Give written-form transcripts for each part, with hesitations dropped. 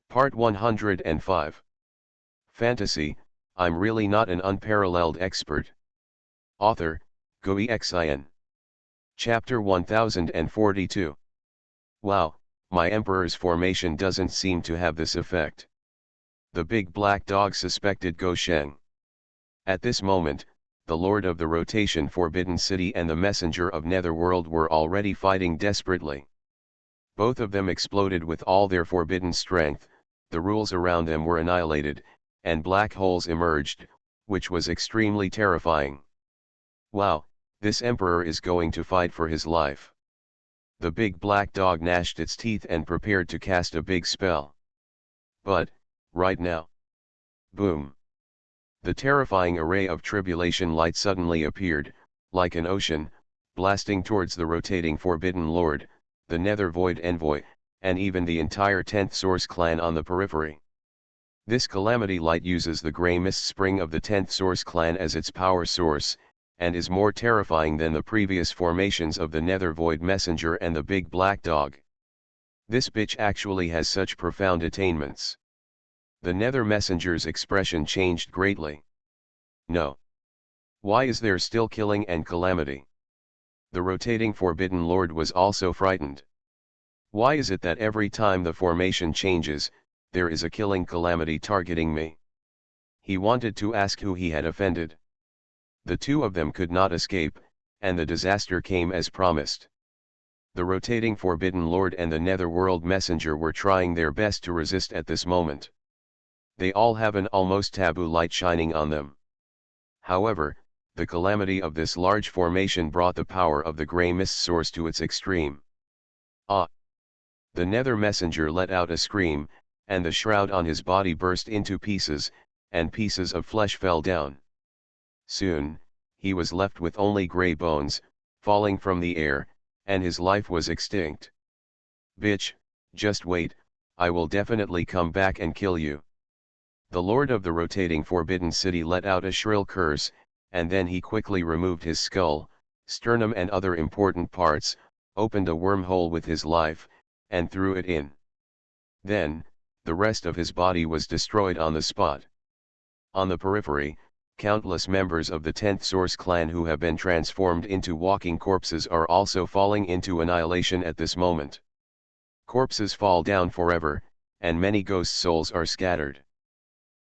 Part 105. Fantasy, I'm really not an unparalleled expert. Author, Xuanhuan. Chapter 1042. Wow, my Emperor's formation doesn't seem to have this effect. The big black dog suspected Go Sheng. At this moment, the Lord of the Rotation Forbidden City and the Messenger of Netherworld were already fighting desperately. Both of them exploded with all their forbidden strength, the rules around them were annihilated, and black holes emerged, which was extremely terrifying. Wow, this Emperor is going to fight for his life. The big black dog gnashed its teeth and prepared to cast a big spell. But, right now. Boom. The terrifying array of tribulation light suddenly appeared, like an ocean, blasting towards the rotating Forbidden Lord, the Nether Void Envoy, and even the entire 10th Source clan on the periphery. This calamity light uses the grey mist spring of the 10th Source clan as its power source, and is more terrifying than the previous formations of the Nether Void Messenger and the Big Black Dog. This bitch actually has such profound attainments. The Nether Messenger's expression changed greatly. No. Why is there still killing and calamity? The rotating Forbidden Lord was also frightened. Why is it that every time the formation changes, there is a killing calamity targeting me? He wanted to ask who he had offended. The two of them could not escape, and the disaster came as promised. The rotating Forbidden Lord and the Netherworld Messenger were trying their best to resist at this moment. They all have an almost taboo light shining on them. However, the calamity of this large formation brought the power of the grey mist source to its extreme. Ah! The Nether Messenger let out a scream, and the shroud on his body burst into pieces, and pieces of flesh fell down. Soon, he was left with only grey bones, falling from the air, and his life was extinct. Bitch, just wait, I will definitely come back and kill you. The Lord of the rotating Forbidden City let out a shrill curse, and then he quickly removed his skull, sternum and other important parts, opened a wormhole with his life, and threw it in. Then, the rest of his body was destroyed on the spot. On the periphery, countless members of the 10th Source clan who have been transformed into walking corpses are also falling into annihilation at this moment. Corpses fall down forever, and many ghost souls are scattered.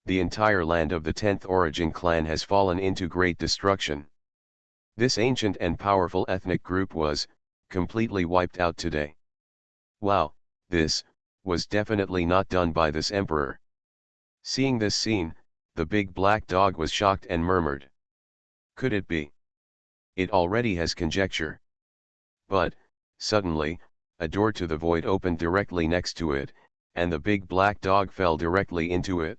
The entire land of the 10th Origin clan has fallen into great destruction. This ancient and powerful ethnic group was completely wiped out today. Wow, this was definitely not done by this emperor. Seeing this scene, the big black dog was shocked and murmured. Could it be? It already has conjecture. But, suddenly, a door to the void opened directly next to it, and the big black dog fell directly into it.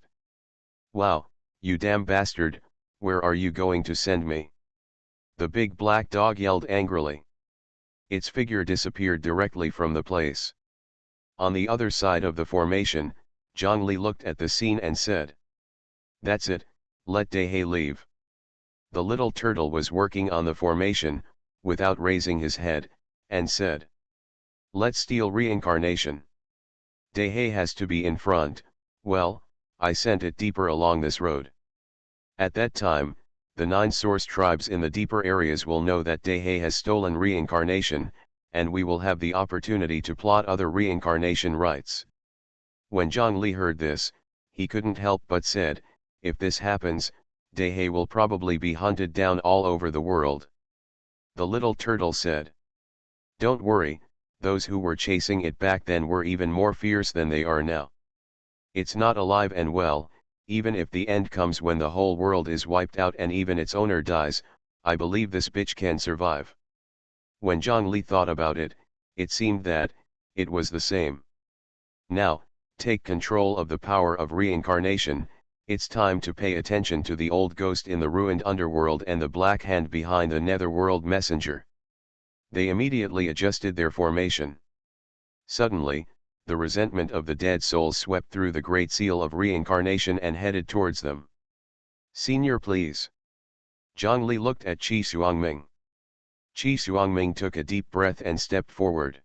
Wow, you damn bastard, where are you going to send me? The big black dog yelled angrily. Its figure disappeared directly from the place. On the other side of the formation, Zhongli looked at the scene and said, "That's it, let Dehe leave." The little turtle was working on the formation, without raising his head, and said, "Let's steal reincarnation. Dehe has to be in front, well, I sent it deeper along this road. At that time, the 9 source tribes in the deeper areas will know that Dehe has stolen reincarnation, and we will have the opportunity to plot other reincarnation rites." When Zhongli heard this, he couldn't help but said, "If this happens, Dehe will probably be hunted down all over the world." The little turtle said, "Don't worry, those who were chasing it back then were even more fierce than they are now. It's not alive and well. Even if the end comes when the whole world is wiped out and even its owner dies, I believe this bitch can survive." When Zhongli thought about it, it seemed that it was the same. Now, take control of the power of reincarnation. It's time to pay attention to the old ghost in the ruined underworld and the black hand behind the Netherworld Messenger. They immediately adjusted their formation. Suddenly, the resentment of the dead souls swept through the great seal of reincarnation and headed towards them. "Senior, please." Zhongli looked at Qi Xuanming. Qi Xuanming took a deep breath and stepped forward.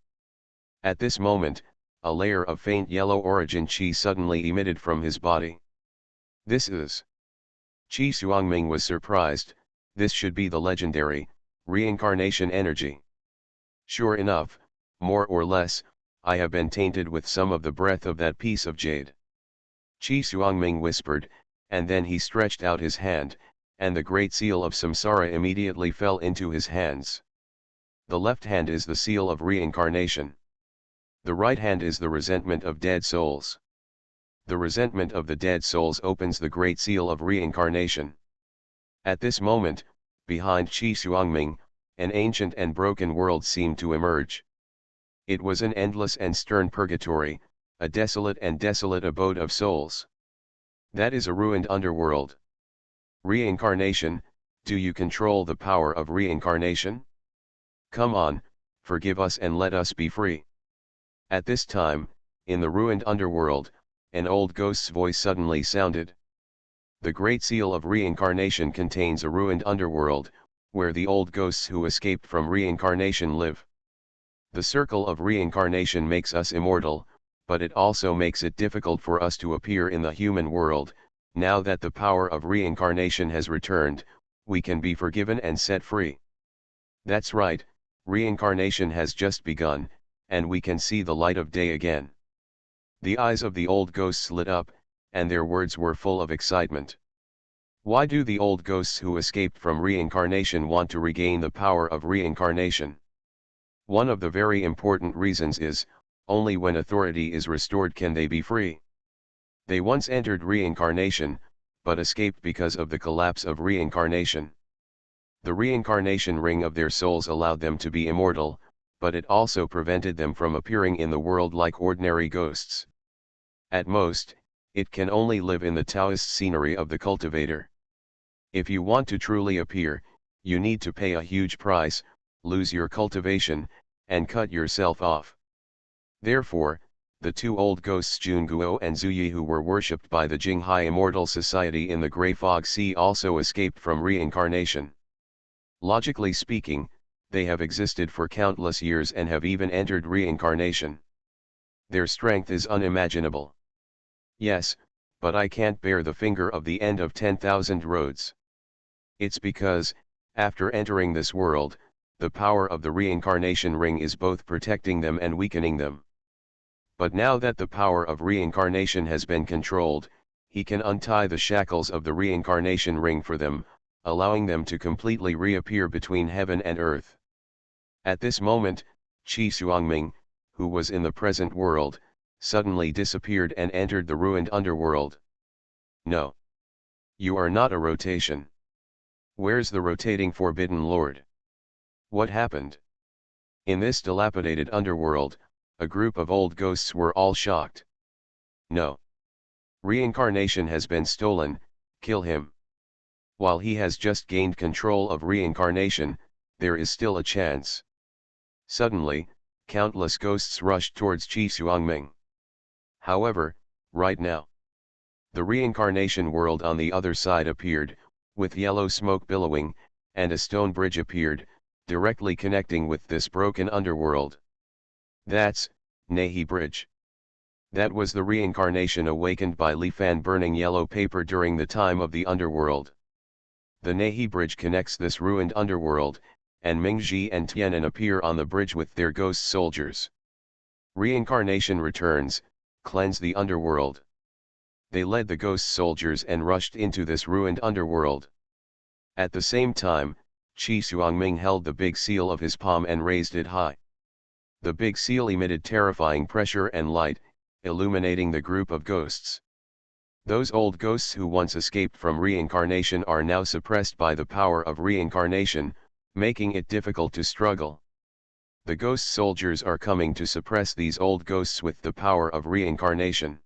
At this moment, a layer of faint yellow origin qi suddenly emitted from his body. This is. Qi Xuanming was surprised. This should be the legendary reincarnation energy. Sure enough, more or less, I have been tainted with some of the breath of that piece of jade. Qi Xuanming whispered, and then he stretched out his hand, and the great seal of samsara immediately fell into his hands. The left hand is the seal of reincarnation. The right hand is the resentment of dead souls. The resentment of the dead souls opens the great seal of reincarnation. At this moment, behind Qi Xuanming, an ancient and broken world seemed to emerge. It was an endless and stern purgatory, a desolate and desolate abode of souls. That is a ruined underworld. Reincarnation, do you control the power of reincarnation? Come on, forgive us and let us be free. At this time, in the ruined underworld, an old ghost's voice suddenly sounded. The great seal of reincarnation contains a ruined underworld, where the old ghosts who escaped from reincarnation live. The circle of reincarnation makes us immortal, but it also makes it difficult for us to appear in the human world. Now that the power of reincarnation has returned, we can be forgiven and set free. That's right, reincarnation has just begun, and we can see the light of day again. The eyes of the old ghosts lit up, and their words were full of excitement. Why do the old ghosts who escaped from reincarnation want to regain the power of reincarnation? One of the very important reasons is, only when authority is restored can they be free. They once entered reincarnation, but escaped because of the collapse of reincarnation. The reincarnation ring of their souls allowed them to be immortal, but it also prevented them from appearing in the world like ordinary ghosts. At most, it can only live in the Taoist scenery of the cultivator. If you want to truly appear, you need to pay a huge price, lose your cultivation, and cut yourself off. Therefore, the two old ghosts Junguo and Zuyi who were worshipped by the Jinghai Immortal Society in the Grey Fog Sea also escaped from reincarnation. Logically speaking, they have existed for countless years and have even entered reincarnation. Their strength is unimaginable. Yes, but I can't bear the finger of the end of 10,000 roads. It's because, after entering this world, the power of the reincarnation ring is both protecting them and weakening them. But now that the power of reincarnation has been controlled, he can untie the shackles of the reincarnation ring for them, allowing them to completely reappear between heaven and earth. At this moment, Qi Xuanming, who was in the present world, suddenly disappeared and entered the ruined underworld. No. You are not a rotation. Where's the rotating forbidden lord? What happened? In this dilapidated underworld, a group of old ghosts were all shocked. No. Reincarnation has been stolen, kill him. While he has just gained control of reincarnation, there is still a chance. Suddenly, countless ghosts rushed towards Qi Xuanming. However, right now, the reincarnation world on the other side appeared, with yellow smoke billowing, and a stone bridge appeared, directly connecting with this broken underworld. That's Nehi Bridge. That was the reincarnation awakened by Li Fan burning yellow paper during the time of the underworld. The Nehi Bridge connects this ruined underworld, and Mingji and Tianan appear on the bridge with their ghost soldiers. Reincarnation returns, cleanse the underworld. They led the ghost soldiers and rushed into this ruined underworld. At the same time, Qi Xuanming held the big seal of his palm and raised it high. The big seal emitted terrifying pressure and light, illuminating the group of ghosts. Those old ghosts who once escaped from reincarnation are now suppressed by the power of reincarnation, making it difficult to struggle. The ghost soldiers are coming to suppress these old ghosts with the power of reincarnation.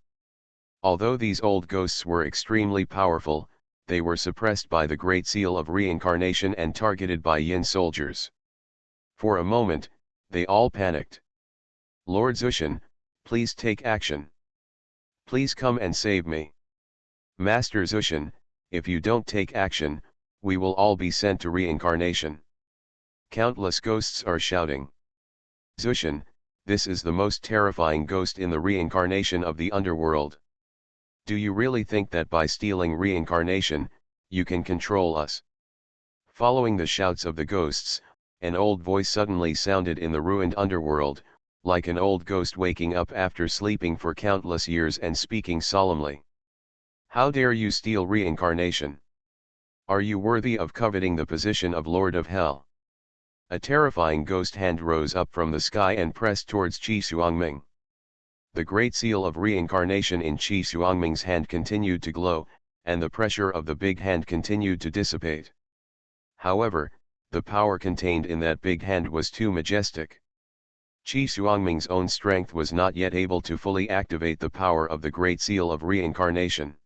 Although these old ghosts were extremely powerful, they were suppressed by the great seal of reincarnation and targeted by Yin soldiers. For a moment, they all panicked. Lord Zushan, please take action. Please come and save me. Master Zushan, if you don't take action, we will all be sent to reincarnation. Countless ghosts are shouting. Zushan, This is the most terrifying ghost in the reincarnation of the underworld. Do you really think that by stealing reincarnation, you can control us? Following the shouts of the ghosts, an old voice suddenly sounded in the ruined underworld, like an old ghost waking up after sleeping for countless years and speaking solemnly. How dare you steal reincarnation? Are you worthy of coveting the position of Lord of Hell? A terrifying ghost hand rose up from the sky and pressed towards Qi Xuanming. The great seal of reincarnation in Qi Xuanming's hand continued to glow, and the pressure of the big hand continued to dissipate. However, the power contained in that big hand was too majestic. Qi Xuanming's own strength was not yet able to fully activate the power of the great seal of reincarnation.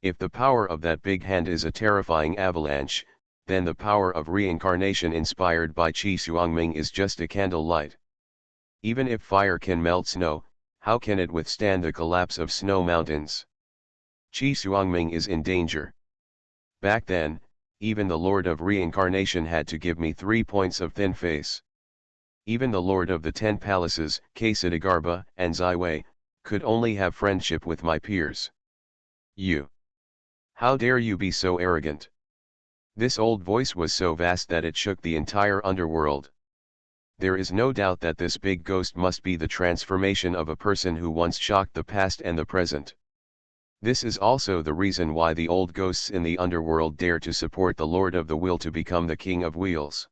If the power of that big hand is a terrifying avalanche, then the power of reincarnation inspired by Qi Xuanming is just a candle light. Even if fire can melt snow, how can it withstand the collapse of snow mountains? Qi Xuanming is in danger. Back then, even the Lord of Reincarnation had to give me 3 points of thin face. Even the Lord of the 10 Palaces, Ksitagarba and Ziwei, could only have friendship with my peers. You! How dare you be so arrogant? This old voice was so vast that it shook the entire underworld. There is no doubt that this big ghost must be the transformation of a person who once shocked the past and the present. This is also the reason why the old ghosts in the underworld dare to support the Lord of the Will to become the King of Wheels.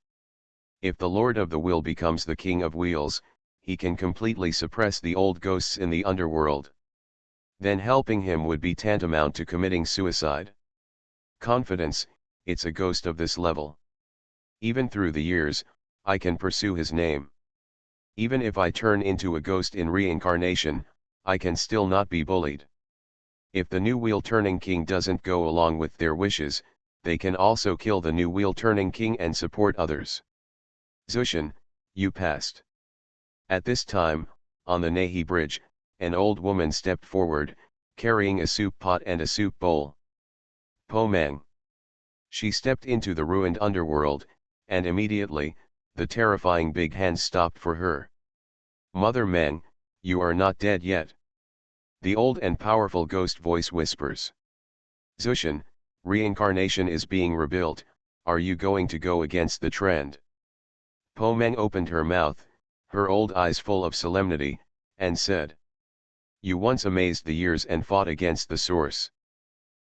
If the Lord of the Will becomes the King of Wheels, he can completely suppress the old ghosts in the underworld. Then helping him would be tantamount to committing suicide. Confidence, it's a ghost of this level. Even through the years, I can pursue his name. Even if I turn into a ghost in reincarnation, I can still not be bullied. If the new wheel-turning king doesn't go along with their wishes, they can also kill the new wheel-turning king and support others. Xuanhuan, you passed. At this time, on the Nahi bridge, an old woman stepped forward, carrying a soup pot and a soup bowl. Po Mang. She stepped into the ruined underworld, and immediately, the terrifying big hand stopped for her. Mother Mang, you are not dead yet. The old and powerful ghost voice whispers. Xuanhuan, reincarnation is being rebuilt, are you going to go against the trend? Po Mang opened her mouth, her old eyes full of solemnity, and said. You once amazed the years and fought against the source.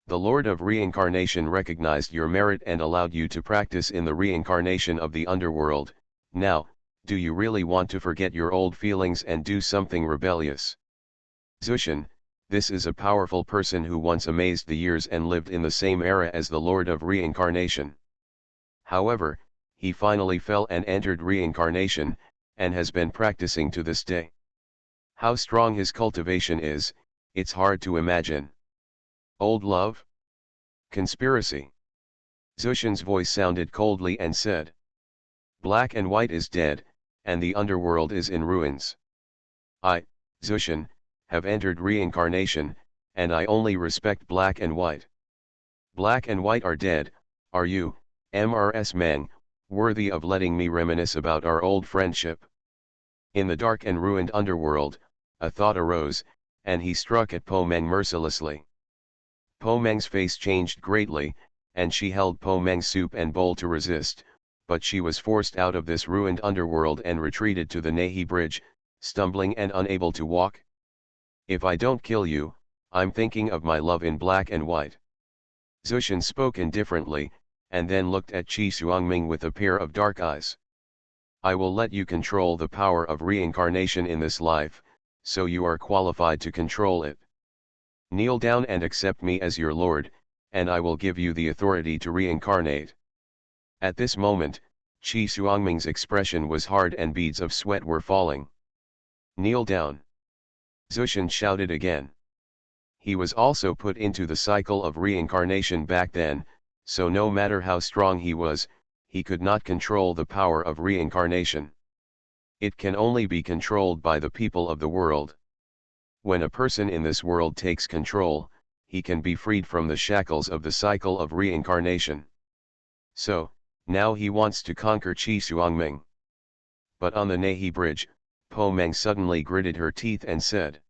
The Lord of Reincarnation recognized your merit and allowed you to practice in the reincarnation of the underworld. Now, do you really want to forget your old feelings and do something rebellious? Xuanhuan, this is a powerful person who once amazed the years and lived in the same era as the Lord of Reincarnation. However, he finally fell and entered reincarnation, and has been practicing to this day. How strong his cultivation is, it's hard to imagine. Old love? Conspiracy? Xuanhuan's voice sounded coldly and said. Black and white is dead, and the underworld is in ruins. I, Xuanhuan, have entered reincarnation, and I only respect black and white. Black and white are dead, are you, Mrs. Mang, worthy of letting me reminisce about our old friendship? In the dark and ruined underworld, a thought arose, and he struck at Po Mang mercilessly. Po Mang's face changed greatly, and she held Po Mang's soup and bowl to resist, but she was forced out of this ruined underworld and retreated to the Nahi bridge, stumbling and unable to walk. If I don't kill you, I'm thinking of my love in black and white. Xuanhuan spoke indifferently, and then looked at Qi Xuanming with a pair of dark eyes. I will let you control the power of reincarnation in this life, so you are qualified to control it. Kneel down and accept me as your lord, and I will give you the authority to reincarnate. At this moment, Qi Xuanming's expression was hard and beads of sweat were falling. Kneel down. Xuanhuan shouted again. He was also put into the cycle of reincarnation back then, so no matter how strong he was, he could not control the power of reincarnation. It can only be controlled by the people of the world. When a person in this world takes control, he can be freed from the shackles of the cycle of reincarnation. So, now he wants to conquer Qi Xuanming. But on the Nahi bridge, Po Meng suddenly gritted her teeth and said,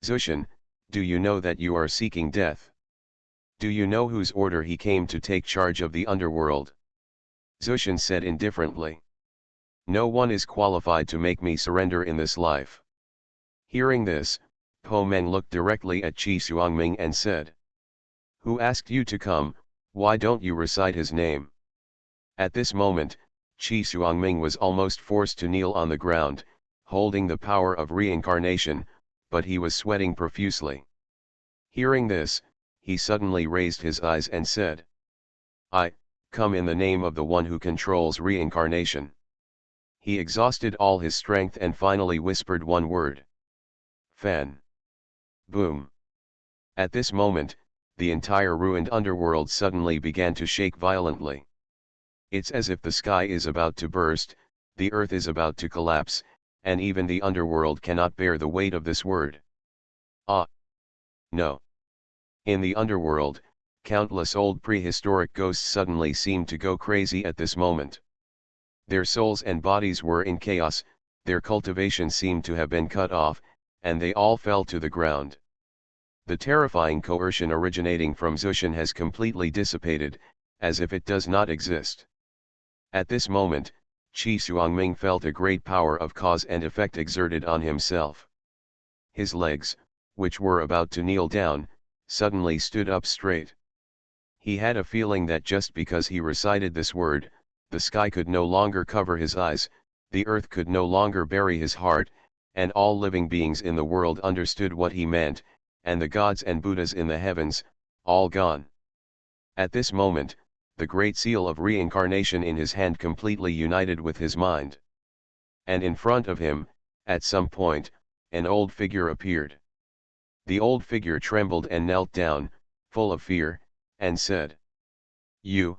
Xuanhuan, do you know that you are seeking death? Do you know whose order he came to take charge of the underworld? Xuanhuan said indifferently. No one is qualified to make me surrender in this life. Hearing this, Po Meng looked directly at Qi Xuangming and said, Who asked you to come? Why don't you recite his name? At this moment, Qi Xuangming was almost forced to kneel on the ground, holding the power of reincarnation, but he was sweating profusely. Hearing this, he suddenly raised his eyes and said, I come in the name of the one who controls reincarnation. He exhausted all his strength and finally whispered one word. Fan. Boom. At this moment, the entire ruined underworld suddenly began to shake violently. It's as if the sky is about to burst, the earth is about to collapse, and even the underworld cannot bear the weight of this word. Ah! No. In the underworld, countless old prehistoric ghosts suddenly seemed to go crazy at this moment. Their souls and bodies were in chaos, their cultivation seemed to have been cut off, and they all fell to the ground. The terrifying coercion originating from Xuanhuan has completely dissipated, as if it does not exist. At this moment, Qi Xuangming felt a great power of cause and effect exerted on himself. His legs, which were about to kneel down, suddenly stood up straight. He had a feeling that just because he recited this word, the sky could no longer cover his eyes, the earth could no longer bury his heart, and all living beings in the world understood what he meant, and the gods and Buddhas in the heavens, all gone. At this moment, the great seal of reincarnation in his hand completely united with his mind. And in front of him, at some point, an old figure appeared. The old figure trembled and knelt down, full of fear, and said, You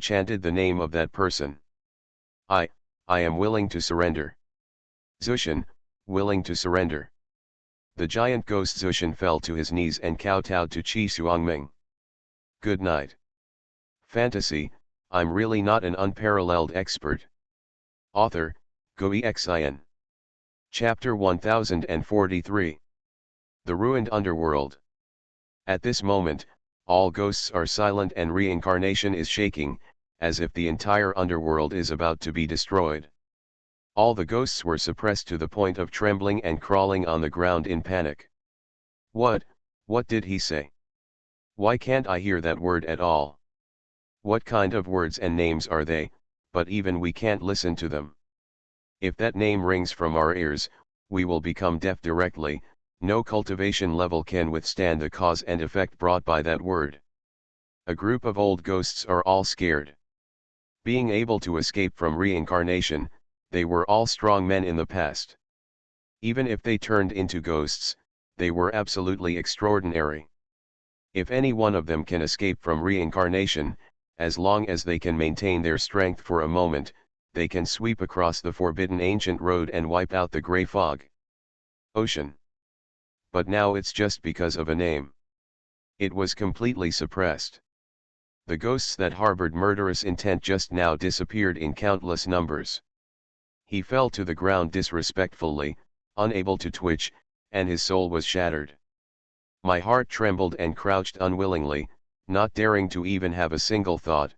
chanted the name of that person. I am willing to surrender. Xuanhuan, willing to surrender. The giant ghost Xuanhuan fell to his knees and kowtowed to Qi Xuangming. Good night. Fantasy, I'm really not an unparalleled expert. Author, Xuanhuan. Chapter 1043. The Ruined Underworld. At this moment, all ghosts are silent and reincarnation is shaking, as if the entire underworld is about to be destroyed. All the ghosts were suppressed to the point of trembling and crawling on the ground in panic. What did he say? Why can't I hear that word at all? What kind of words and names are they, but even we can't listen to them? If that name rings from our ears, we will become deaf directly. No cultivation level can withstand the cause and effect brought by that word. A group of old ghosts are all scared. Being able to escape from reincarnation, they were all strong men in the past. Even if they turned into ghosts, they were absolutely extraordinary. If any one of them can escape from reincarnation, as long as they can maintain their strength for a moment, they can sweep across the forbidden ancient road and wipe out the grey fog. Ocean. But now it's just because of a name. It was completely suppressed. The ghosts that harbored murderous intent just now disappeared in countless numbers. He fell to the ground disrespectfully, unable to twitch, and his soul was shattered. My heart trembled and crouched unwillingly, not daring to even have a single thought.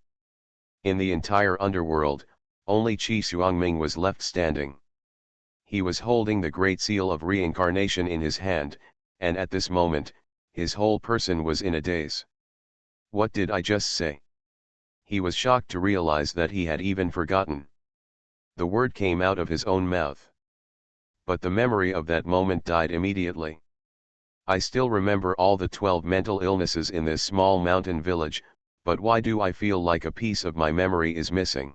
In the entire underworld, only Qi Xuangming was left standing. He was holding the great seal of reincarnation in his hand, and at this moment, his whole person was in a daze. What did I just say? He was shocked to realize that he had even forgotten. The word came out of his own mouth. But the memory of that moment died immediately. I still remember all the 12 mental illnesses in this small mountain village, but why do I feel like a piece of my memory is missing?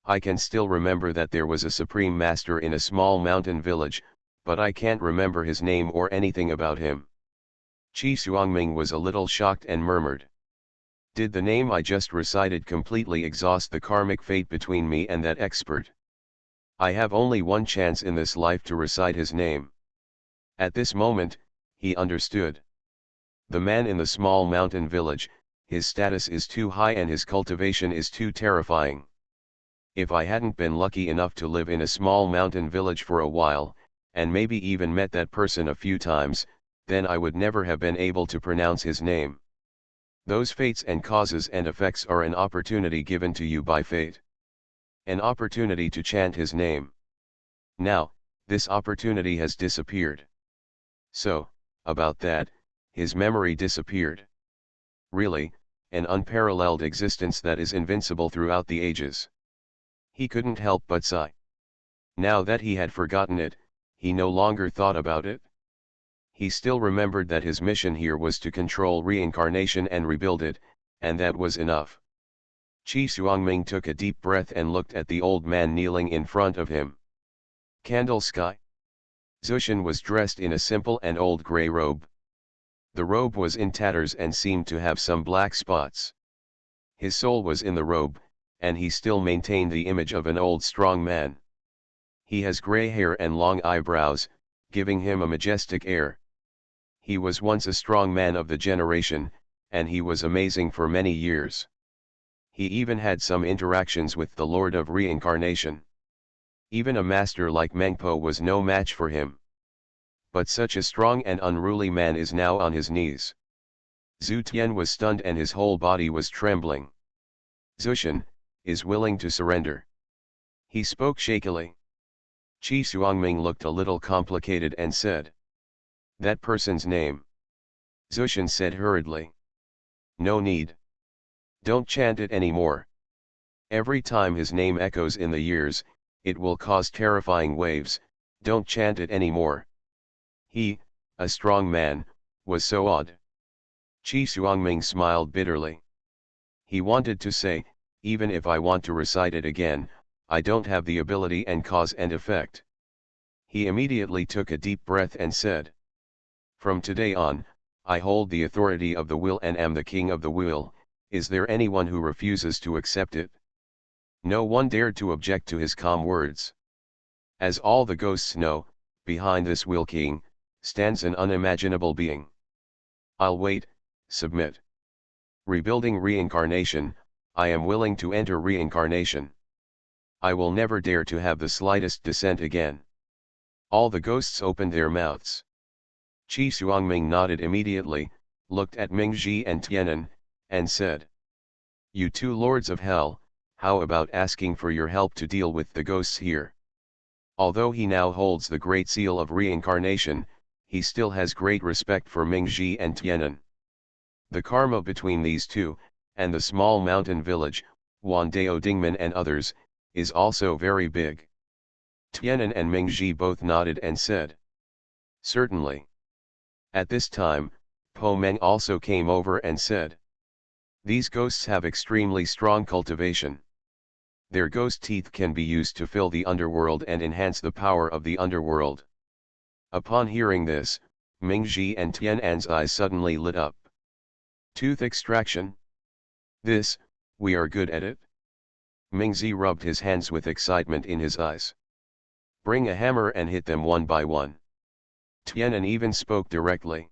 I can still remember that there was a supreme master in a small mountain village, but I can't remember his name or anything about him. Qi Xuangming was a little shocked and murmured. Did the name I just recited completely exhaust the karmic fate between me and that expert? I have only one chance in this life to recite his name. At this moment, he understood. The man in the small mountain village, his status is too high and his cultivation is too terrifying. If I hadn't been lucky enough to live in a small mountain village for a while, and maybe even met that person a few times, then I would never have been able to pronounce his name. Those fates and causes and effects are an opportunity given to you by fate. An opportunity to chant his name. Now, this opportunity has disappeared. So, about that, his memory disappeared. Really, an unparalleled existence that is invincible throughout the ages. He couldn't help but sigh. Now that he had forgotten it, he no longer thought about it. He still remembered that his mission here was to control reincarnation and rebuild it, and that was enough. Xuanhuan took a deep breath and looked at the old man kneeling in front of him. Candle sky. Xuanhuan was dressed in a simple and old grey robe. The robe was in tatters and seemed to have some black spots. His soul was in the robe, and he still maintained the image of an old strong man. He has grey hair and long eyebrows, giving him a majestic air. He was once a strong man of the generation, and he was amazing for many years. He even had some interactions with the Lord of Reincarnation. Even a master like Mengpo was no match for him. But such a strong and unruly man is now on his knees. Zhu Tian was stunned and his whole body was trembling. Xuanhuan is willing to surrender. He spoke shakily. Xuanhuan looked a little complicated and said, "That person's name." Xuanhuan said hurriedly, "No need. Don't chant it anymore. Every time his name echoes in the years, it will cause terrifying waves. Don't chant it anymore." He, a strong man, was so odd. Xuanhuan smiled bitterly. He wanted to say, even if I want to recite it again, I don't have the ability and cause and effect. He immediately took a deep breath and said, "From today on, I hold the authority of the will and am the king of the will. Is there anyone who refuses to accept it?" No one dared to object to his calm words. As all the ghosts know, behind this will king, stands an unimaginable being. I'll wait, submit. Rebuilding reincarnation, I am willing to enter reincarnation. I will never dare to have the slightest dissent again. All the ghosts opened their mouths. Xuanhuan nodded immediately, looked at Mingji and Tianan, and said, "You two lords of hell, how about asking for your help to deal with the ghosts here?" Although he now holds the great seal of reincarnation, he still has great respect for Mingji and Tianan. The karma between these two, and the small mountain village, Wandao Dingman and others, is also very big. Tianan and Mingji both nodded and said, "Certainly." At this time, Po Meng also came over and said, "These ghosts have extremely strong cultivation. Their ghost teeth can be used to fill the underworld and enhance the power of the underworld." Upon hearing this, Mingji and Tianan's eyes suddenly lit up. Tooth extraction? This, we are good at it. Mingzi rubbed his hands with excitement in his eyes. "Bring a hammer and hit them one by one." Tianan even spoke directly.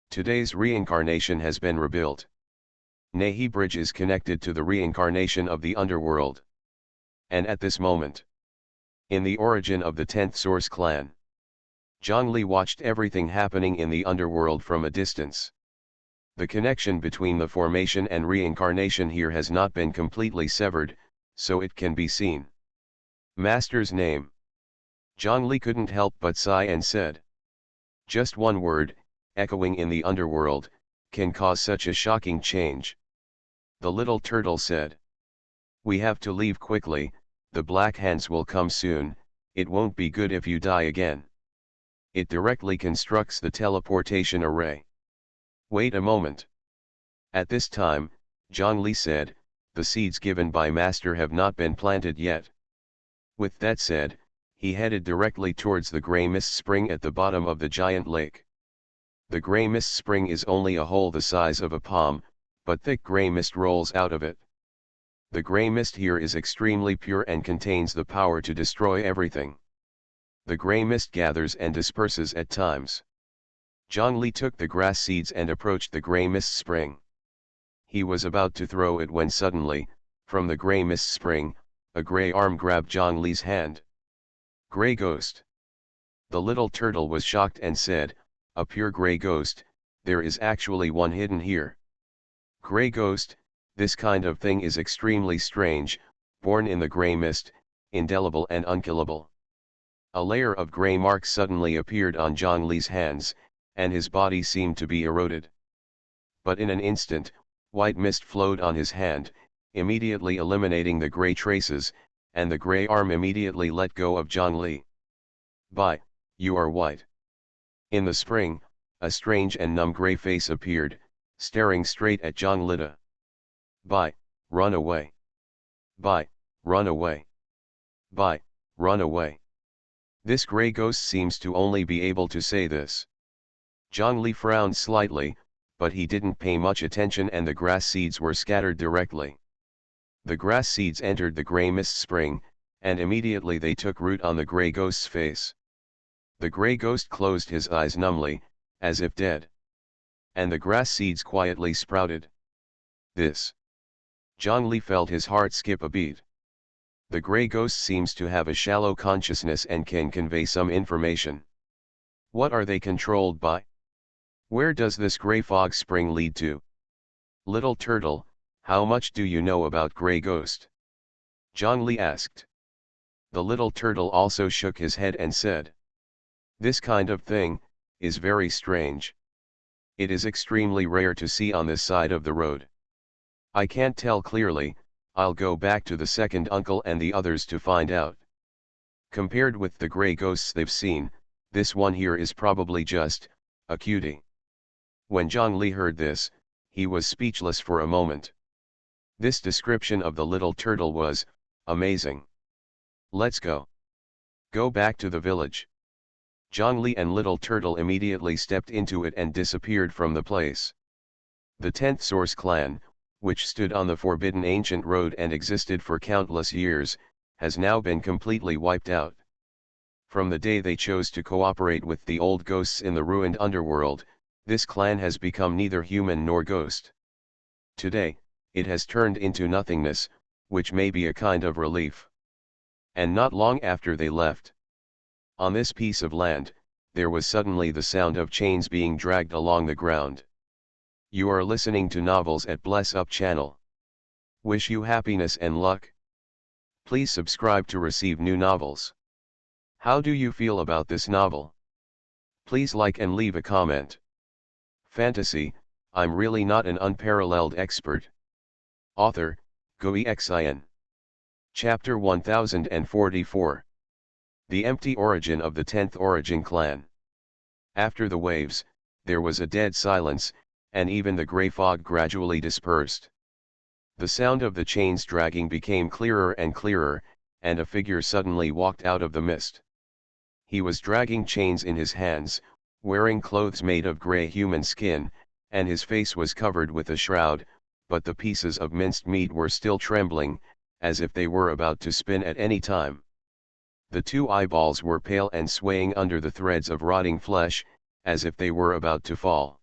"Today's reincarnation has been rebuilt. Nahi Bridge is connected to the reincarnation of the underworld. And at this moment, in the origin of the 10th Source clan, Zhongli watched everything happening in the underworld from a distance. The connection between the formation and reincarnation here has not been completely severed, so it can be seen. Master's name. Zhongli couldn't help but sigh and said, "Just one word, echoing in the underworld, can cause such a shocking change." The little turtle said, "We have to leave quickly, the Black Hands will come soon, it won't be good if you die again." It directly constructs the teleportation array. Wait a moment. At this time, Zhongli said, "The seeds given by Master have not been planted yet." With that said, he headed directly towards the grey mist spring at the bottom of the giant lake. The grey mist spring is only a hole the size of a palm, but thick grey mist rolls out of it. The grey mist here is extremely pure and contains the power to destroy everything. The grey mist gathers and disperses at times. Zhongli took the grass seeds and approached the grey mist spring. He was about to throw it when suddenly, from the grey mist spring, a gray arm grabbed Zhang Li's hand. Gray ghost. The little turtle was shocked and said, a pure gray ghost, there is actually one hidden here. Gray ghost, this kind of thing is extremely strange, born in the gray mist, indelible and unkillable. A layer of gray marks suddenly appeared on Zhang Li's hands, and his body seemed to be eroded. But in an instant, white mist flowed on his hand, immediately eliminating the gray traces, and the gray arm immediately let go of Zhang Li. Bye, you are white. In the spring, a strange and numb gray face appeared, staring straight at Zhang Li. Bye, run away. Bye, run away. Bye, run away. This gray ghost seems to only be able to say this. Zhang Li frowned slightly, but he didn't pay much attention and the grass seeds were scattered directly. The grass seeds entered the gray mist spring, and immediately they took root on the gray ghost's face. The gray ghost closed his eyes numbly, as if dead. And the grass seeds quietly sprouted. This. Zhang Li felt his heart skip a beat. The gray ghost seems to have a shallow consciousness and can convey some information. What are they controlled by? Where does this gray fog spring lead to? Little turtle, how much do you know about gray ghost? Zhang Li asked. The little turtle also shook his head and said. This kind of thing is very strange. It is extremely rare to see on this side of the road. I can't tell clearly, I'll go back to the second uncle and the others to find out. Compared with the gray ghosts they've seen, this one here is probably just a cutie. When Zhang Li heard this, he was speechless for a moment. This description of the little turtle was amazing. Let's go. Go back to the village. Zhang Li and little turtle immediately stepped into it and disappeared from the place. The 10th Source clan, which stood on the forbidden ancient road and existed for countless years, has now been completely wiped out. From the day they chose to cooperate with the old ghosts in the ruined underworld, this clan has become neither human nor ghost. Today, it has turned into nothingness, which may be a kind of relief. And not long after they left. On this piece of land, there was suddenly the sound of chains being dragged along the ground. You are listening to novels at Bless Up channel. Wish you happiness and luck. Please subscribe to receive new novels. How do you feel about this novel? Please like and leave a comment. Fantasy, I'm really not an unparalleled expert. Author, Xuanhuan. Chapter 1044. The Empty Origin of the 10th Origin Clan. After the waves, there was a dead silence, and even the grey fog gradually dispersed. The sound of the chains dragging became clearer and clearer, and a figure suddenly walked out of the mist. He was dragging chains in his hands, wearing clothes made of grey human skin, and his face was covered with a shroud, but the pieces of minced meat were still trembling, as if they were about to spin at any time. The two eyeballs were pale and swaying under the threads of rotting flesh, as if they were about to fall.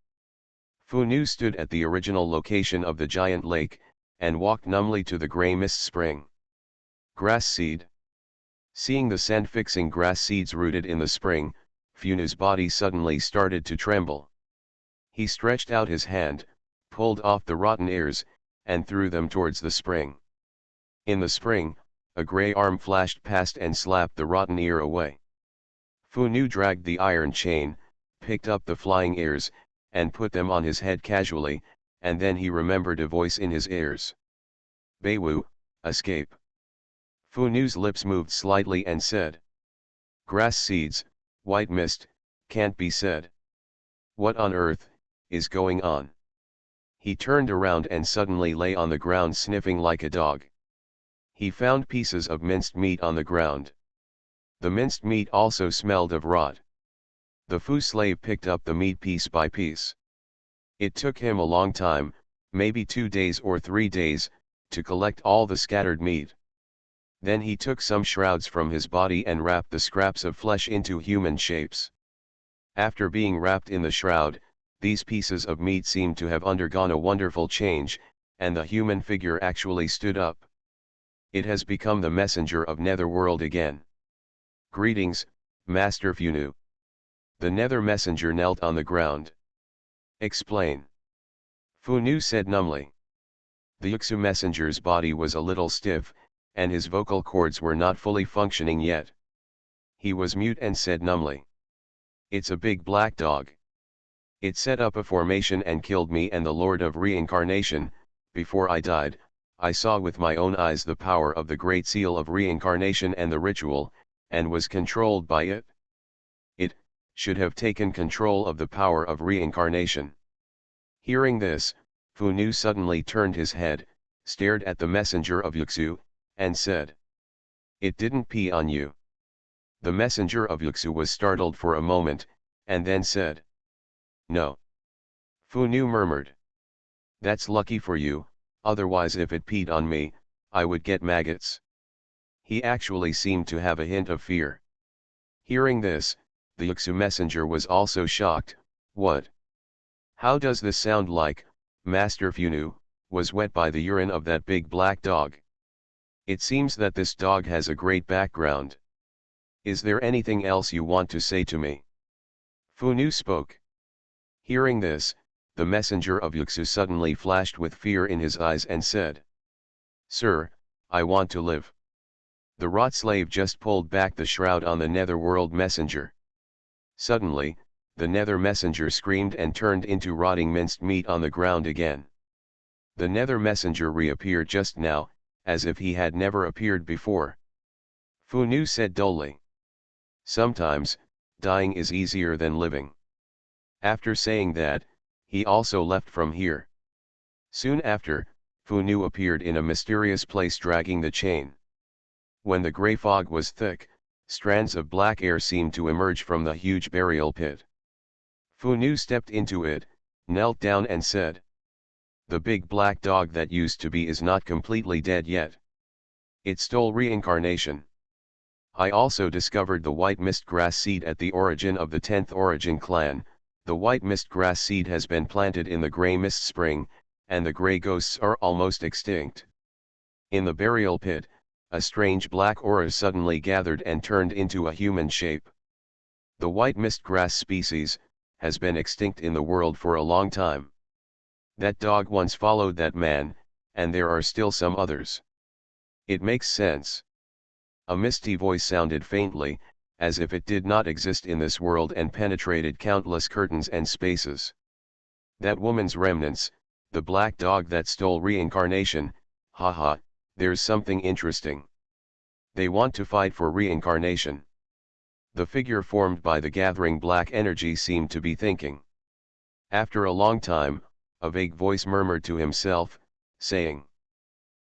Fu Nu stood at the original location of the giant lake, and walked numbly to the grey mist spring. Grass seed. Seeing the scent-fixing grass seeds rooted in the spring, Fu Nu's body suddenly started to tremble. He stretched out his hand, pulled off the rotten ears, and threw them towards the spring. In the spring, a grey arm flashed past and slapped the rotten ear away. Fu Nu dragged the iron chain, picked up the flying ears, and put them on his head casually, and then he remembered a voice in his ears. Beiwu, escape. Fu Nu's lips moved slightly and said. Grass seeds, white mist, can't be said. What on earth is going on? He turned around and suddenly lay on the ground sniffing like a dog. He found pieces of minced meat on the ground. The minced meat also smelled of rot. The Fu slave picked up the meat piece by piece. It took him a long time, maybe 2 days or 3 days, to collect all the scattered meat. Then he took some shrouds from his body and wrapped the scraps of flesh into human shapes. After being wrapped in the shroud, these pieces of meat seemed to have undergone a wonderful change, and the human figure actually stood up. It has become the messenger of Netherworld again. Greetings, Master Funu. The Nether messenger knelt on the ground. Explain. Funu said numbly. The Yuxu messenger's body was a little stiff, and his vocal cords were not fully functioning yet. He was mute and said numbly. It's a big black dog. It set up a formation and killed me and the Lord of Reincarnation. Before I died, I saw with my own eyes the power of the Great Seal of Reincarnation and the ritual, and was controlled by it. It should have taken control of the power of reincarnation. Hearing this, Funu suddenly turned his head, stared at the messenger of Yuxu, and said, "It didn't pee on you." The messenger of Yuxu was startled for a moment, and then said, "No." Funu murmured, "That's lucky for you, otherwise if it peed on me, I would get maggots." He actually seemed to have a hint of fear. Hearing this, the Yuxu messenger was also shocked. "What? How does this sound like, Master Funu, was wet by the urine of that big black dog? It seems that this dog has a great background. Is there anything else you want to say to me?" Funu spoke. Hearing this, the messenger of Yuxu suddenly flashed with fear in his eyes and said, "Sir, I want to live." The rot slave just pulled back the shroud on the Netherworld messenger. Suddenly, the Nether messenger screamed and turned into rotting minced meat on the ground again. The Nether messenger reappeared just now, as if he had never appeared before. Funu said dully, "Sometimes, dying is easier than living." After saying that, he also left from here. Soon after, Funu appeared in a mysterious place dragging the chain. When the grey fog was thick, strands of black air seemed to emerge from the huge burial pit. Funu stepped into it, knelt down and said, "The big black dog that used to be is not completely dead yet. It stole reincarnation. I also discovered the white mist grass seed at the origin of the 10th origin clan. The white mist grass seed has been planted in the grey mist spring, and the grey ghosts are almost extinct." In the burial pit, a strange black aura suddenly gathered and turned into a human shape. The white mist grass species has been extinct in the world for a long time. That dog once followed that man, and there are still some others. It makes sense. A misty voice sounded faintly, as if it did not exist in this world and penetrated countless curtains and spaces. "That woman's remnants, the black dog that stole reincarnation, haha, there's something interesting. They want to fight for reincarnation." The figure formed by the gathering black energy seemed to be thinking. After a long time, a vague voice murmured to himself, saying,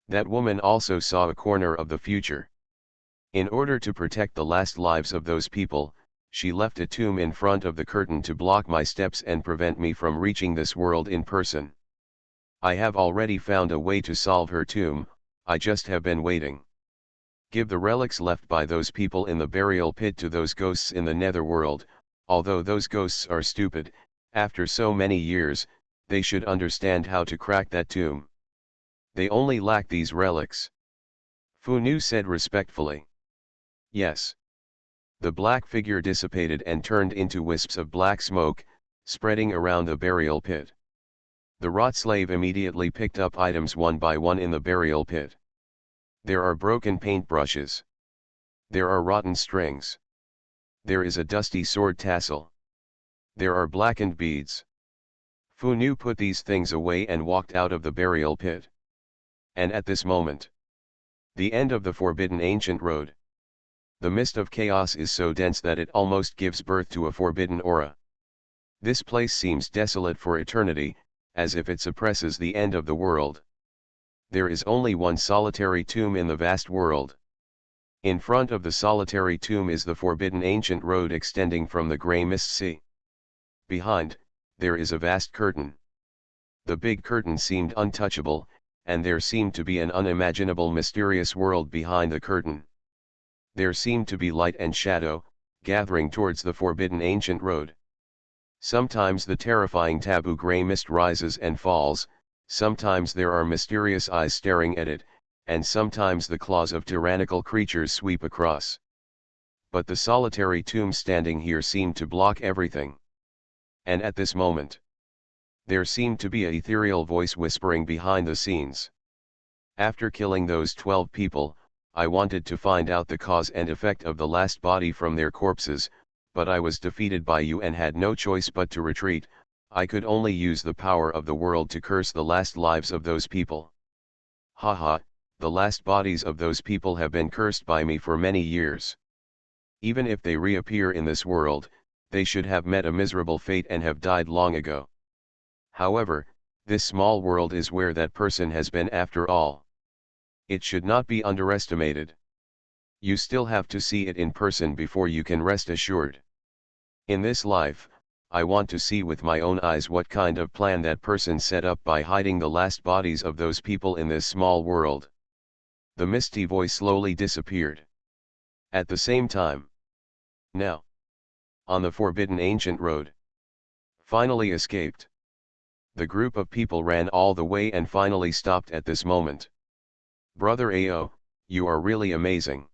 "That woman also saw a corner of the future. In order to protect the last lives of those people, she left a tomb in front of the curtain to block my steps and prevent me from reaching this world in person. I have already found a way to solve her tomb, I just have been waiting. Give the relics left by those people in the burial pit to those ghosts in the netherworld. Although those ghosts are stupid, after so many years, they should understand how to crack that tomb. They only lack these relics." Funu said respectfully. "Yes." The black figure dissipated and turned into wisps of black smoke, spreading around the burial pit. The rot slave immediately picked up items one by one in the burial pit. There are broken paintbrushes. There are rotten strings. There is a dusty sword tassel. There are blackened beads. Funu put these things away and walked out of the burial pit. And at this moment, the end of the forbidden ancient road. The mist of chaos is so dense that it almost gives birth to a forbidden aura. This place seems desolate for eternity, as if it suppresses the end of the world. There is only one solitary tomb in the vast world. In front of the solitary tomb is the forbidden ancient road extending from the grey mist sea. Behind, there is a vast curtain. The big curtain seemed untouchable, and there seemed to be an unimaginable mysterious world behind the curtain. There seemed to be light and shadow, gathering towards the forbidden ancient road. Sometimes the terrifying taboo grey mist rises and falls, sometimes there are mysterious eyes staring at it, and sometimes the claws of tyrannical creatures sweep across. But the solitary tomb standing here seemed to block everything. And at this moment, there seemed to be an ethereal voice whispering behind the scenes. After killing those 12 people, I wanted to find out the cause and effect of the last body from their corpses, but I was defeated by you and had no choice but to retreat. I could only use the power of the world to curse the last lives of those people. Haha, the last bodies of those people have been cursed by me for many years. Even if they reappear in this world, they should have met a miserable fate and have died long ago. However, this small world is where that person has been after all. It should not be underestimated. You still have to see it in person before you can rest assured. In this life, I want to see with my own eyes what kind of plan that person set up by hiding the last bodies of those people in this small world. The misty voice slowly disappeared. At the same time, now, on the forbidden ancient road, finally escaped. The group of people ran all the way and finally stopped at this moment. Brother Ao, you are really amazing.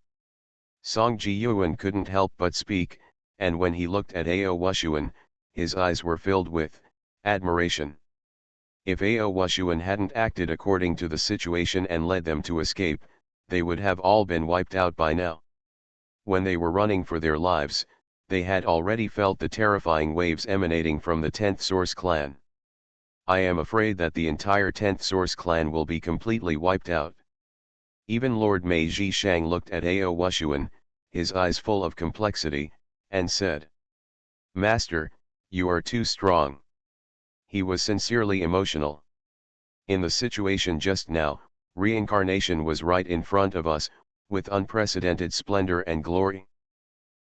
Song Ji-yuan couldn't help but speak, and when he looked at Ao Wushuan, his eyes were filled with admiration. If Ao Wushuan hadn't acted according to the situation and led them to escape, they would have all been wiped out by now. When they were running for their lives, they had already felt the terrifying waves emanating from the 10th Source clan. I am afraid that the entire 10th Source clan will be completely wiped out. Even Lord Mei Zhishang looked at Ao Wushuan, his eyes full of complexity, and said, "Master, you are too strong." He was sincerely emotional. In the situation just now, reincarnation was right in front of us, with unprecedented splendor and glory.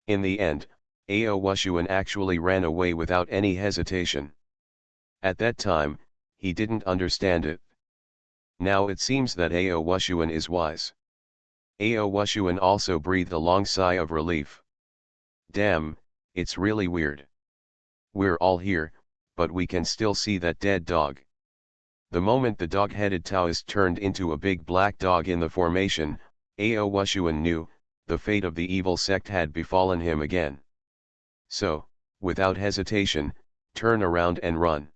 In the end, Ao Wushuan actually ran away without any hesitation. At that time, he didn't understand it. Now it seems that Ao Wushuan is wise. Ao Wushuan also breathed a long sigh of relief. Damn, it's really weird. We're all here, but we can still see that dead dog. The moment the dog-headed Taoist turned into a big black dog in the formation, Ao Wushuan knew, the fate of the evil sect had befallen him again. So, without hesitation, turn around and run.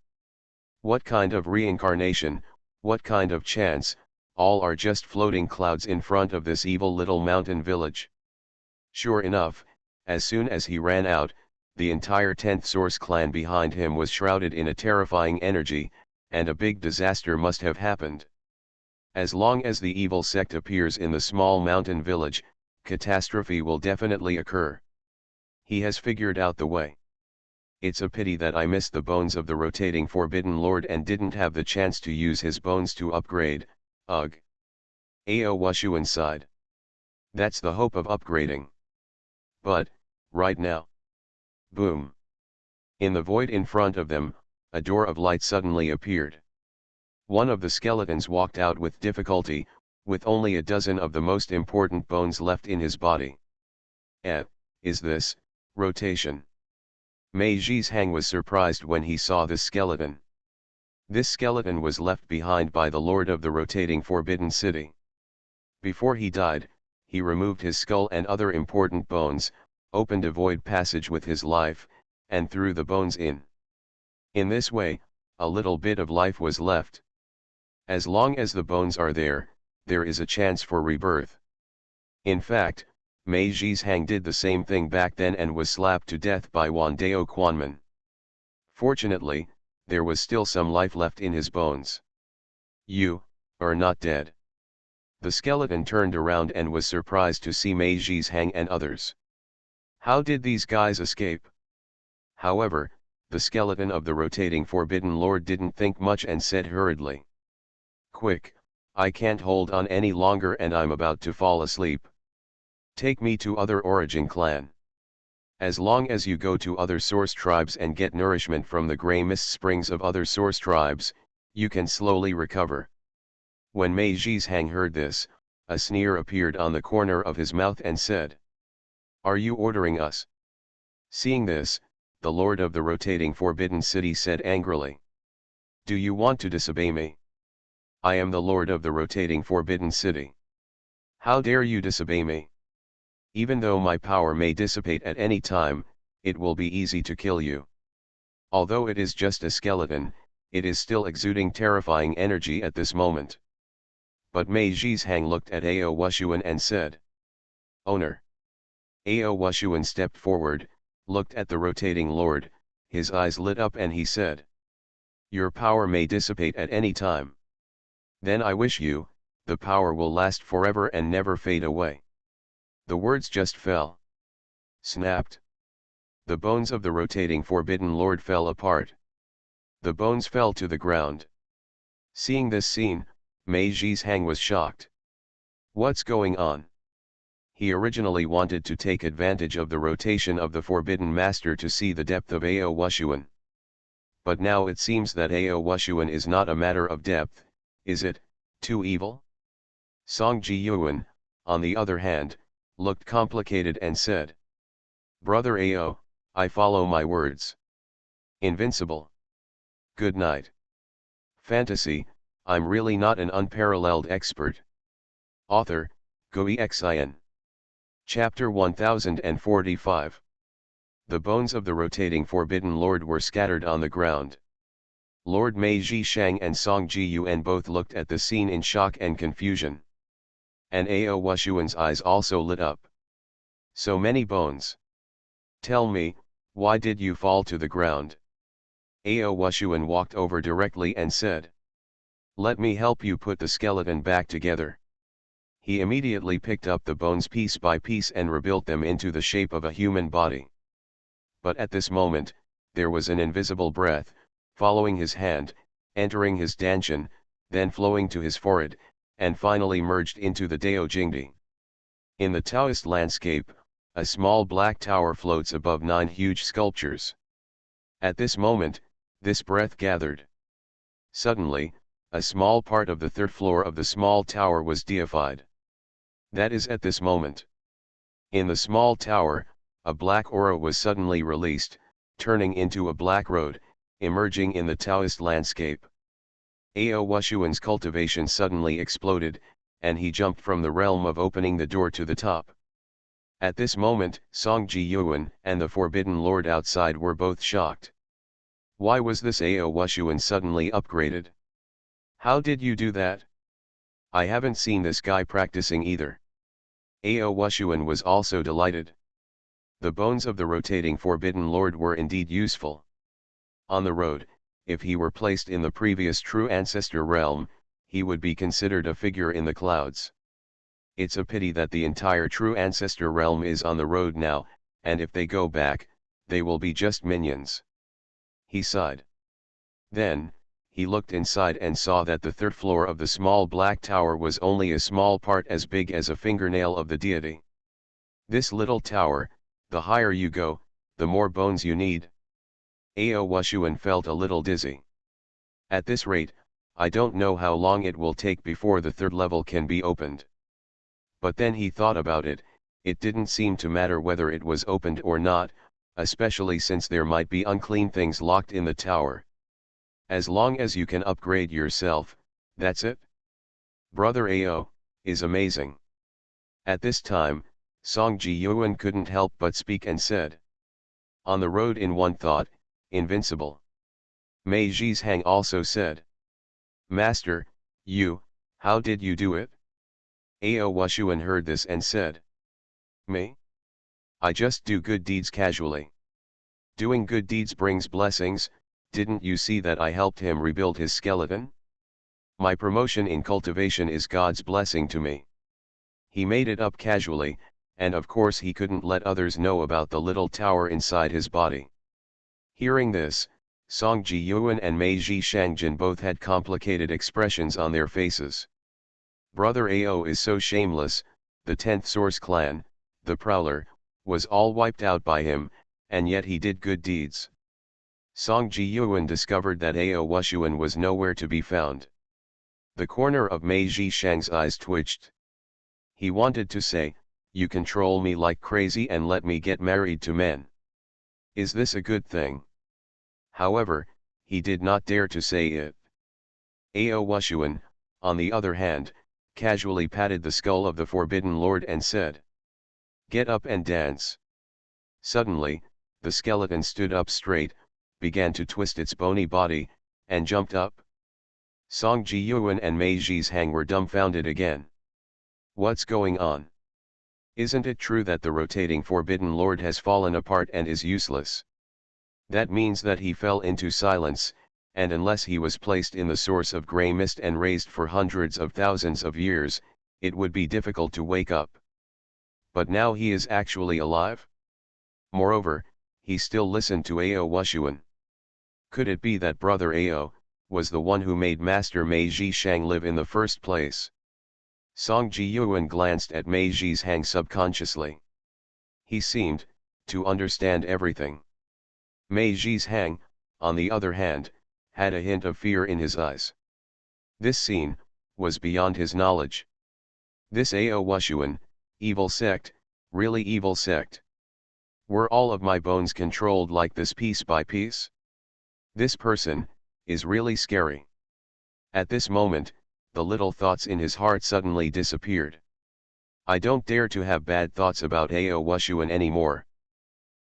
What kind of reincarnation, what kind of chance, all are just floating clouds in front of this evil little mountain village. Sure enough, as soon as he ran out, the entire 10th Source clan behind him was shrouded in a terrifying energy, and a big disaster must have happened. As long as the evil sect appears in the small mountain village, catastrophe will definitely occur. He has figured out the way. It's a pity that I missed the bones of the rotating Forbidden Lord and didn't have the chance to use his bones to upgrade, ugh. Ao Wushuan sighed. That's the hope of upgrading. But, right now. Boom. In the void in front of them, a door of light suddenly appeared. One of the skeletons walked out with difficulty, with only a dozen of the most important bones left in his body. Is this rotation? Mei Zhishang was surprised when he saw this skeleton. This skeleton was left behind by the Lord of the rotating Forbidden City. Before he died, he removed his skull and other important bones, opened a void passage with his life, and threw the bones in. In this way, a little bit of life was left. As long as the bones are there, there is a chance for rebirth. In fact, Mei Zhishang did the same thing back then and was slapped to death by Wandao Quanman. Fortunately, there was still some life left in his bones. You are not dead. The skeleton turned around and was surprised to see Mei Zhishang and others. How did these guys escape? However, the skeleton of the rotating Forbidden Lord didn't think much and said hurriedly, "Quick, I can't hold on any longer and I'm about to fall asleep. Take me to other origin clan. As long as you go to other source tribes and get nourishment from the grey mist springs of other source tribes, you can slowly recover." When Mei Zhishang heard this, a sneer appeared on the corner of his mouth and said, "Are you ordering us?" Seeing this, the Lord of the rotating Forbidden City said angrily, "Do you want to disobey me? I am the Lord of the rotating Forbidden City. How dare you disobey me? Even though my power may dissipate at any time, it will be easy to kill you. Although it is just a skeleton, it is still exuding terrifying energy at this moment. But Mei Zhizhang looked at Ao Wushuan and said, Owner. Ao Wushuan stepped forward, looked at the rotating lord, his eyes lit up and he said, Your power may dissipate at any time. Then I wish you, the power will last forever and never fade away. The words just fell. Snapped. The bones of the rotating Forbidden Lord fell apart. The bones fell to the ground. Seeing this scene, Mei Zhizhang was shocked. What's going on? He originally wanted to take advantage of the rotation of the Forbidden Master to see the depth of Ao Wushuan. But now it seems that Ao Wushuan is not a matter of depth, is it, too evil? Song Ji-yuan, on the other hand, looked complicated and said, Brother Ao, I follow my words. Invincible. Good night. Fantasy, I'm really not an unparalleled expert. Author, Xuanhuan. Chapter 1045. The bones of the rotating Forbidden Lord were scattered on the ground. Lord Mei Zhishang and Song Ji-yuan both looked at the scene in shock and confusion. And Ao Wushuan's eyes also lit up. So many bones. Tell me, why did you fall to the ground? Ao Wushuan walked over directly and said, Let me help you put the skeleton back together. He immediately picked up the bones piece by piece and rebuilt them into the shape of a human body. But at this moment, there was an invisible breath, following his hand, entering his dantian, then flowing to his forehead, and finally merged into the Dao Jingdi. In the Taoist landscape, a small black tower floats above 9 huge sculptures. At this moment, this breath gathered. Suddenly, a small part of the third floor of the small tower was deified. That is at this moment. In the small tower, a black aura was suddenly released, turning into a black road, emerging in the Taoist landscape. Ao Wushuan's cultivation suddenly exploded, and he jumped from the realm of opening the door to the top. At this moment, Song Ji-yuan and the Forbidden Lord outside were both shocked. Why was this Ao Wushuan suddenly upgraded? How did you do that? I haven't seen this guy practicing either. Ao Wushuan was also delighted. The bones of the rotating Forbidden Lord were indeed useful. On the road, if he were placed in the previous true ancestor realm, he would be considered a figure in the clouds. It's a pity that the entire true ancestor realm is on the road now, and if they go back, they will be just minions. He sighed. Then, he looked inside and saw that the third floor of the small black tower was only a small part as big as a fingernail of the deity. This little tower, the higher you go, the more bones you need. Ao Wushuan felt a little dizzy. At this rate, I don't know how long it will take before the third level can be opened. But then he thought about it, it didn't seem to matter whether it was opened or not, especially since there might be unclean things locked in the tower. As long as you can upgrade yourself, that's it. Brother Ao, is amazing. At this time, Song Ji-yuan couldn't help but speak and said. On the road in one thought, invincible. Mei Zhizhang also said. Master, how did you do it? Ao Wushuan heard this and said. Me? I just do good deeds casually. Doing good deeds brings blessings. Didn't you see that I helped him rebuild his skeleton? My promotion in cultivation is God's blessing to me. He made it up casually, and of course he couldn't let others know about the little tower inside his body. Hearing this, Song Ji-yuan and Mei Zhishang both had complicated expressions on their faces. Brother Ao is so shameless, the 10th Source clan, the Prowler, was all wiped out by him, and yet he did good deeds. Song Ji-yuan discovered that Ao Wushuan was nowhere to be found. The corner of Mei Zhishang's eyes twitched. He wanted to say, you control me like crazy and let me get married to men. Is this a good thing? However, he did not dare to say it. Ao Wushuan, on the other hand, casually patted the skull of the Forbidden Lord and said, "Get up and dance." Suddenly, the skeleton stood up straight, began to twist its bony body, and jumped up. Song Ji-yuan and Mei Zhizhang were dumbfounded again. What's going on? Isn't it true that the rotating Forbidden Lord has fallen apart and is useless? That means that he fell into silence, and unless he was placed in the source of grey mist and raised for hundreds of thousands of years, it would be difficult to wake up. But now he is actually alive? Moreover, he still listened to Ao Wushuan. Could it be that Brother Ao was the one who made Master Mei Zhishang live in the first place? Song Ji-yuan glanced at Mei Zhishang subconsciously. He seemed to understand everything. Mei Zhishang, on the other hand, had a hint of fear in his eyes. This scene was beyond his knowledge. This Ao Wushuan, evil sect, really evil sect. Were all of my bones controlled like this piece by piece? This person is really scary. At this moment, the little thoughts in his heart suddenly disappeared. I don't dare to have bad thoughts about Ao Wushuan anymore.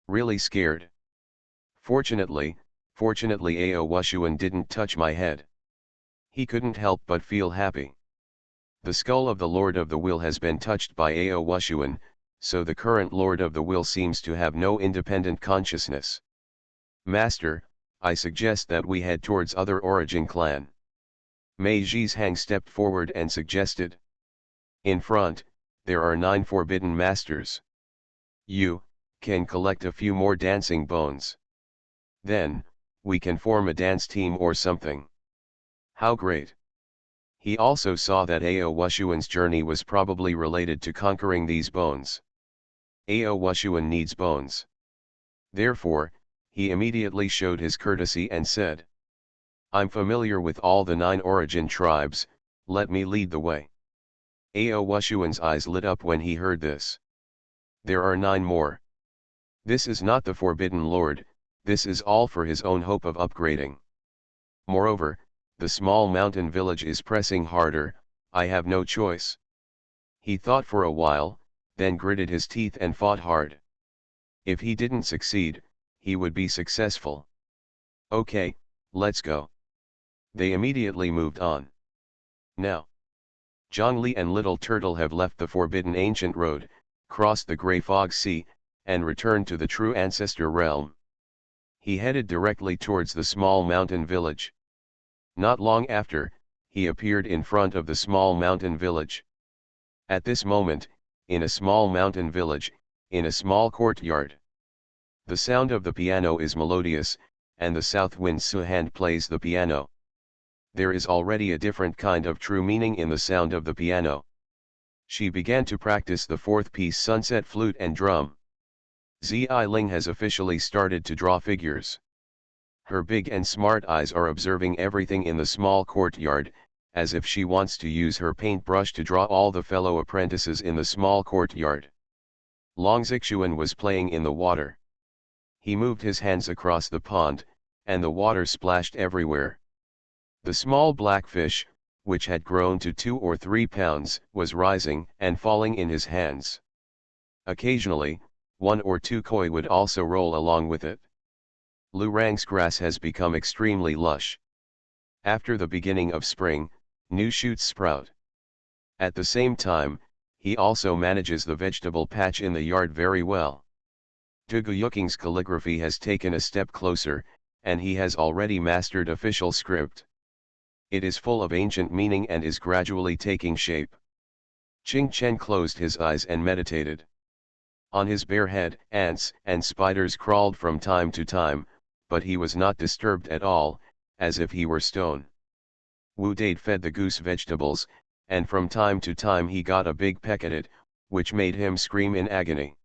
Really scared. Fortunately Ao Wushuan didn't touch my head. He couldn't help but feel happy. The skull of the Lord of the Will has been touched by Ao Wushuan, so the current Lord of the Will seems to have no independent consciousness. Master, I suggest that we head towards Other Origin Clan. Mei Zhishang stepped forward and suggested. In front, there are 9 forbidden masters. You can collect a few more dancing bones. Then, we can form a dance team or something. How great! He also saw that Ao Wushuan's journey was probably related to conquering these bones. Ao Wushuan needs bones. Therefore, he immediately showed his courtesy and said, I'm familiar with all the 9 origin tribes, let me lead the way. Ao Wushuan's eyes lit up when he heard this. There are 9 more. This is not the Forbidden Lord, this is all for his own hope of upgrading. Moreover, the small mountain village is pressing harder, I have no choice. He thought for a while, then gritted his teeth and fought hard. If he didn't succeed, he would be successful. Okay, let's go. They immediately moved on. Now, Zhongli and Little Turtle have left the forbidden ancient road, crossed the Grey Fog Sea, and returned to the true ancestor realm. He headed directly towards the small mountain village. Not long after, he appeared in front of the small mountain village. At this moment, in a small mountain village, in a small courtyard, the sound of the piano is melodious, and the south wind Xuanhuan plays the piano. There is already a different kind of true meaning in the sound of the piano. She began to practice the 4th piece Sunset Flute and Drum. Zi Ling has officially started to draw figures. Her big and smart eyes are observing everything in the small courtyard, as if she wants to use her paintbrush to draw all the fellow apprentices in the small courtyard. Long Xuanhuan was playing in the water. He moved his hands across the pond, and the water splashed everywhere. The small black fish, which had grown to 2 or 3 pounds, was rising and falling in his hands. Occasionally, 1 or 2 koi would also roll along with it. Lurang's grass has become extremely lush. After the beginning of spring, new shoots sprout. At the same time, he also manages the vegetable patch in the yard very well. Duguyuking's calligraphy has taken a step closer, and he has already mastered official script. It is full of ancient meaning and is gradually taking shape. Qing Chen closed his eyes and meditated. On his bare head, ants and spiders crawled from time to time, but he was not disturbed at all, as if he were stone. Wu Dade fed the goose vegetables, and from time to time he got a big peck at it, which made him scream in agony.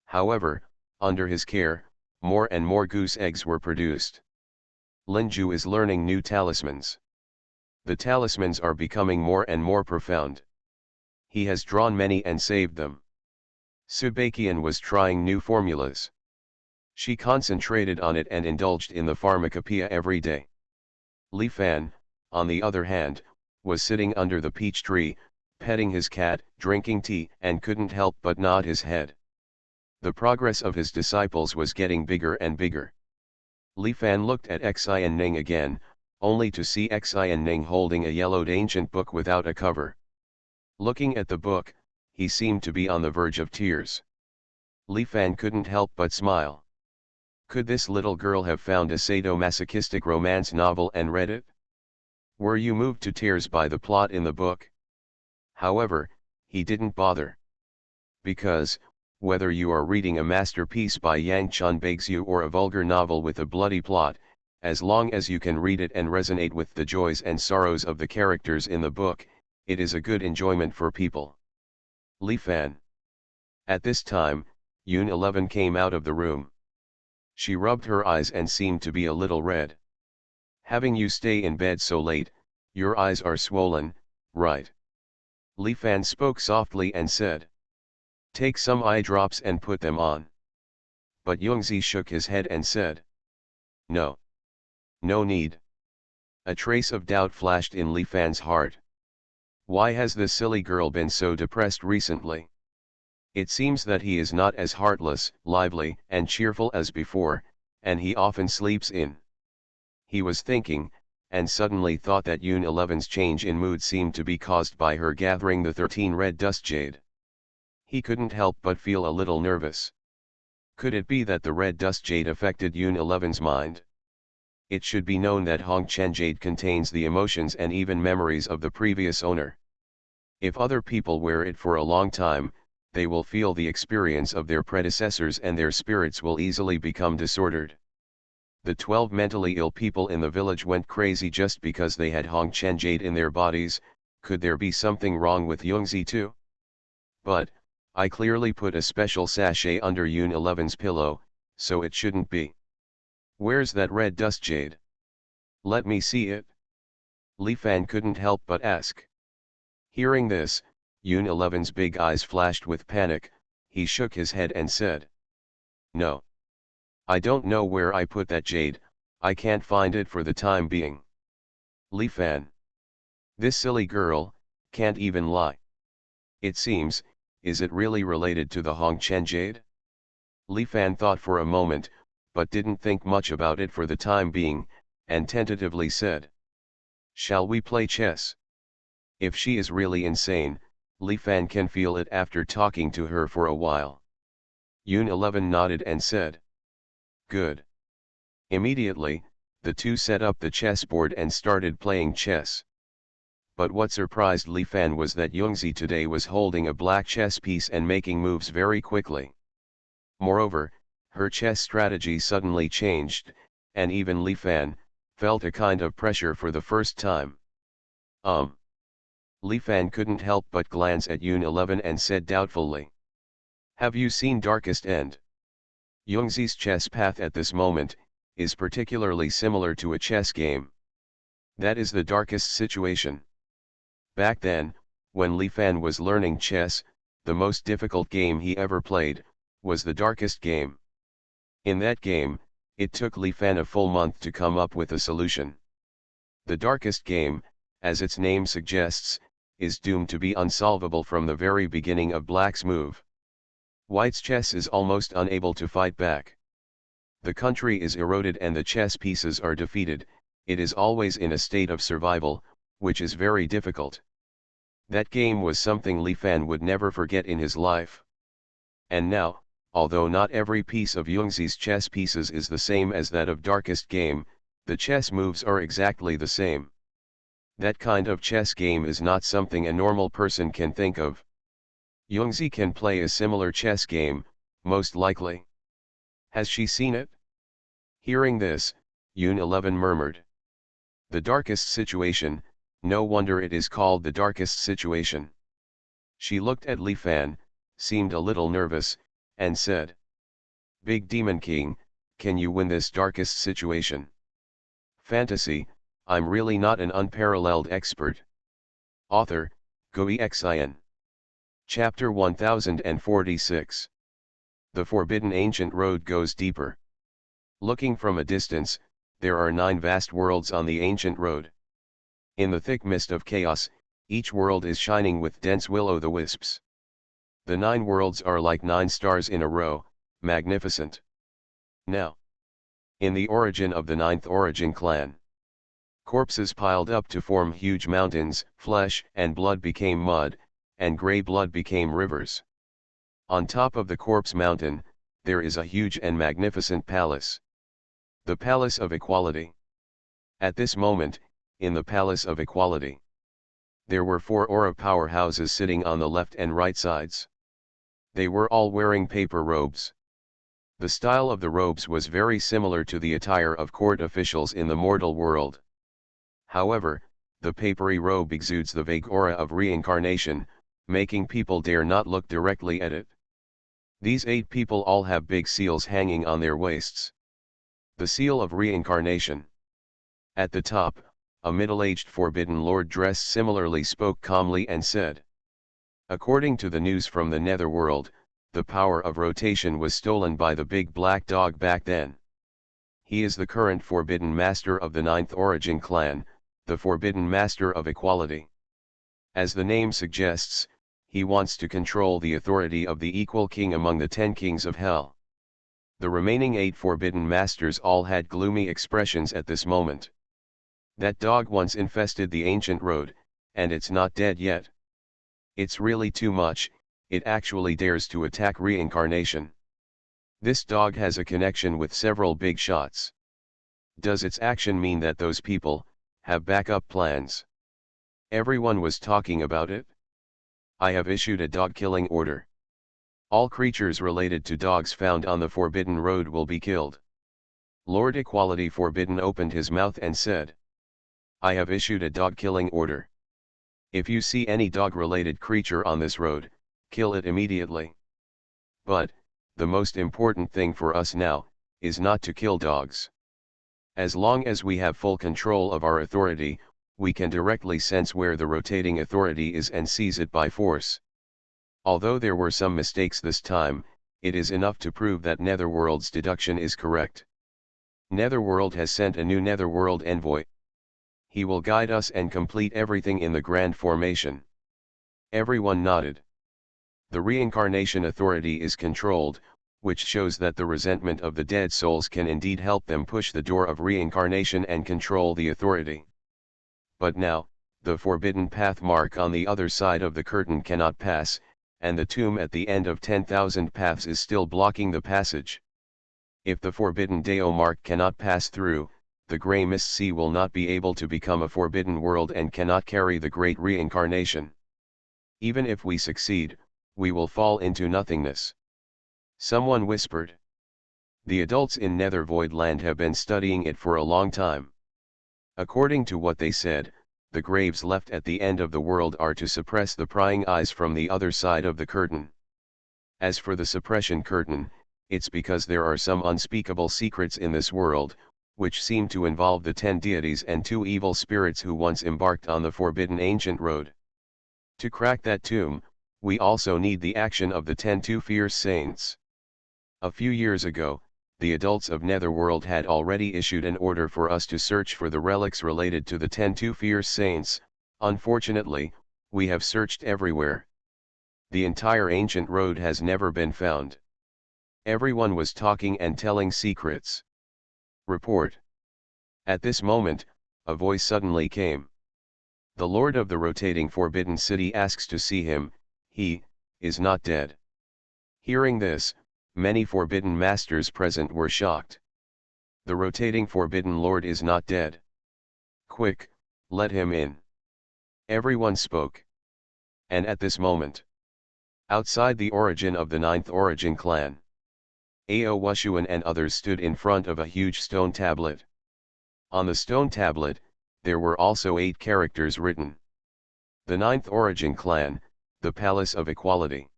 However, under his care, more and more goose eggs were produced. Linju is learning new talismans. The talismans are becoming more and more profound. He has drawn many and saved them. Subakian was trying new formulas. She concentrated on it and indulged in the pharmacopoeia every day. Li Fan, on the other hand, was sitting under the peach tree, petting his cat, drinking tea, and couldn't help but nod his head. The progress of his disciples was getting bigger and bigger. Li Fan looked at Xuanhuan again, only to see Xuanhuan holding a yellowed ancient book without a cover. Looking at the book, he seemed to be on the verge of tears. Li Fan couldn't help but smile. Could this little girl have found a sadomasochistic romance novel and read it? Were you moved to tears by the plot in the book? However, he didn't bother. Because, whether you are reading a masterpiece by Yang Chun Baixu or a vulgar novel with a bloody plot, as long as you can read it and resonate with the joys and sorrows of the characters in the book, it is a good enjoyment for people. Li Fan. At this time, Yun came out of the room. She rubbed her eyes and seemed to be a little red. Having you stay in bed so late, your eyes are swollen, right? Li Fan spoke softly and said. Take some eye drops and put them on. But Yungzi shook his head and said. No. No need. A trace of doubt flashed in Li Fan's heart. Why has this silly girl been so depressed recently? It seems that he is not as heartless, lively, and cheerful as before, and he often sleeps in. He was thinking, and suddenly thought that Yun's change in mood seemed to be caused by her gathering the 13 red dust jade. He couldn't help but feel a little nervous. Could it be that the red dust jade affected Yun's mind? It should be known that Hongchen jade contains the emotions and even memories of the previous owner. If other people wear it for a long time, they will feel the experience of their predecessors and their spirits will easily become disordered. The 12 mentally ill people in the village went crazy just because they had Hongchen jade in their bodies. Could there be something wrong with Yungzi too? But, I clearly put a special sachet under Yun's pillow, so it shouldn't be. Where's that red dust jade? Let me see it. Li Fan couldn't help but ask. Hearing this, Yun's big eyes flashed with panic. He shook his head and said. No. I don't know where I put that jade, I can't find it for the time being. Li Fan. This silly girl, can't even lie. It seems, is it really related to the Hongchen jade? Li Fan thought for a moment, but didn't think much about it for the time being, and tentatively said. Shall we play chess? If she is really insane, Li Fan can feel it after talking to her for a while. Yun nodded and said. Good. Immediately, the two set up the chessboard and started playing chess. But what surprised Li Fan was that Yungzi today was holding a black chess piece and making moves very quickly. Moreover, her chess strategy suddenly changed, and even Li Fan felt a kind of pressure for the first time. Li Fan couldn't help but glance at Yun and said doubtfully. Have you seen Darkest End? Yungzi's chess path at this moment is particularly similar to a chess game. That is the darkest situation. Back then, when Li Fan was learning chess, the most difficult game he ever played was the darkest game. In that game, it took Li Fan a full month to come up with a solution. The darkest game, as its name suggests, is doomed to be unsolvable from the very beginning of Black's move. White's chess is almost unable to fight back. The country is eroded and the chess pieces are defeated. It is always in a state of survival, which is very difficult. That game was something Li Fan would never forget in his life. And now, although not every piece of Yungzi's chess pieces is the same as that of Darkest Game, the chess moves are exactly the same. That kind of chess game is not something a normal person can think of. Yungzi can play a similar chess game, most likely. Has she seen it? Hearing this, Yun murmured. The darkest situation, no wonder it is called the darkest situation. She looked at Li Fan, seemed a little nervous, and said. Big Demon King, can you win this darkest situation? Fantasy, I'm really not an unparalleled expert. Author, Xuanhuan. Chapter 1046. The forbidden ancient road goes deeper. Looking from a distance, there are 9 vast worlds on the ancient road. In the thick mist of chaos, Each world is shining with dense will-o'-the-wisps. The 9 worlds are like 9 stars in a row, magnificent. Now, in the origin of the 9th origin clan, corpses piled up to form huge mountains, flesh and blood became mud, and grey blood became rivers. On top of the corpse mountain, there is a huge and magnificent palace. The Palace of Equality. At this moment, in the Palace of Equality, there were 4 aura powerhouses sitting on the left and right sides. They were all wearing paper robes. The style of the robes was very similar to the attire of court officials in the mortal world. However, the papery robe exudes the vague aura of reincarnation, making people dare not look directly at it. These 8 people all have big seals hanging on their waists. The seal of reincarnation. At the top, a middle-aged forbidden lord dressed similarly spoke calmly and said, "According to the news from the netherworld, the power of rotation was stolen by the big black dog back then. He is the current forbidden master of the 9th origin clan, the forbidden master of equality. As the name suggests, he wants to control the authority of the equal king among the 10 kings of hell." The remaining 8 forbidden masters all had gloomy expressions at this moment. That dog once infested the ancient road, and it's not dead yet. It's really too much, it actually dares to attack reincarnation. This dog has a connection with several big shots. Does its action mean that those people have backup plans? Everyone was talking about it. I have issued a dog killing order. All creatures related to dogs found on the forbidden road will be killed. Lord Equality Forbidden opened his mouth and said, "I have issued a dog killing order. If you see any dog-related creature on this road, kill it immediately. But, the most important thing for us now, is not to kill dogs. As long as we have full control of our authority, we can directly sense where the rotating authority is and seize it by force. Although there were some mistakes this time, it is enough to prove that Netherworld's deduction is correct. Netherworld has sent a new Netherworld envoy. He will guide us and complete everything in the grand formation." Everyone nodded. The reincarnation authority is controlled, which shows that the resentment of the dead souls can indeed help them push the door of reincarnation and control the authority. But now, the forbidden path mark on the other side of the curtain cannot pass, and the tomb at the end of 10,000 paths is still blocking the passage. If the forbidden Deo mark cannot pass through, the grey mist sea will not be able to become a forbidden world and cannot carry the great reincarnation. Even if we succeed, we will fall into nothingness. Someone whispered. The adults in Nethervoid land have been studying it for a long time. According to what they said, the graves left at the end of the world are to suppress the prying eyes from the other side of the curtain. As for the suppression curtain, it's because there are some unspeakable secrets in this world, which seem to involve the 10 deities and 2 evil spirits who once embarked on the forbidden ancient road. To crack that tomb, we also need the action of the 10 too fierce saints. A few years ago, the adults of Netherworld had already issued an order for us to search for the relics related to the 10 too fierce saints. Unfortunately, we have searched everywhere. The entire ancient road has never been found. Everyone was talking and telling secrets. Report. At this moment, a voice suddenly came. The Lord of the rotating forbidden city asks to see him. He is not dead. Hearing this, many forbidden masters present were shocked. The rotating forbidden lord is not dead. Quick, let him in. Everyone spoke. And at this moment, outside the origin of the 9th origin clan, Xuanhuan and others stood in front of a huge stone tablet. On the stone tablet, there were also 8 characters written. The 9th origin clan, the Palace of Equality.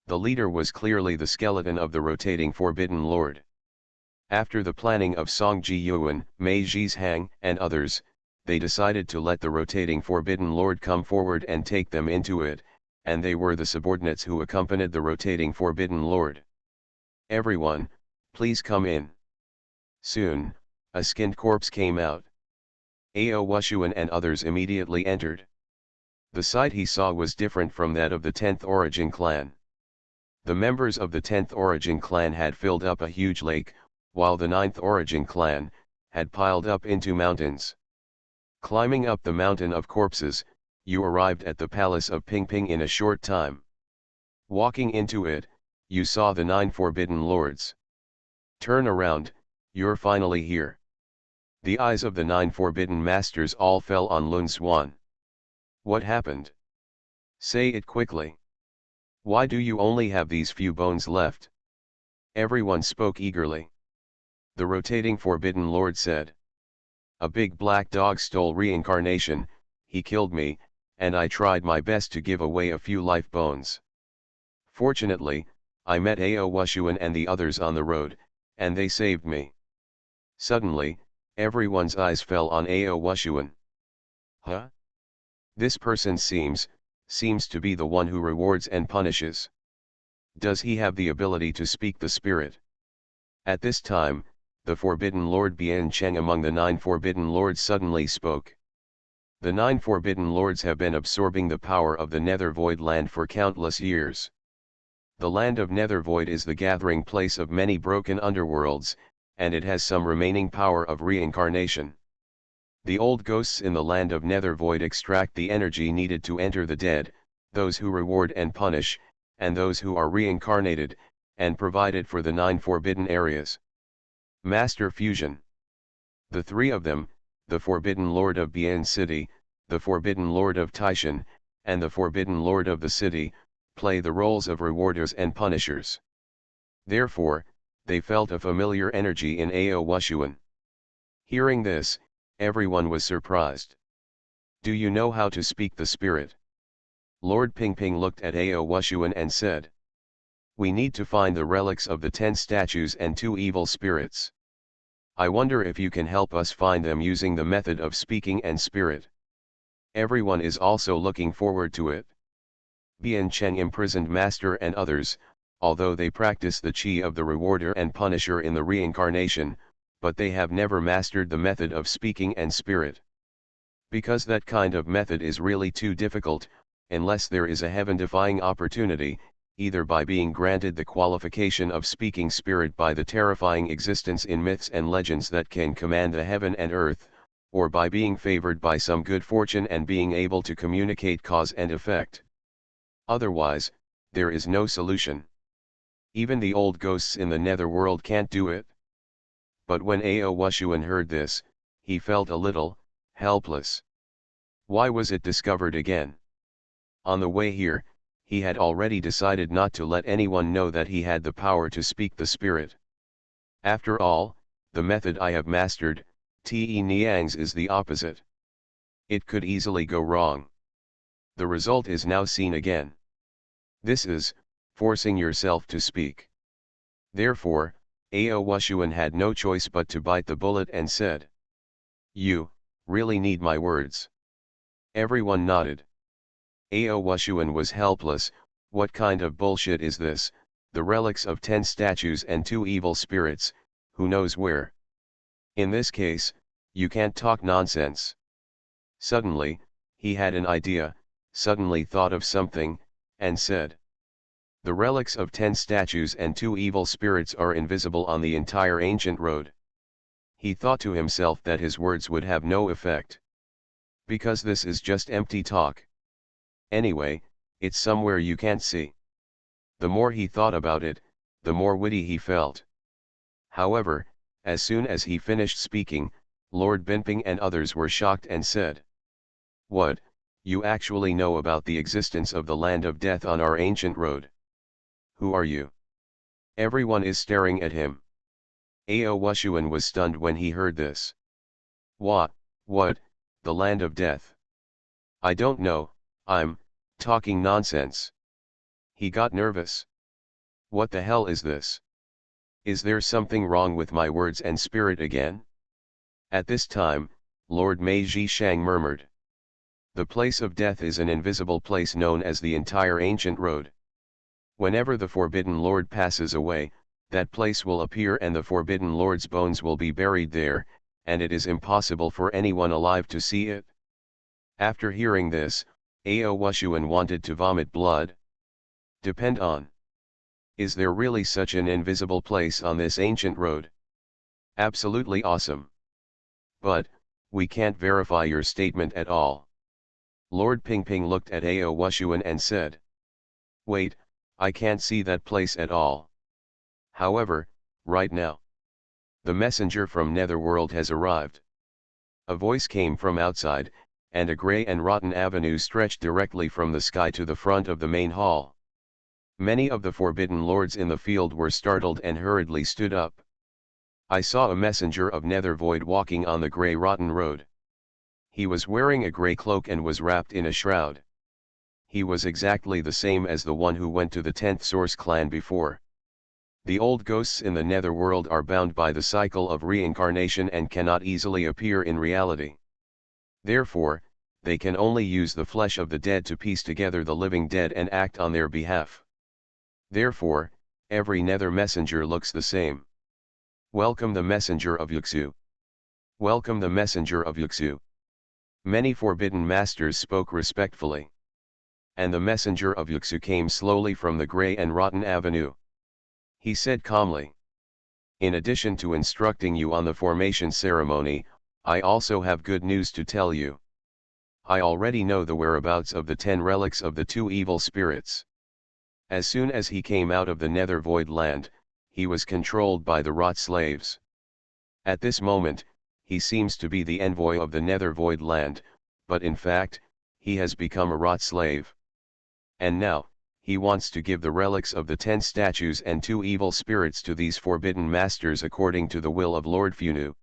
The leader was clearly the skeleton of the rotating forbidden lord. After the planning of Song Ji Yuan, Mei Zhizhang and others, they decided to let the rotating forbidden lord come forward and take them into it, and they were the subordinates who accompanied the rotating forbidden lord. Everyone, please come in. Soon, a skinned corpse came out. Xuanhuan and others immediately entered. The sight he saw was different from that of the 10th Origin clan. The members of the 10th Origin clan had filled up a huge lake, while the 9th Origin clan had piled up into mountains. Climbing up the mountain of corpses, you arrived at the palace of Pingping in a short time. Walking into it, you saw the 9 forbidden lords. Turn around, you're finally here. The eyes of the 9 forbidden masters all fell on Xuanhuan. What happened? Say it quickly. Why do you only have these few bones left? Everyone spoke eagerly. The rotating forbidden lord said. A big black dog stole reincarnation, he killed me, and I tried my best to give away a few life bones. Fortunately, I met Xuanhuan and the others on the road, and they saved me. Suddenly, everyone's eyes fell on Xuanhuan. Huh? This person seems to be the one who rewards and punishes. Does he have the ability to speak the spirit? At this time, the forbidden lord Bian Cheng among the 9 forbidden lords suddenly spoke. The 9 forbidden lords have been absorbing the power of the Nether Void land for countless years. The land of Nether Void is the gathering place of many broken underworlds, and it has some remaining power of reincarnation. The old ghosts in the land of Nether Void extract the energy needed to enter the dead, those who reward and punish, and those who are reincarnated, and provided for the 9 forbidden areas. Master Fusion. The 3 of them, the Forbidden Lord of Bian City, the Forbidden Lord of Taishan, and the Forbidden Lord of the City, play the roles of rewarders and punishers. Therefore, they felt a familiar energy in Xuanhuan. Hearing this, everyone was surprised. Do you know how to speak the spirit? Lord Pingping looked at Xuanhuan and said. We need to find the relics of the 10 statues and 2 evil spirits. I wonder if you can help us find them using the method of speaking and spirit. Everyone is also looking forward to it. Bian Cheng imprisoned master and others, although they practice the chi of the rewarder and punisher in the reincarnation, but they have never mastered the method of speaking and spirit. Because that kind of method is really too difficult, unless there is a heaven-defying opportunity, either by being granted the qualification of speaking spirit by the terrifying existence in myths and legends that can command the heaven and earth, or by being favored by some good fortune and being able to communicate cause and effect. Otherwise, there is no solution. Even the old ghosts in the netherworld can't do it. But when Xuanhuan heard this, he felt a little helpless. Why was it discovered again? On the way here, he had already decided not to let anyone know that he had the power to speak the spirit. After all, the method I have mastered, Te Niang's, is the opposite. It could easily go wrong. The result is now seen again. This is forcing yourself to speak. Therefore, Xuanhuan had no choice but to bite the bullet and said, You really need my words. Everyone nodded. Xuanhuan was helpless. What kind of bullshit is this? The relics of 10 statues and 2 evil spirits, who knows where? In this case, you can't talk nonsense. Suddenly, he had an idea, suddenly thought of something, and said. The relics of 10 statues and 2 evil spirits are invisible on the entire ancient road. He thought to himself that his words would have no effect. Because this is just empty talk. Anyway, it's somewhere you can't see. The more he thought about it, the more witty he felt. However, as soon as he finished speaking, Lord Binping and others were shocked and said, What, you actually know about the existence of the land of death on our ancient road? Who are you? Everyone is staring at him. Xuanhuan was stunned when he heard this. What, the land of death? I don't know, I'm talking nonsense. He got nervous. What the hell is this? Is there something wrong with my words and spirit again? At this time, Lord Mei Zhishang murmured. The place of death is an invisible place known as the entire ancient road. Whenever the Forbidden Lord passes away, that place will appear and the Forbidden Lord's bones will be buried there, and it is impossible for anyone alive to see it. After hearing this, Xuanhuan wanted to vomit blood. Depend on. Is there really such an invisible place on this ancient road? Absolutely awesome. But, we can't verify your statement at all. Lord Pingping looked at Xuanhuan and said. Wait, I can't see that place at all. However, right now, the messenger from Netherworld has arrived. A voice came from outside, and a grey and rotten avenue stretched directly from the sky to the front of the main hall. Many of the forbidden lords in the field were startled and hurriedly stood up. I saw a messenger of Nether Void walking on the grey rotten road. He was wearing a grey cloak and was wrapped in a shroud. He was exactly the same as the one who went to the 10th Source clan before. The old ghosts in the Netherworld are bound by the cycle of reincarnation and cannot easily appear in reality. Therefore, they can only use the flesh of the dead to piece together the living dead and act on their behalf. Therefore, every Nether messenger looks the same. Welcome the messenger of Yuxu. Welcome the messenger of Yuxu. Many forbidden masters spoke respectfully. And the messenger of Yuxu came slowly from the grey and rotten avenue. He said calmly. In addition to instructing you on the formation ceremony, I also have good news to tell you. I already know the whereabouts of the 10 relics of the 2 evil spirits. As soon as he came out of the Nether Void land, he was controlled by the Rot slaves. At this moment, he seems to be the envoy of the Nether Void land, but in fact, he has become a Rot slave. And now, he wants to give the relics of the 10 statues and 2 evil spirits to these forbidden masters according to the will of Lord Funu.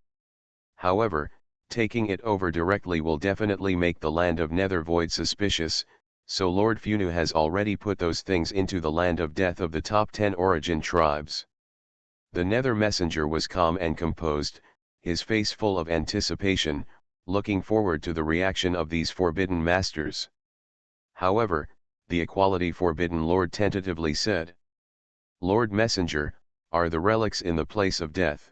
However, taking it over directly will definitely make the land of Nether Void suspicious, so Lord Funu has already put those things into the land of death of the top 10 origin tribes. The Nether messenger was calm and composed, his face full of anticipation, looking forward to the reaction of these forbidden masters. However, the Equality Forbidden Lord tentatively said. Lord Messenger, are the relics in the place of death?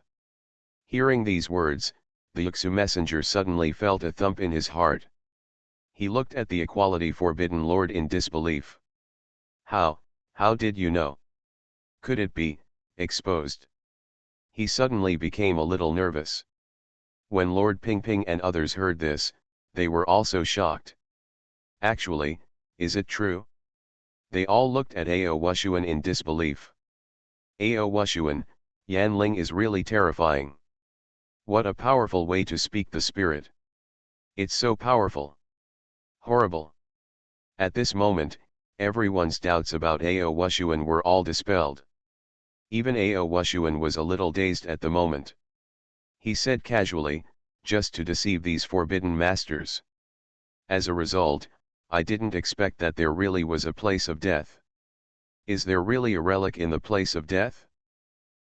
Hearing these words, the Yuxu messenger suddenly felt a thump in his heart. He looked at the Equality Forbidden Lord in disbelief. How did you know? Could it be exposed? He suddenly became a little nervous. When Lord Pingping and others heard this, they were also shocked. Actually, is it true? They all looked at Xuanhuan in disbelief. Xuanhuan, Yanling is really terrifying. What a powerful way to speak the spirit. It's so powerful. Horrible. At this moment, everyone's doubts about Xuanhuan were all dispelled. Even Xuanhuan was a little dazed at the moment. He said casually, just to deceive these forbidden masters. As a result, I didn't expect that there really was a place of death. Is there really a relic in the place of death?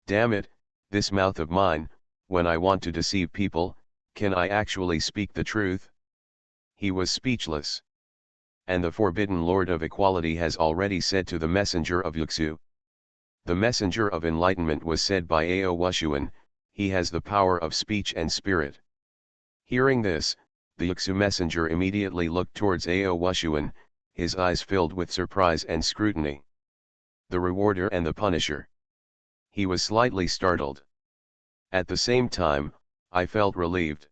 Damn it, this mouth of mine, when I want to deceive people, can I actually speak the truth? He was speechless. And the Forbidden Lord of Equality has already said to the messenger of Yuxu. The messenger of enlightenment was said by Xuanhuan, he has the power of speech and spirit. Hearing this, the Yuxu messenger immediately looked towards Xuanhuan, his eyes filled with surprise and scrutiny. The rewarder and the punisher. He was slightly startled. At the same time, I felt relieved.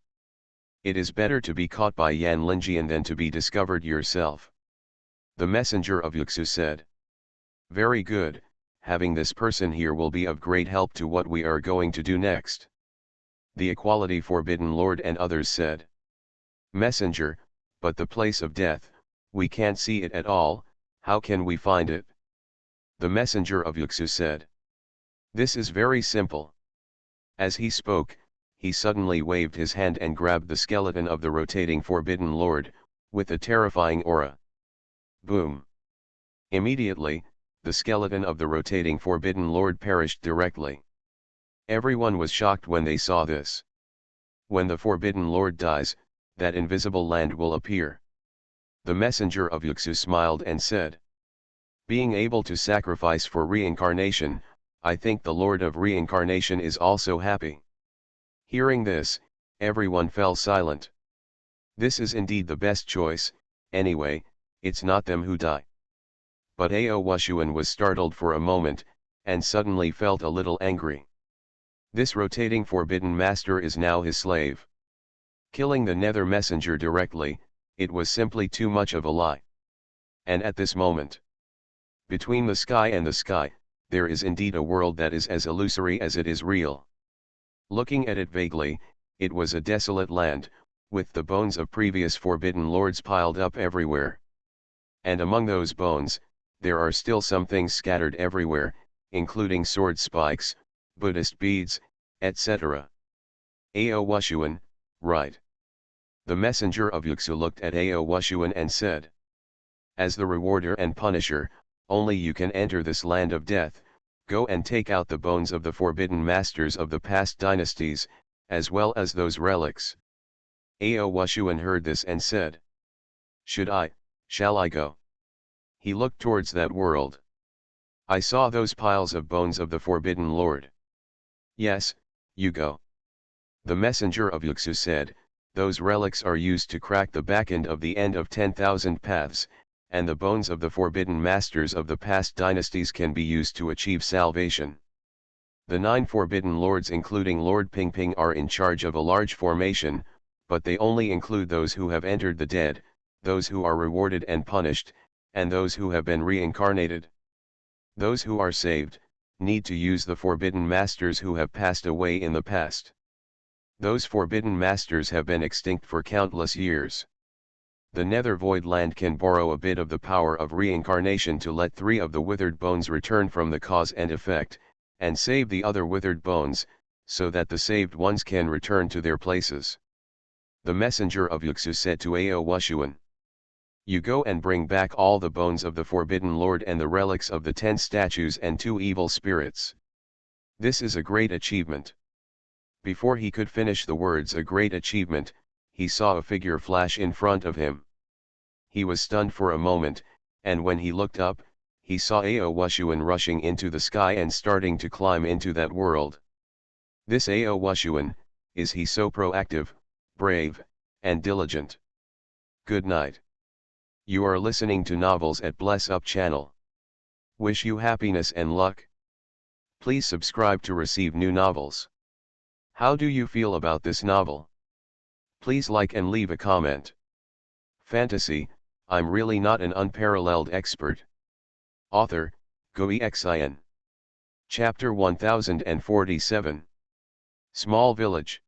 It is better to be caught by Yan Linjian than to be discovered yourself. The messenger of Yuxu said. Very good, having this person here will be of great help to what we are going to do next. The Equality Forbidden Lord and others said. Messenger, but the place of death, we can't see it at all, how can we find it? The messenger of Yuxu said. This is very simple. As he spoke, he suddenly waved his hand and grabbed the skeleton of the rotating Forbidden Lord, with a terrifying aura. Boom! Immediately, the skeleton of the rotating Forbidden Lord perished directly. Everyone was shocked when they saw this. When the Forbidden Lord dies, that invisible land will appear. The messenger of Yuxu smiled and said. Being able to sacrifice for reincarnation, I think the Lord of Reincarnation is also happy. Hearing this, everyone fell silent. This is indeed the best choice, anyway, it's not them who die. But Xuanhuan was startled for a moment, and suddenly felt a little angry. This rotating forbidden master is now his slave. Killing the nether messenger directly, it was simply too much of a lie. And at this moment, between the sky and the sky, there is indeed a world that is as illusory as it is real. Looking at it vaguely, it was a desolate land, with the bones of previous forbidden lords piled up everywhere. And among those bones, there are still some things scattered everywhere, including sword spikes, Buddhist beads, etc. Xuanhuan, right. The messenger of Yuxu looked at Xuanhuan and said, as the rewarder and punisher, only you can enter this land of death. Go and take out the bones of the forbidden masters of the past dynasties, as well as those relics. Xuanhuan heard this and said, shall I go? He looked towards that world. I saw those piles of bones of the forbidden lord. Yes, you go. The messenger of Yuxu said, those relics are used to crack the back end of the end of 10,000 paths, and the bones of the forbidden masters of the past dynasties can be used to achieve salvation. The 9 forbidden lords including Lord Pingping are in charge of a large formation, but they only include those who have entered the dead, those who are rewarded and punished, and those who have been reincarnated. Those who are saved, need to use the forbidden masters who have passed away in the past. Those forbidden masters have been extinct for countless years. The nether void land can borrow a bit of the power of reincarnation to let 3 of the withered bones return from the cause and effect, and save the other withered bones, so that the saved ones can return to their places. The messenger of Yuxu said to Xuanhuan, you go and bring back all the bones of the forbidden lord and the relics of the 10 statues and 2 evil spirits. This is a great achievement. Before he could finish the words a great achievement, he saw a figure flash in front of him. He was stunned for a moment, and when he looked up, he saw Xuanhuan rushing into the sky and starting to climb into that world. This Xuanhuan, is he so proactive, brave, and diligent? Good night. You are listening to Novels at Bless Up channel. Wish you happiness and luck. Please subscribe to receive new novels. How do you feel about this novel? Please like and leave a comment. Fantasy, I'm really not an unparalleled expert. Author, Xuanhuan. Chapter 1047. Small Village.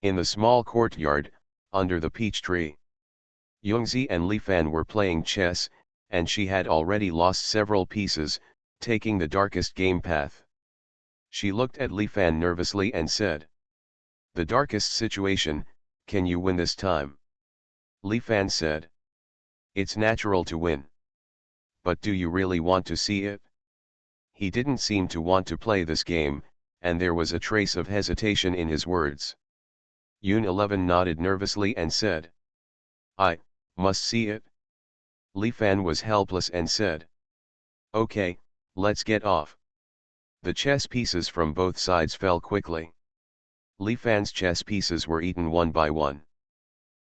In the small courtyard, under the peach tree, Yongzi and Li Fan were playing chess, and she had already lost several pieces, taking the darkest game path. She looked at Li Fan nervously and said, the darkest situation, can you win this time? Li Fan said, it's natural to win. But do you really want to see it? He didn't seem to want to play this game, and there was a trace of hesitation in his words. Yun 11 nodded nervously and said, I must see it. Li Fan was helpless and said, okay, let's get off. The chess pieces from both sides fell quickly. Li Fan's chess pieces were eaten one by one.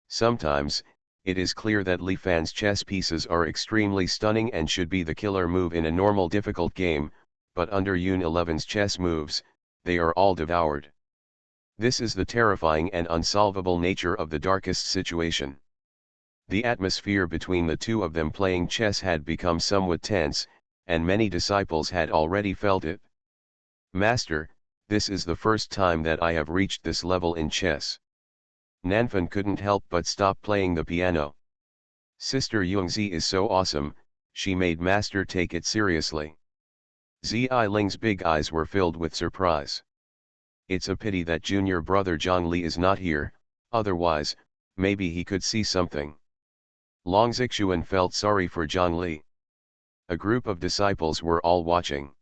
Sometimes, it is clear that Li Fan's chess pieces are extremely stunning and should be the killer move in a normal difficult game, but under Yun 11's chess moves, they are all devoured. This is the terrifying and unsolvable nature of the darkest situation. The atmosphere between the two of them playing chess had become somewhat tense, and many disciples had already felt it. Master, this is the first time that I have reached this level in chess. Nanfan couldn't help but stop playing the piano. Sister Yongzi is so awesome, she made Master take it seriously. Zi Ling's big eyes were filled with surprise. It's a pity that junior brother Zhang Li is not here, otherwise, maybe he could see something. Long Zixuan felt sorry for Zhang Li. A group of disciples were all watching.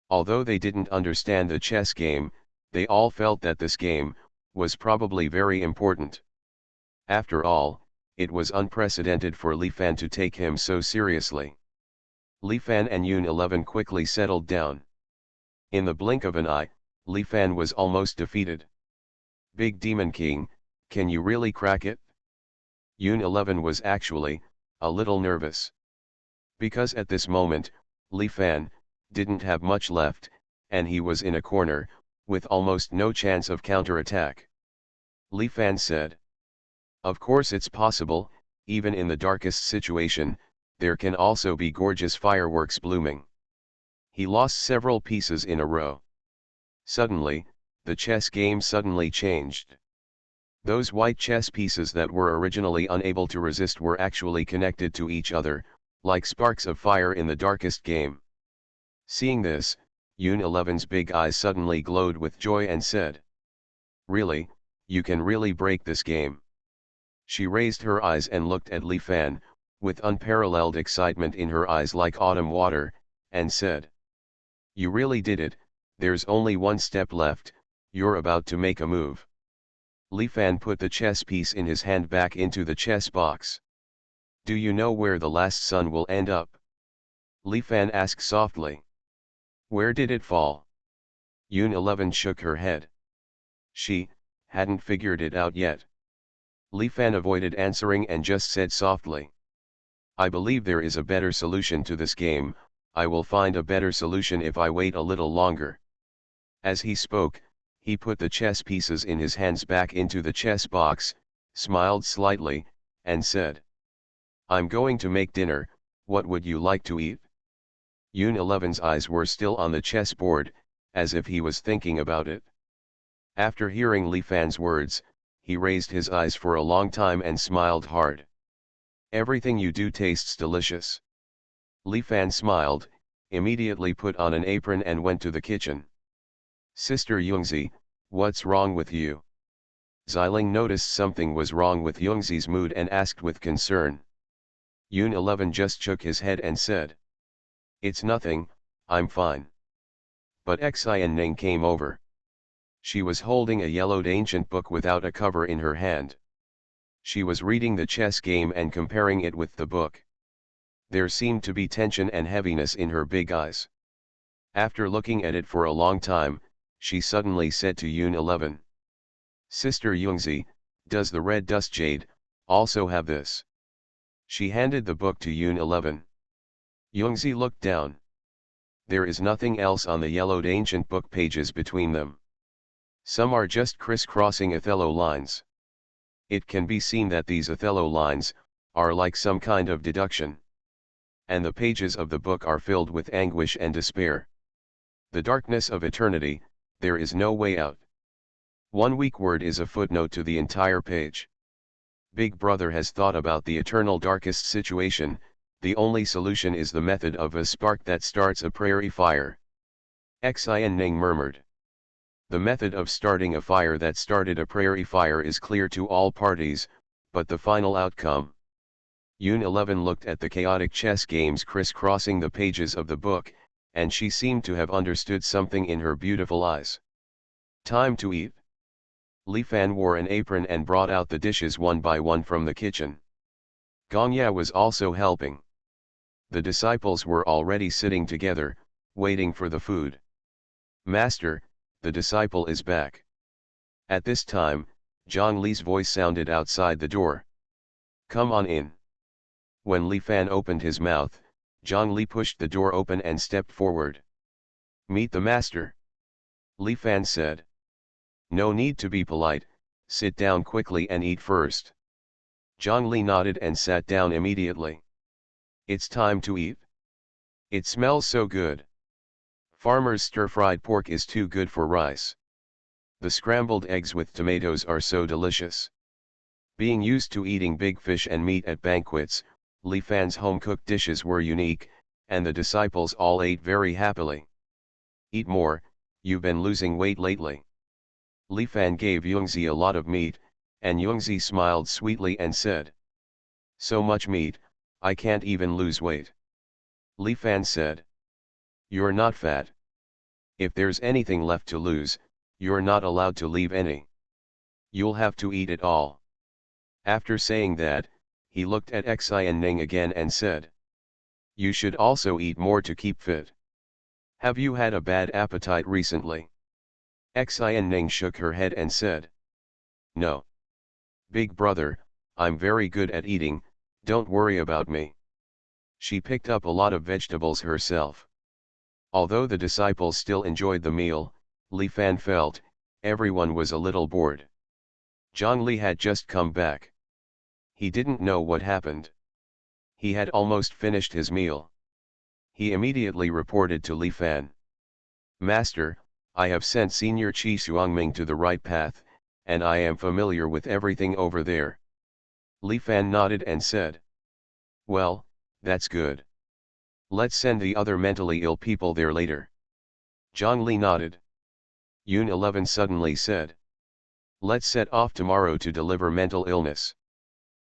Although they didn't understand the chess game, they all felt that this game was probably very important. After all, it was unprecedented for Li Fan to take him so seriously. Li Fan and Yun 11 quickly settled down. In the blink of an eye, Li Fan was almost defeated. Big Demon King, can you really crack it? Yun 11 was actually a little nervous. Because at this moment, Li Fan didn't have much left, and he was in a corner, with almost no chance of counterattack. Li Fan said, "Of course it's possible, even in the darkest situation, there can also be gorgeous fireworks blooming." He lost several pieces in a row. Suddenly, the chess game suddenly changed. Those white chess pieces that were originally unable to resist were actually connected to each other, like sparks of fire in the darkest game. Seeing this, Yun11's big eyes suddenly glowed with joy and said, "Really, you can really break this game." She raised her eyes and looked at Li Fan, with unparalleled excitement in her eyes like autumn water, and said, "You really did it, there's only one step left, you're about to make a move." Li Fan put the chess piece in his hand back into the chess box. "Do you know where the last sun will end up?" Li Fan asked softly. "Where did it fall?" Yun11 shook her head. She hadn't figured it out yet. Li Fan avoided answering and just said softly, "I believe there is a better solution to this game, I will find a better solution if I wait a little longer." As he spoke, he put the chess pieces in his hands back into the chess box, smiled slightly, and said, "I'm going to make dinner, what would you like to eat?" Yun11's eyes were still on the chessboard, as if he was thinking about it. After hearing Li Fan's words, he raised his eyes for a long time and smiled hard. "Everything you do tastes delicious." Li Fan smiled, immediately put on an apron and went to the kitchen. "Sister Yungzi, what's wrong with you?" Xiling noticed something was wrong with Yungzi's mood and asked with concern. Yun11 just shook his head and said, "It's nothing, I'm fine." But Xuanhuan came over. She was holding a yellowed ancient book without a cover in her hand. She was reading the chess game and comparing it with the book. There seemed to be tension and heaviness in her big eyes. After looking at it for a long time, she suddenly said to Yun11, "Sister Yungzi, does the red dust jade also have this?" She handed the book to Yun11. Yungzi looked down. There is nothing else on the yellowed ancient book pages between them. Some are just crisscrossing Othello lines. It can be seen that these Othello lines are like some kind of deduction. And the pages of the book are filled with anguish and despair. The darkness of eternity, there is no way out. One weak word is a footnote to the entire page. Big Brother has thought about the eternal darkest situation, the only solution is the method of a spark that starts a prairie fire. Xuanhuan murmured. The method of starting a fire that started a prairie fire is clear to all parties, but the final outcome. Yun11 looked at the chaotic chess games crisscrossing the pages of the book, and she seemed to have understood something in her beautiful eyes. "Time to eat." Li Fan wore an apron and brought out the dishes one by one from the kitchen. Gongya was also helping. The disciples were already sitting together, waiting for the food. "Master, the disciple is back." At this time, Zhang Li's voice sounded outside the door. "Come on in." When Li Fan opened his mouth, Zhang Li pushed the door open and stepped forward. "Meet the master." Li Fan said. "No need to be polite, sit down quickly and eat first." Zhang Li nodded and sat down immediately. "It's time to eat. It smells so good. Farmer's stir-fried pork is too good for rice. The scrambled eggs with tomatoes are so delicious." Being used to eating big fish and meat at banquets, Li Fan's home-cooked dishes were unique, and the disciples all ate very happily. "Eat more, you've been losing weight lately." Li Fan gave Yungzi a lot of meat, and Yungzi smiled sweetly and said, "So much meat, I can't even lose weight." Li Fan said, "You're not fat. If there's anything left to lose, you're not allowed to leave any. You'll have to eat it all." After saying that, he looked at Xuanhuan again and said, "You should also eat more to keep fit. Have you had a bad appetite recently?" Xuanhuan shook her head and said, "No. Big brother, I'm very good at eating, Don't worry about me. She picked up a lot of vegetables herself. Although the disciples still enjoyed the meal, Li Fan felt, everyone was a little bored. Zhongli had just come back. He didn't know what happened. He had almost finished his meal. He immediately reported to Li Fan. Master, I have sent Senior Qi Xuanming to the right path, and I am familiar with everything over there. Li Fan nodded and said. Well, that's good. Let's send the other mentally ill people there later. Zhongli nodded. Yun 11 suddenly said. Let's set off tomorrow to deliver mental illness.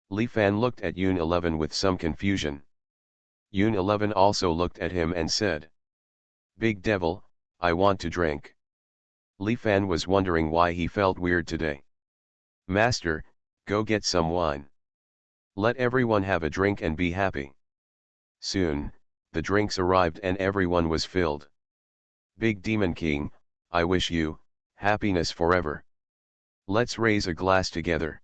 Li Fan looked at Yun 11 with some confusion. Yun 11 also looked at him and said. Big devil, I want to drink. Li Fan was wondering why he felt weird today. Master, go get some wine. Let everyone have a drink and be happy. Soon, the drinks arrived and everyone was filled. Big Demon King, I wish you, happiness forever. Let's raise a glass together.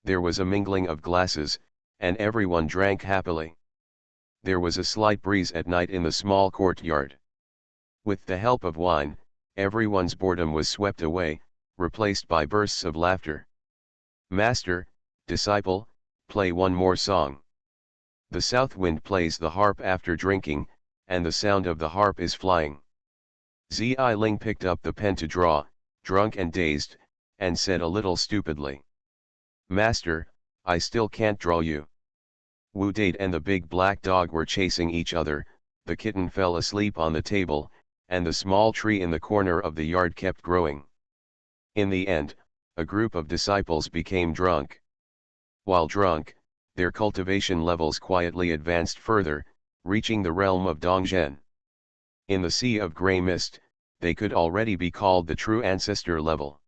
There was a mingling of glasses, and everyone drank happily. There was a slight breeze at night in the small courtyard. With the help of wine, everyone's boredom was swept away, replaced by bursts of laughter. Master, disciple, play one more song. The south wind plays the harp after drinking, and the sound of the harp is flying. Zi Ling picked up the pen to draw, drunk and dazed, and said a little stupidly. Master, I still can't draw you. Wu Date and the big black dog were chasing each other, the kitten fell asleep on the table, and the small tree in the corner of the yard kept growing. In the end, a group of disciples became drunk. While drunk, their cultivation levels quietly advanced further, reaching the realm of Dongzhen. In the sea of grey mist, they could already be called the true ancestor level.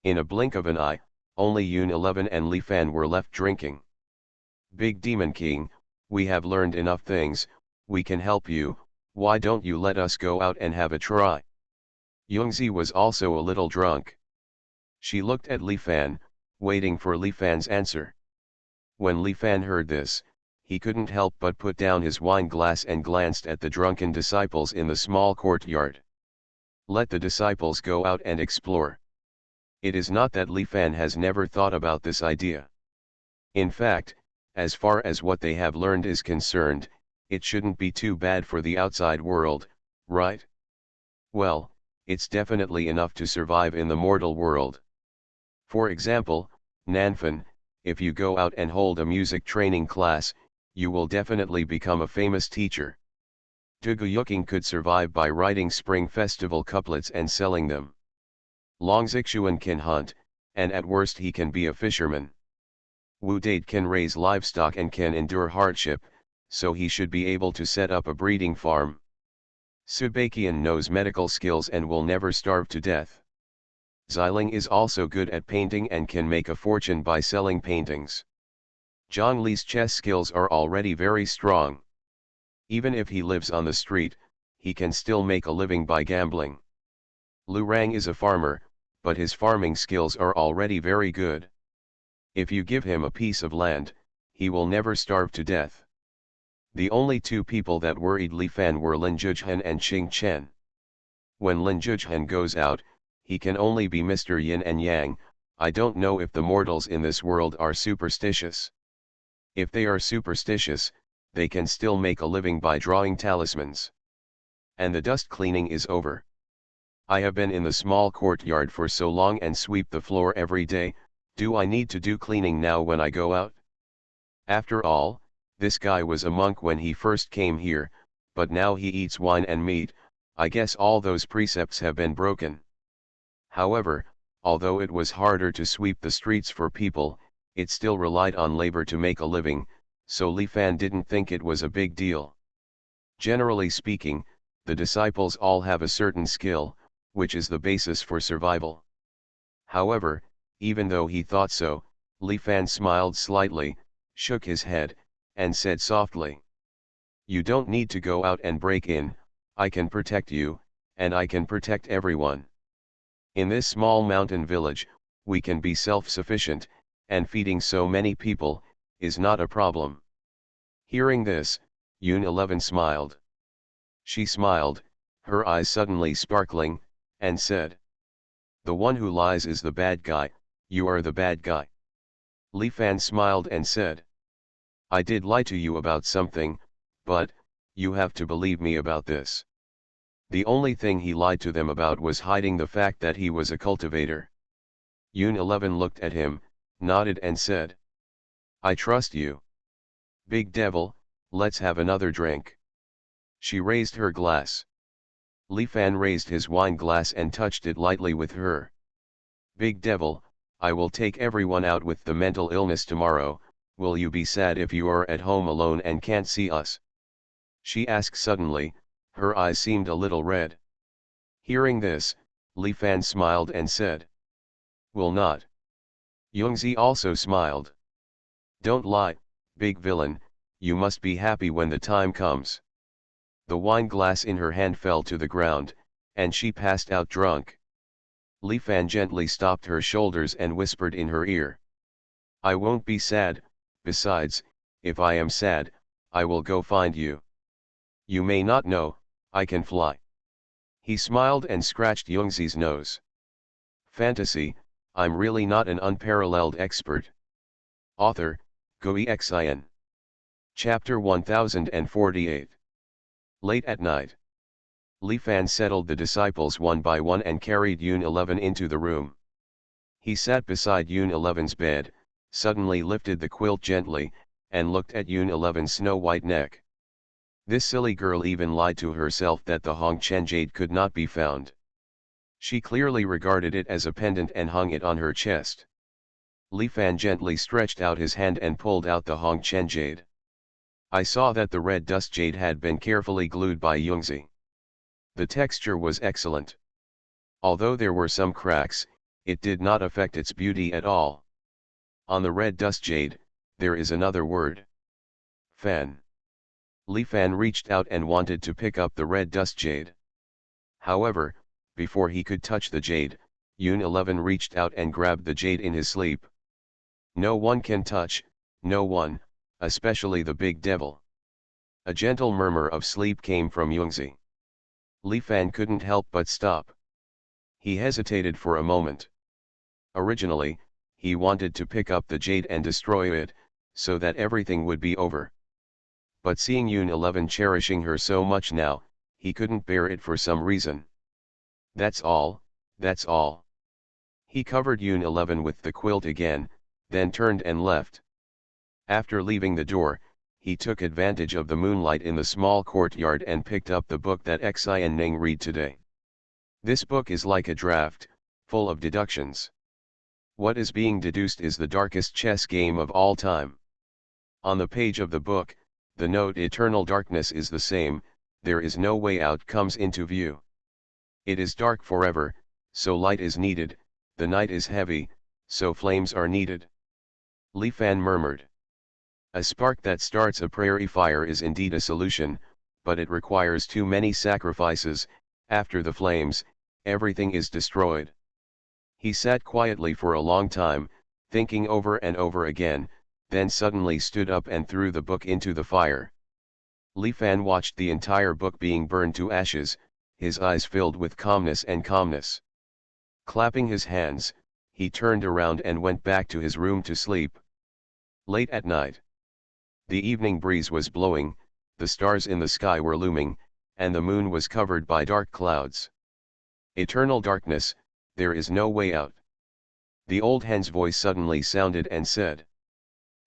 In a blink of an eye, only Yun 11 and Li Fan were left drinking. Big Demon King, we have learned enough things, we can help you, why don't you let us go out and have a try? Yungzi was also a little drunk. She looked at Li Fan, waiting for Li Fan's answer. When Li Fan heard this, he couldn't help but put down his wine glass and glanced at the drunken disciples in the small courtyard. Let the disciples go out and explore. It is not that Li Fan has never thought about this idea. In fact, as far as what they have learned is concerned, it shouldn't be too bad for the outside world, right? Well, it's definitely enough to survive in the mortal world. For example, Nanfan, if you go out and hold a music training class, you will definitely become a famous teacher. Duguyuking could survive by writing spring festival couplets and selling them. Long Xuanhuan can hunt, and at worst he can be a fisherman. Wu Date can raise livestock and can endure hardship, so he should be able to set up a breeding farm. Subakian knows medical skills and will never starve to death. Xiling is also good at painting and can make a fortune by selling paintings. Zhongli's chess skills are already very strong. Even if he lives on the street, he can still make a living by gambling. Lu Rang is a farmer, but his farming skills are already very good. If you give him a piece of land, he will never starve to death. The only two people that worried Li Fan were Lin Zhuzhen and Xing Chen. When Lin Zhuzhen goes out, he can only be Mr. Yin and Yang. I don't know if the mortals in this world are superstitious. If they are superstitious, they can still make a living by drawing talismans. And the dust cleaning is over. I have been in the small courtyard for so long and sweep the floor every day, do I need to do cleaning now when I go out? After all, this guy was a monk when he first came here, but now he eats wine and meat, I guess all those precepts have been broken. However, although it was harder to sweep the streets for people, it still relied on labor to make a living, so Li Fan didn't think it was a big deal. Generally speaking, the disciples all have a certain skill, which is the basis for survival. However, even though he thought so, Li Fan smiled slightly, shook his head, and said softly. You don't need to go out and break in, I can protect you, and I can protect everyone. In this small mountain village, we can be self-sufficient, and feeding so many people, is not a problem. Hearing this, Yun-11 smiled. She smiled, her eyes suddenly sparkling, and said, "The one who lies is the bad guy, you are the bad guy." Li Fan smiled and said, "I did lie to you about something, but, you have to believe me about this." The only thing he lied to them about was hiding the fact that he was a cultivator. Yun-11 looked at him, nodded and said, "I trust you. Big Devil, let's have another drink." She raised her glass. Li Fan raised his wine glass and touched it lightly with her. "Big Devil, I will take everyone out with the mental illness tomorrow, will you be sad if you are at home alone and can't see us?" She asked suddenly, her eyes seemed a little red. Hearing this, Li Fan smiled and said, "Will not." Yongzi also smiled. "Don't lie, big villain, you must be happy when the time comes." The wine glass in her hand fell to the ground, and she passed out drunk. Li Fan gently stopped her shoulders and whispered in her ear, "I won't be sad, besides, if I am sad, I will go find you. You may not know, I can fly." He smiled and scratched Yongzi's nose. Fantasy, I'm really not an unparalleled expert. Author, Xuanhuan. Chapter 1048. Late at night. Li Fan settled the disciples one by one and carried Yun-11 into the room. He sat beside Yun-11's bed, suddenly lifted the quilt gently, and looked at Yun-11's snow-white neck. This silly girl even lied to herself that the Hongchen jade could not be found. She clearly regarded it as a pendant and hung it on her chest. Li Fan gently stretched out his hand and pulled out the Hongchen jade. I saw that the red dust jade had been carefully glued by Yongzi. The texture was excellent. Although there were some cracks, it did not affect its beauty at all. On the red dust jade, there is another word. Fan. Li Fan reached out and wanted to pick up the red dust jade. However, before he could touch the jade, Yun-11 reached out and grabbed the jade in his sleep. "No one can touch, no one, especially the big devil." A gentle murmur of sleep came from Yongzi. Li Fan couldn't help but stop. He hesitated for a moment. Originally, he wanted to pick up the jade and destroy it, so that everything would be over. But seeing Yun-11 cherishing her so much now, he couldn't bear it for some reason. That's all, that's all." He covered Yun-11 with the quilt again, then turned and left. After leaving the door, he took advantage of the moonlight in the small courtyard and picked up the book that Xuanhuan read today. This book is like a draft, full of deductions. What is being deduced is the darkest chess game of all time. On the page of the book, the note "Eternal darkness" is the same, "There is no way out" comes into view. It is dark forever, so light is needed, the night is heavy, so flames are needed. Li Fan murmured. A spark that starts a prairie fire is indeed a solution, but it requires too many sacrifices. After the flames, everything is destroyed. He sat quietly for a long time, thinking over and over again, then suddenly stood up and threw the book into the fire. Li Fan watched the entire book being burned to ashes, his eyes filled with calmness and calmness. Clapping his hands, he turned around and went back to his room to sleep. Late at night. The evening breeze was blowing, the stars in the sky were looming, and the moon was covered by dark clouds. "Eternal darkness, there is no way out." The old hen's voice suddenly sounded and said.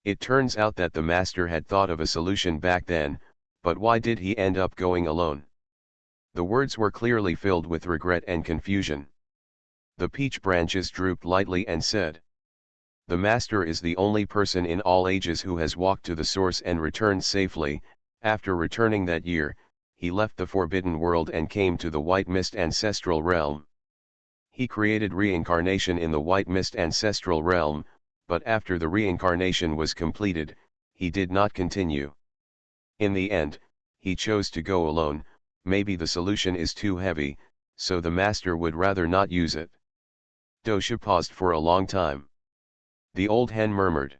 It turns out that the master had thought of a solution back then, but why did he end up going alone? The words were clearly filled with regret and confusion. The peach branches drooped lightly and said, "The master is the only person in all ages who has walked to the source and returned safely." After returning that year, he left the forbidden world and came to the White Mist ancestral realm. He created reincarnation in the White Mist ancestral realm, but after the reincarnation was completed, he did not continue. In the end, he chose to go alone. Maybe the solution is too heavy, so the master would rather not use it. Dosha paused for a long time. The old hen murmured,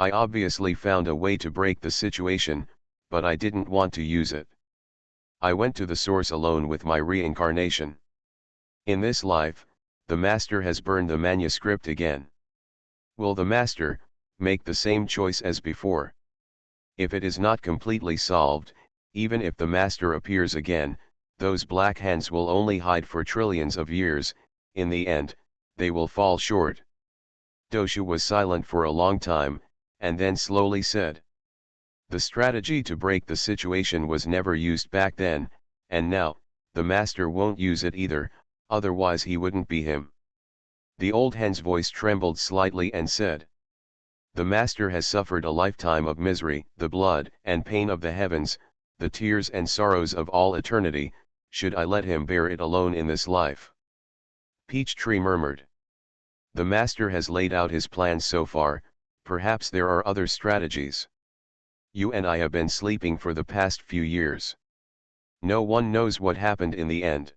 I obviously found a way to break the situation, but I didn't want to use it. I went to the source alone with my reincarnation. In this life, the master has burned the manuscript again. Will the master make the same choice as before? If it is not completely solved, even if the master appears again, those black hands will only hide for trillions of years. In the end, they will fall short. Doshu was silent for a long time, and then slowly said, "The strategy to break the situation was never used back then, and now, the master won't use it either, otherwise he wouldn't be him." The old hen's voice trembled slightly and said, "The master has suffered a lifetime of misery, the blood and pain of the heavens, the tears and sorrows of all eternity. Should I let him bear it alone in this life?" Peach Tree murmured, "The master has laid out his plans so far, perhaps there are other strategies. You and I have been sleeping for the past few years. No one knows what happened in the end."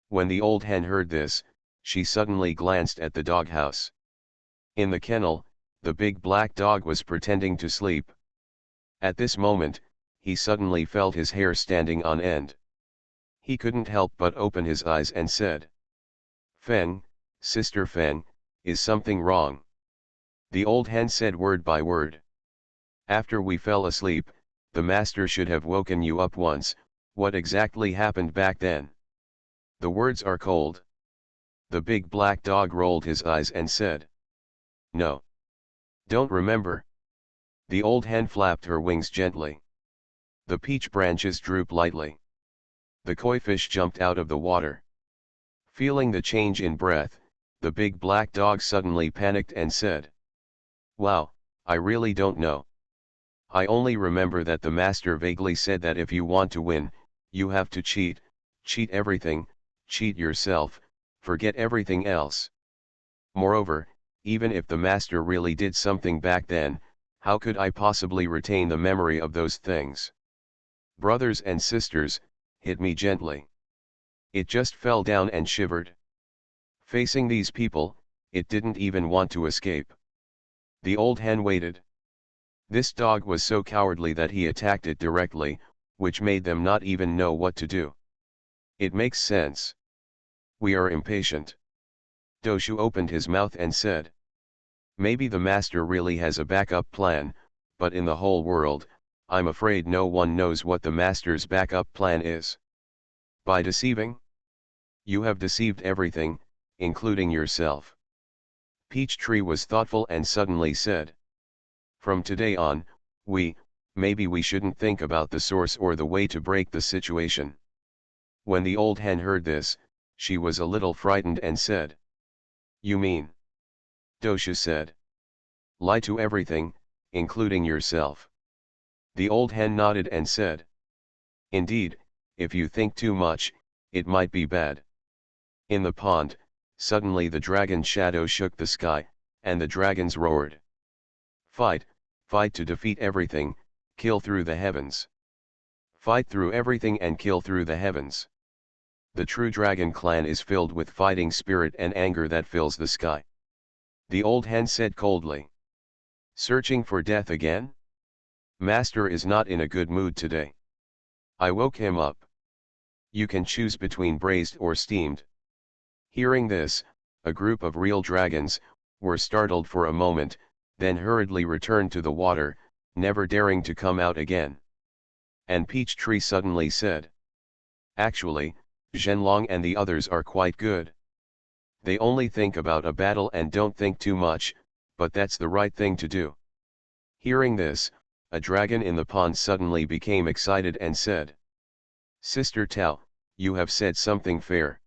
When the old hen heard this, she suddenly glanced at the doghouse. In the kennel, the big black dog was pretending to sleep. At this moment, he suddenly felt his hair standing on end. He couldn't help but open his eyes and said, "Feng, Sister Feng, is something wrong?" The old hen said word by word, "After we fell asleep, the master should have woken you up once. What exactly happened back then?" "The words are cold." The big black dog rolled his eyes and said, "No. Don't remember." The old hen flapped her wings gently. The peach branches drooped lightly. The koi fish jumped out of the water. Feeling the change in breath, the big black dog suddenly panicked and said, "Wow, I really don't know. I only remember that the master vaguely said that if you want to win, you have to cheat everything, cheat yourself, forget everything else. Moreover, even if the master really did something back then, how could I possibly retain the memory of those things? Brothers and sisters, hit me gently." It just fell down and shivered. Facing these people, it didn't even want to escape. The old hen waited. This dog was so cowardly that he attacked it directly, which made them not even know what to do. It makes sense. We are impatient. Doshu opened his mouth and said, "Maybe the master really has a backup plan, but in the whole world, I'm afraid no one knows what the master's backup plan is." "By deceiving? You have deceived everything, including yourself." Peach Tree was thoughtful and suddenly said, "From today on, maybe we shouldn't think about the source or the way to break the situation." When the old hen heard this, she was a little frightened and said, "You mean?" Doshu said, "Lie to everything, including yourself." The old hen nodded and said, "Indeed, if you think too much, it might be bad." In the pond, suddenly the dragon shadow shook the sky, and the dragons roared, "Fight, fight to defeat everything, kill through the heavens. Fight through everything and kill through the heavens." The true dragon clan is filled with fighting spirit and anger that fills the sky. The old hen said coldly, "Searching for death again? Master is not in a good mood today." I woke him up. "You can choose between braised or steamed." Hearing this, a group of real dragons were startled for a moment, then hurriedly returned to the water, never daring to come out again. And Peach Tree suddenly said, "Actually, Zhenlong and the others are quite good. They only think about a battle and don't think too much, but that's the right thing to do." Hearing this, a dragon in the pond suddenly became excited and said, "Sister Tao, you have said something fair.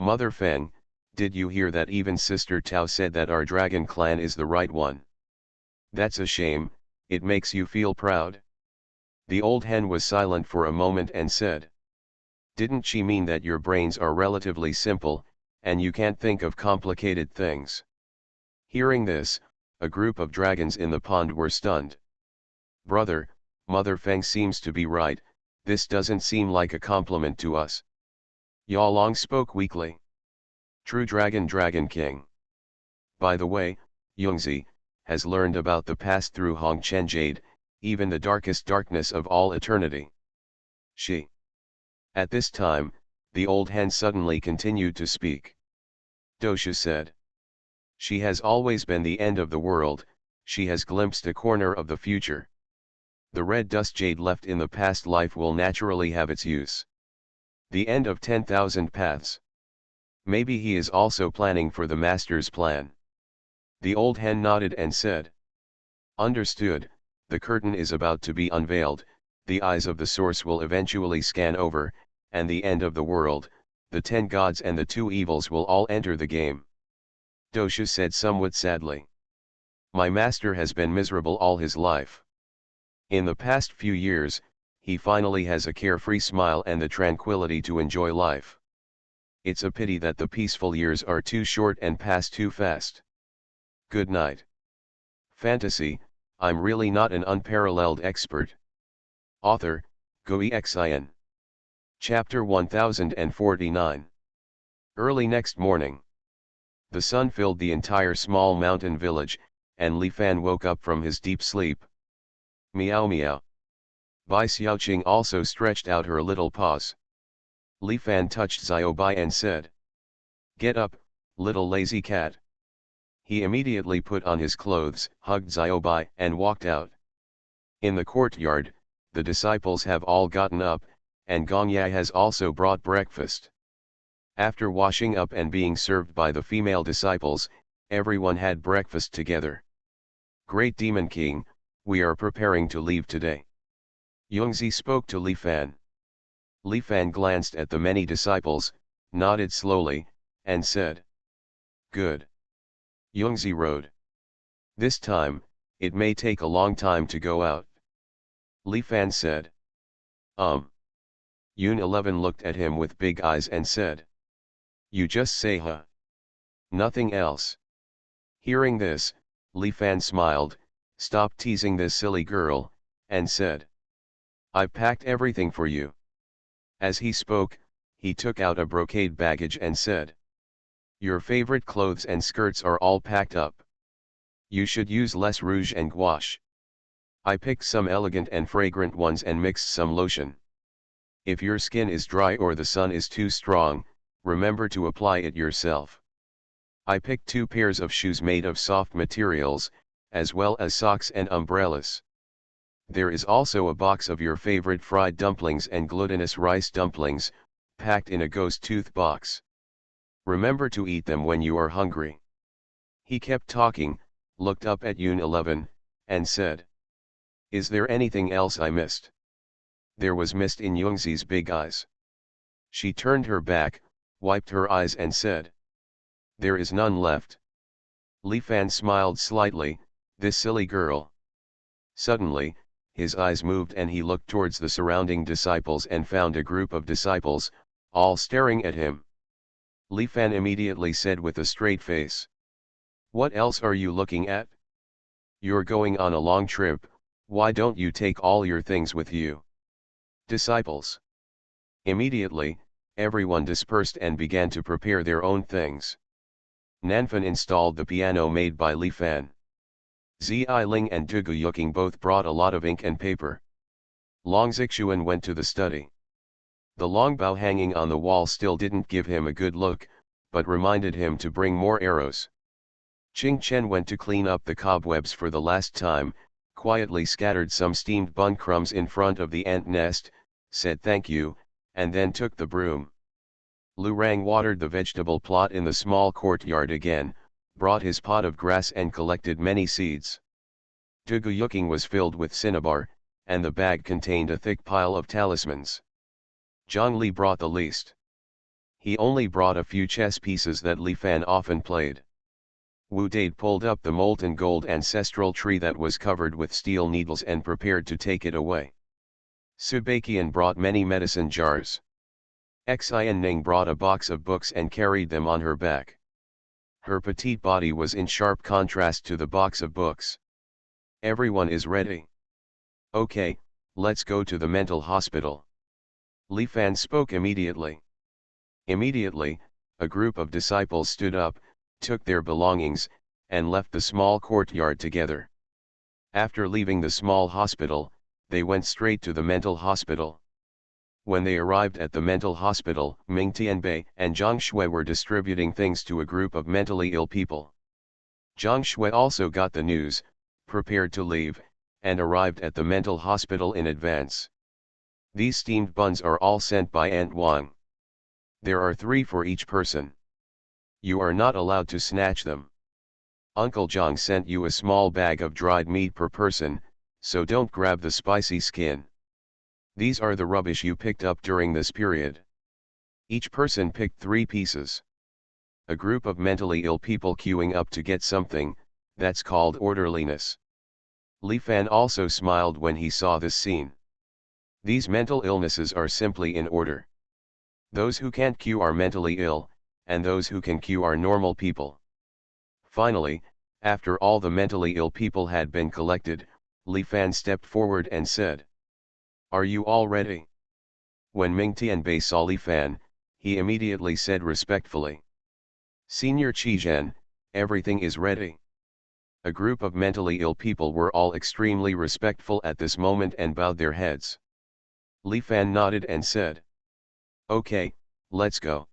Mother Feng, did you hear that even Sister Tao said that our dragon clan is the right one? That's a shame, it makes you feel proud." The old hen was silent for a moment and said, "Didn't she mean that your brains are relatively simple, and you can't think of complicated things?" Hearing this, a group of dragons in the pond were stunned. "Brother, Mother Feng seems to be right, this doesn't seem like a compliment to us." Yalong spoke weakly. "True Dragon King. By the way, Yungzi, has learned about the past through Hongchen Jade, even the darkest darkness of all eternity. She. At this time, the old hen suddenly continued to speak. Doshu said. She has always been the end of the world, she has glimpsed a corner of the future. The red dust jade left in the past life will naturally have its use. The end of 10,000 paths. Maybe he is also planning for the master's plan. The old hen nodded and said. Understood, the curtain is about to be unveiled, the eyes of the source will eventually scan over, and the end of the world, the 10 gods and the 2 evils will all enter the game. Doshu said somewhat sadly. My master has been miserable all his life. In the past few years, he finally has a carefree smile and the tranquility to enjoy life. It's a pity that the peaceful years are too short and pass too fast. Good night. Fantasy, I'm really not an unparalleled expert. Author, Xuanhuan. Chapter 1049. Early next morning. The sun filled the entire small mountain village, and Li Fan woke up from his deep sleep. Meow meow. Bai Xiaoqing also stretched out her little paws. Li Fan touched Xiaobai and said. Get up, little lazy cat. He immediately put on his clothes, hugged Xiaobai and walked out. In the courtyard, the disciples have all gotten up, and Gongya has also brought breakfast. After washing up and being served by the female disciples, everyone had breakfast together. Great Demon King, we are preparing to leave today. Yongzi spoke to Li Fan. Li Fan glanced at the many disciples, nodded slowly, and said. Good. Yongzi rode. This time, it may take a long time to go out. Li Fan said. Yun 11 looked at him with big eyes and said. You just say huh. Nothing else. Hearing this, Li Fan smiled, stopped teasing this silly girl, and said. I've packed everything for you. As he spoke, he took out a brocade baggage and said. Your favorite clothes and skirts are all packed up. You should use less rouge and gouache. I picked some elegant and fragrant ones and mixed some lotion. If your skin is dry or the sun is too strong, remember to apply it yourself. I picked 2 pairs of shoes made of soft materials, as well as socks and umbrellas. There is also a box of your favorite fried dumplings and glutinous rice dumplings, packed in a ghost tooth box. Remember to eat them when you are hungry. He kept talking, looked up at Yun 11, and said. Is there anything else I missed? There was mist in Yongzi's big eyes. She turned her back, wiped her eyes and said. There is none left. Li Fan smiled slightly, this silly girl. Suddenly, his eyes moved and he looked towards the surrounding disciples and found a group of disciples, all staring at him. Li Fan immediately said with a straight face. What else are you looking at? You're going on a long trip, why don't you take all your things with you? Disciples. Immediately, everyone dispersed and began to prepare their own things. Nanfan installed the piano made by Li Fan. Ziling and Dugu Yuking both brought a lot of ink and paper. Long Xuanhuan went to the study. The longbow hanging on the wall still didn't give him a good look, but reminded him to bring more arrows. Qing Chen went to clean up the cobwebs for the last time, quietly scattered some steamed bun crumbs in front of the ant nest, said thank you, and then took the broom. Lu Rang watered the vegetable plot in the small courtyard again, brought his pot of grass and collected many seeds. Dugu Yuking was filled with cinnabar, and the bag contained a thick pile of talismans. Zhang Li brought the least. He only brought a few chess pieces that Li Fan often played. Wu Dade pulled up the molten gold ancestral tree that was covered with steel needles and prepared to take it away. Subakian brought many medicine jars. Xian Ning brought a box of books and carried them on her back. Her petite body was in sharp contrast to the box of books. Everyone is ready. Okay, let's go to the mental hospital. Li Fan spoke immediately. Immediately, a group of disciples stood up, took their belongings, and left the small courtyard together. After leaving the small hospital, they went straight to the mental hospital. When they arrived at the mental hospital, Ming Tianbei and Zhang Shui were distributing things to a group of mentally ill people. Zhang Shui also got the news, prepared to leave, and arrived at the mental hospital in advance. These steamed buns are all sent by Aunt Wang. There are 3 for each person. You are not allowed to snatch them. Uncle Zhang sent you a small bag of dried meat per person, so don't grab the spicy skin. These are the rubbish you picked up during this period. Each person picked 3 pieces. A group of mentally ill people queuing up to get something, that's called orderliness. Li Fan also smiled when he saw this scene. These mental illnesses are simply in order. Those who can't queue are mentally ill, and those who can queue are normal people. Finally, after all the mentally ill people had been collected, Li Fan stepped forward and said, "Are you all ready?" When Ming Tianbei saw Li Fan, he immediately said respectfully, "Senior Qizhen, everything is ready." A group of mentally ill people were all extremely respectful at this moment and bowed their heads. Li Fan nodded and said, "Okay, let's go."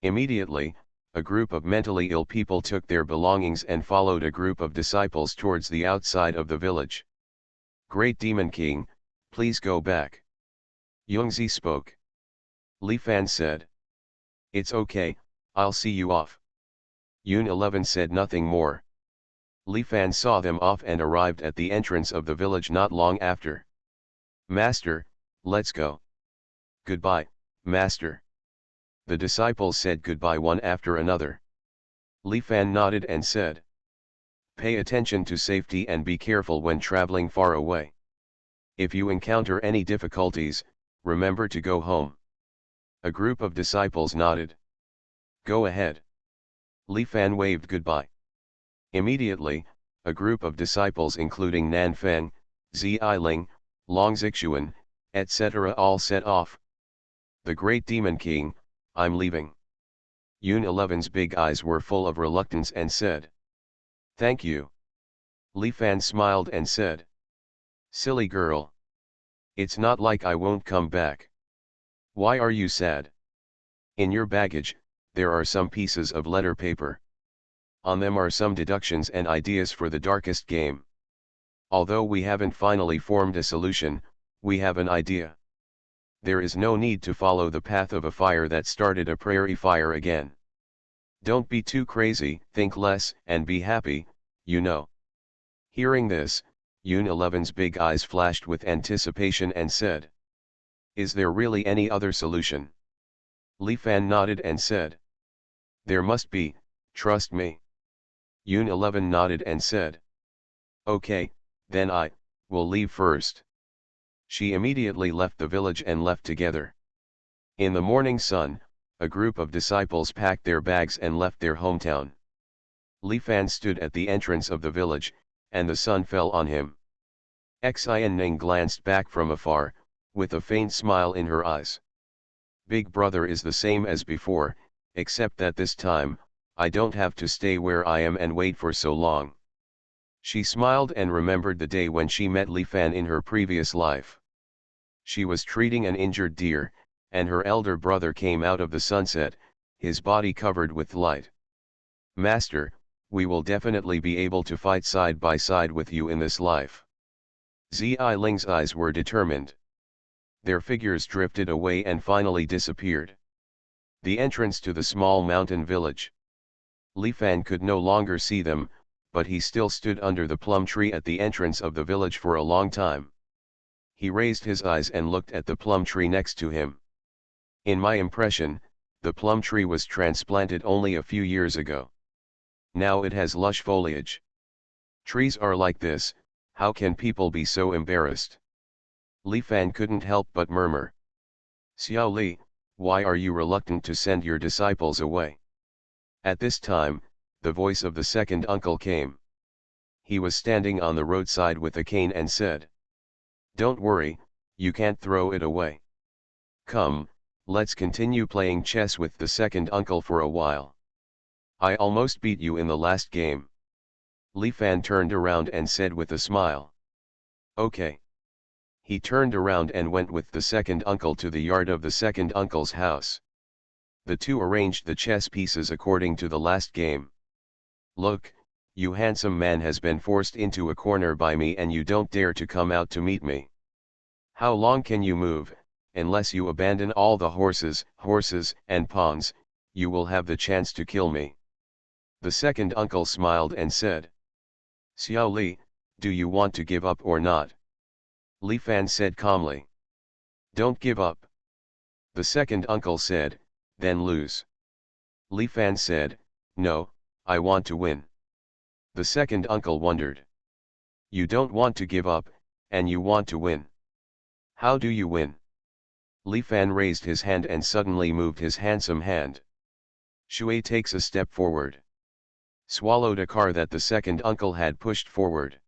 Immediately, a group of mentally ill people took their belongings and followed a group of disciples towards the outside of the village. "Great Demon King, please go back." Yungzi spoke. Li Fan said, "It's okay, I'll see you off." Yun 11 said nothing more. Li Fan saw them off and arrived at the entrance of the village not long after. "Master, let's go." "Goodbye, Master." The disciples said goodbye one after another. Li Fan nodded and said, "Pay attention to safety and be careful when traveling far away. If you encounter any difficulties, remember to go home." A group of disciples nodded. "Go ahead." Li Fan waved goodbye. Immediately, a group of disciples including Nan Feng, Ziling, Long Zixuan, etc. all set off. "The Great Demon King, I'm leaving." Yun 11's big eyes were full of reluctance and said, "Thank you." Li Fan smiled and said, "Silly girl. It's not like I won't come back. Why are you sad? In your baggage, there are some pieces of letter paper. On them are some deductions and ideas for the darkest game. Although we haven't finally formed a solution, we have an idea. There is no need to follow the path of a fire that started a prairie fire again. Don't be too crazy, think less, and be happy, you know." Hearing this, Yun 11's big eyes flashed with anticipation and said, "Is there really any other solution?" Li Fan nodded and said, "There must be, trust me." Yun 11 nodded and said, "Okay, then I will leave first." She immediately left the village and left together. In the morning sun, a group of disciples packed their bags and left their hometown. Li Fan stood at the entrance of the village, and the sun fell on him. Xuanhuan glanced back from afar, with a faint smile in her eyes. "Big brother is the same as before, except that this time, I don't have to stay where I am and wait for so long." She smiled and remembered the day when she met Li Fan in her previous life. She was treating an injured deer, and her elder brother came out of the sunset, his body covered with light. "Master, we will definitely be able to fight side by side with you in this life." Ziling's eyes were determined. Their figures drifted away and finally disappeared. The entrance to the small mountain village. Li Fan could no longer see them, but he still stood under the plum tree at the entrance of the village for a long time. He raised his eyes and looked at the plum tree next to him. "In my impression, the plum tree was transplanted only a few years ago. Now it has lush foliage. Trees are like this, how can people be so embarrassed?" Li Fan couldn't help but murmur. "Xiao Li, why are you reluctant to send your disciples away?" At this time, the voice of the second uncle came. He was standing on the roadside with a cane and said, "Don't worry, you can't throw it away. Come, let's continue playing chess with the second uncle for a while. I almost beat you in the last game." Li Fan turned around and said with a smile. Okay. He turned around and went with the second uncle to the yard of the second uncle's house. The two arranged the chess pieces according to the last game. Look, you handsome man has been forced into a corner by me and you don't dare to come out to meet me. How long can you move? Unless you abandon all the horses, and pawns, you will have the chance to kill me. The second uncle smiled and said. Xiao Li, do you want to give up or not? Li Fan said calmly. Don't give up. The second uncle said, then lose. Li Fan said, no, I want to win. The second uncle wondered. You don't want to give up, and you want to win. How do you win? Li Fan raised his hand and suddenly moved his handsome hand. Shui takes a step forward. Swallowed a car that the second uncle had pushed forward.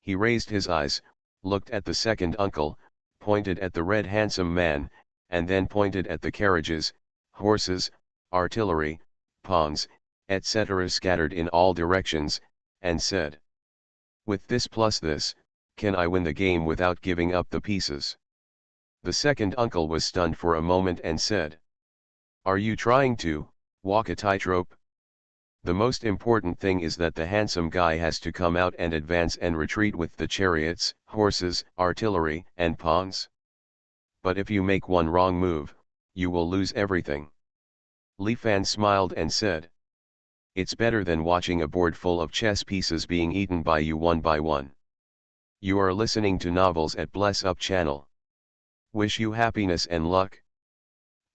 He raised his eyes, looked at the second uncle, pointed at the red handsome man, and then pointed at the carriages, horses, artillery, pawns, etc. scattered in all directions, and said. With this plus this, can I win the game without giving up the pieces? The second uncle was stunned for a moment and said. Are you trying to walk a tightrope? The most important thing is that the handsome guy has to come out and advance and retreat with the chariots, horses, artillery, and pawns. But if you make one wrong move, you will lose everything. Li Fan smiled and said. It's better than watching a board full of chess pieces being eaten by you one by one. You are listening to Novels at Bless Up channel. Wish you happiness and luck.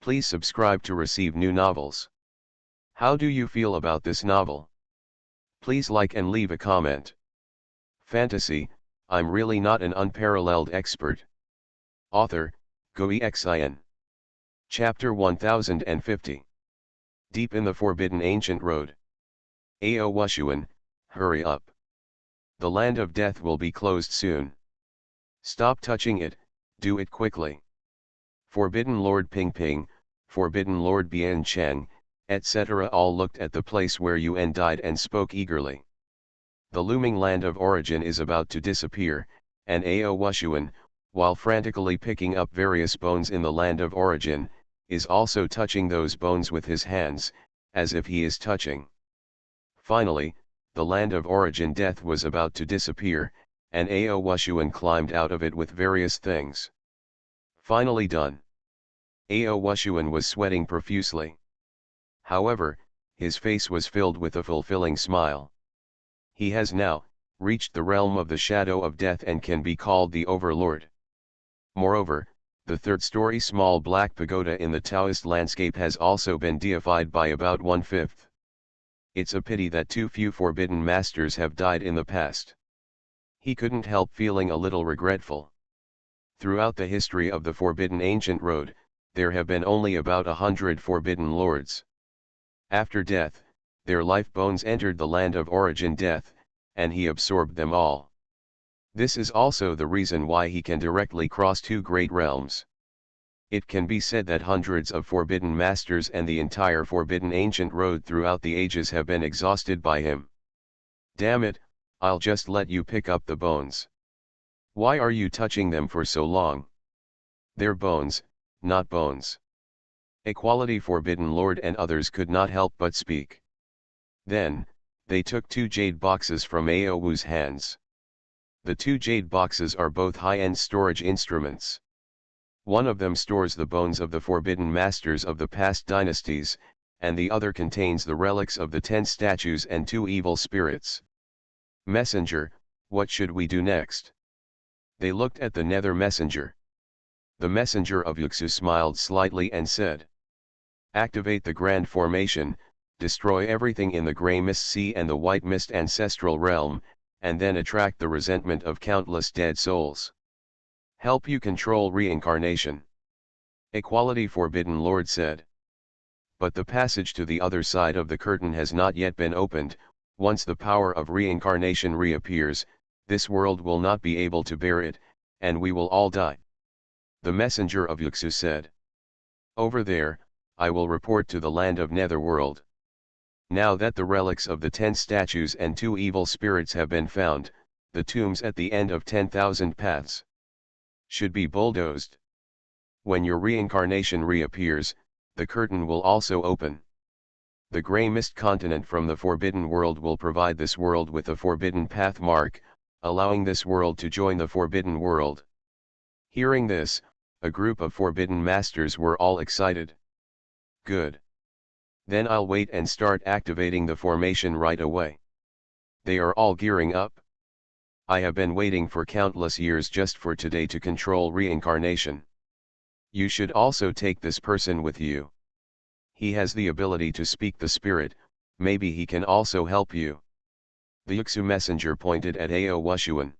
Please subscribe to receive new novels. How do you feel about this novel? Please like and leave a comment. Fantasy, I'm really not an unparalleled expert. Author, Xuanhuan. Chapter 1050. Deep in the Forbidden Ancient Road. Xuanhuan, hurry up. The land of death will be closed soon. Stop touching it, do it quickly. Forbidden Lord Ping Ping, Forbidden Lord Bian Cheng, etc. all looked at the place where Yuan died and spoke eagerly. The looming land of origin is about to disappear, and Xuanhuan, while frantically picking up various bones in the land of origin, is also touching those bones with his hands, as if he is touching. Finally, the land of origin death was about to disappear, and Xuanhuan climbed out of it with various things. Finally done. Xuanhuan was sweating profusely. However, his face was filled with a fulfilling smile. He has now reached the realm of the shadow of death and can be called the Overlord. Moreover, the third-story small black pagoda in the Taoist landscape has also been deified by about 1/5. It's a pity that too few forbidden masters have died in the past. He couldn't help feeling a little regretful. Throughout the history of the Forbidden Ancient Road, there have been only about 100 forbidden lords. After death, their life bones entered the land of origin death, and he absorbed them all. This is also the reason why he can directly cross two great realms. It can be said that hundreds of forbidden masters and the entire forbidden ancient road throughout the ages have been exhausted by him. Damn it, I'll just let you pick up the bones. Why are you touching them for so long? They're bones, not bones. Equality Forbidden Lord and others could not help but speak. Then, they took two jade boxes from Aowu's hands. The two jade boxes are both high-end storage instruments. One of them stores the bones of the forbidden masters of the past dynasties, and the other contains the relics of the 10 statues and 2 evil spirits. Messenger, what should we do next? They looked at the nether messenger. The messenger of Yuxu smiled slightly and said. Activate the Grand Formation, destroy everything in the Grey Mist Sea and the White Mist Ancestral Realm, and then attract the resentment of countless dead souls. Help you control reincarnation. Equality Forbidden Lord said. But the passage to the other side of the curtain has not yet been opened. Once the power of reincarnation reappears, this world will not be able to bear it, and we will all die. The messenger of Yuxu said. Over there, I will report to the land of Netherworld. Now that the relics of the 10 statues and 2 evil spirits have been found, the tombs at the end of 10,000 paths should be bulldozed. When your reincarnation reappears, the curtain will also open. The grey mist continent from the forbidden world will provide this world with a forbidden path mark, allowing this world to join the forbidden world. Hearing this, a group of forbidden masters were all excited. Good. Then I'll wait and start activating the formation right away. They are all gearing up. I have been waiting for countless years just for today to control reincarnation. You should also take this person with you. He has the ability to speak the spirit, maybe he can also help you. The Xuanhuan messenger pointed at Xuanhuan.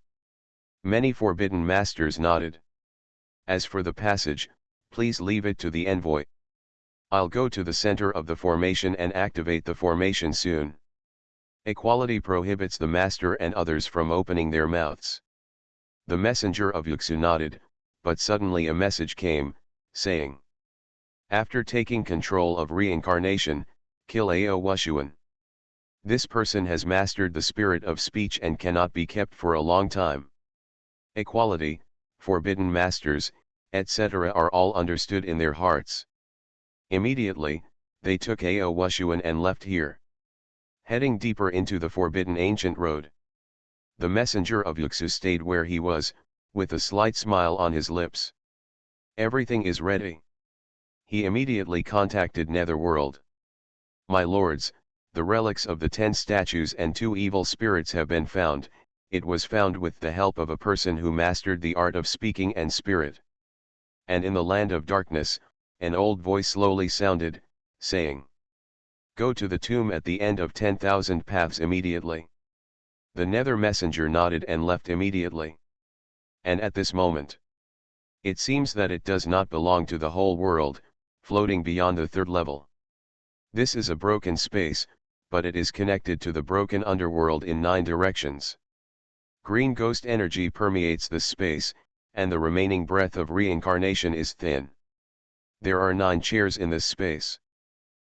Many forbidden masters nodded. As for the passage, please leave it to the envoy. I'll go to the center of the formation and activate the formation soon. Equality prohibits the master and others from opening their mouths. The messenger of Xuanhuan nodded, but suddenly a message came, saying, after taking control of reincarnation, kill Xuanhuan. This person has mastered the spirit of speech and cannot be kept for a long time. Equality, forbidden masters, etc. are all understood in their hearts. Immediately, they took Xuanhuan and left here, heading deeper into the forbidden ancient road. The messenger of Xuanhuan stayed where he was, with a slight smile on his lips. Everything is ready. He immediately contacted Netherworld. My lords, the relics of the 10 statues and 2 evil spirits have been found. It was found with the help of a person who mastered the art of speaking and spirit. And in the land of darkness, an old voice slowly sounded, saying, go to the tomb at the end of 10,000 paths immediately. The Nether messenger nodded and left immediately. And at this moment, it seems that it does not belong to the whole world, floating beyond the 3rd level. This is a broken space, but it is connected to the broken underworld in 9 directions. Green ghost energy permeates this space, and the remaining breath of reincarnation is thin. There are 9 chairs in this space.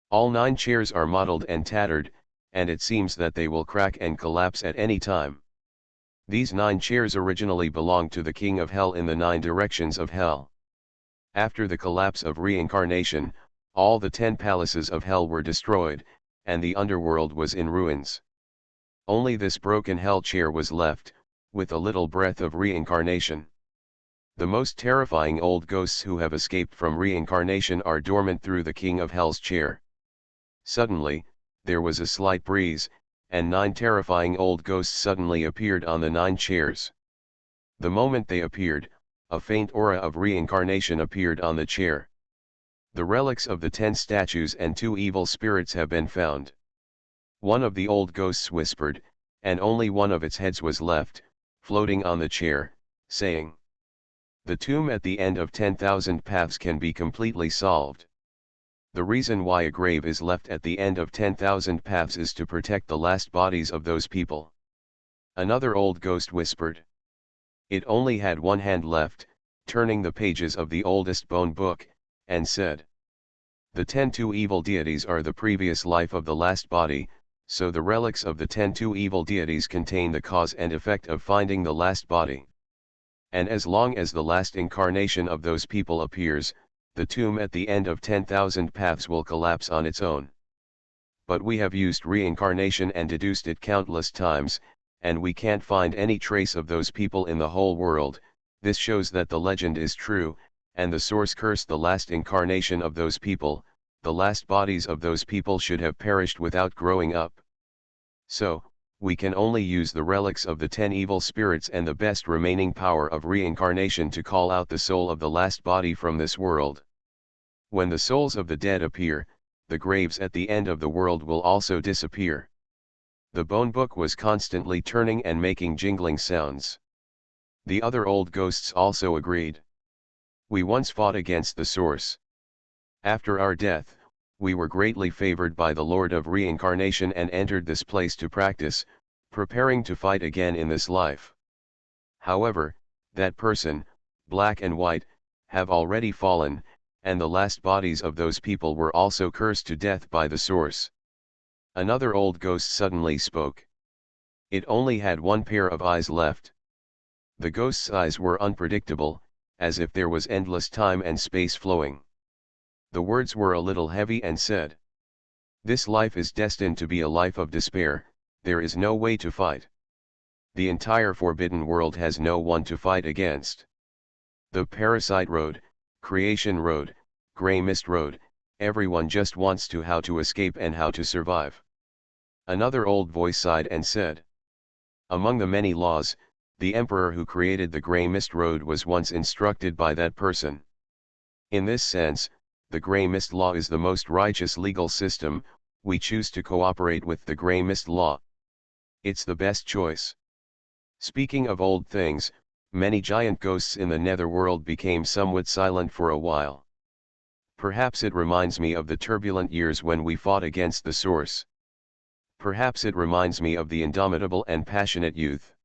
All 9 chairs are mottled and tattered, and it seems that they will crack and collapse at any time. These 9 chairs originally belonged to the King of Hell in the 9 directions of Hell. After the collapse of reincarnation, all the 10 palaces of Hell were destroyed, and the underworld was in ruins. Only this broken Hell chair was left, with a little breath of reincarnation. The most terrifying old ghosts who have escaped from reincarnation are dormant through the King of Hell's chair. Suddenly, there was a slight breeze, and 9 terrifying old ghosts suddenly appeared on the 9 chairs. The moment they appeared, a faint aura of reincarnation appeared on the chair. The relics of the 10 statues and 2 evil spirits have been found. One of the old ghosts whispered, and only one of its heads was left, floating on the chair, saying, the tomb at the end of 10,000 paths can be completely solved. The reason why a grave is left at the end of 10,000 paths is to protect the last bodies of those people. Another old ghost whispered. It only had one hand left, turning the pages of the oldest bone book, and said, the 10 evil deities are the previous life of the last body, so the relics of the 10 evil deities contain the cause and effect of finding the last body. And as long as the last incarnation of those people appears, the tomb at the end of 10,000 paths will collapse on its own. But we have used reincarnation and deduced it countless times, and we can't find any trace of those people in the whole world. This shows that the legend is true, and the source cursed the last incarnation of those people. The last bodies of those people should have perished without growing up. So, we can only use the relics of the 10 evil spirits and the best remaining power of reincarnation to call out the soul of the last body from this world. When the souls of the dead appear, the graves at the end of the world will also disappear. The bone book was constantly turning and making jingling sounds. The other old ghosts also agreed. We once fought against the source. After our death, we were greatly favored by the Lord of Reincarnation and entered this place to practice, preparing to fight again in this life. However, that person, black and white, have already fallen, and the last bodies of those people were also cursed to death by the source. Another old ghost suddenly spoke. It only had one pair of eyes left. The ghost's eyes were unpredictable, as if there was endless time and space flowing. The words were a little heavy and said, "This life is destined to be a life of despair, there is no way to fight. The entire forbidden world has no one to fight against. The Parasite Road, Creation Road, Grey Mist Road, everyone just wants to how to escape and how to survive." Another old voice sighed and said, "Among the many laws, the emperor who created the Grey Mist Road was once instructed by that person. In this sense, the Grey Mist Law is the most righteous legal system, we choose to cooperate with the Grey Mist Law. It's the best choice." Speaking of old things, many giant ghosts in the netherworld became somewhat silent for a while. Perhaps it reminds me of the turbulent years when we fought against the Source. Perhaps it reminds me of the indomitable and passionate youth.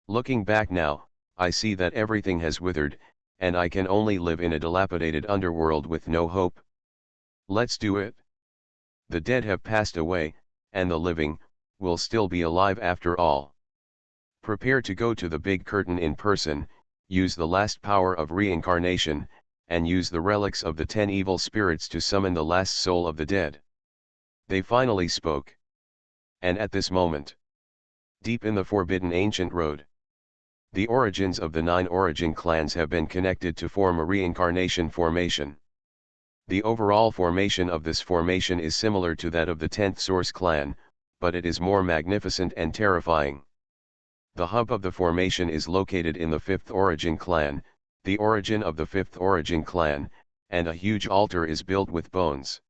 Looking back now, I see that everything has withered, and I can only live in a dilapidated underworld with no hope. Let's do it. The dead have passed away, and the living will still be alive after all. Prepare to go to the big curtain in person, use the last power of reincarnation, and use the relics of the 10 evil spirits to summon the last soul of the dead. They finally spoke. And at this moment, deep in the forbidden ancient road, the origins of the 9 origin clans have been connected to form a reincarnation formation. The overall formation of this formation is similar to that of the 10th Source clan, but it is more magnificent and terrifying. The hub of the formation is located in the 5th origin clan, the origin of the 5th origin clan, and a huge altar is built with bones.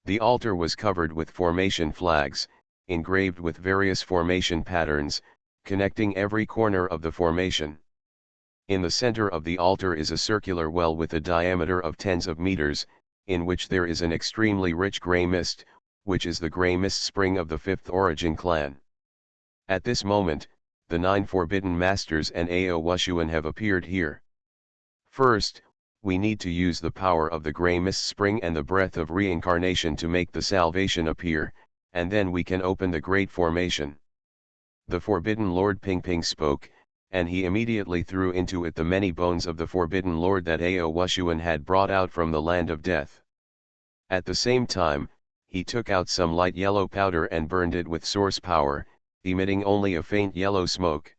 The altar was covered with formation flags, engraved with various formation patterns, connecting every corner of the formation. In the center of the altar is a circular well with a diameter of tens of meters, in which there is an extremely rich gray mist, which is the gray mist spring of the 5th origin clan. At this moment, the 9 forbidden masters and Xuanhuan have appeared here. First, we need to use the power of the gray mist spring and the breath of reincarnation to make the salvation appear, and then we can open the great formation. The Forbidden Lord Ping spoke, and he immediately threw into it the many bones of the Forbidden Lord that Xuanhuan had brought out from the land of death. At the same time, he took out some light yellow powder and burned it with source power, emitting only a faint yellow smoke.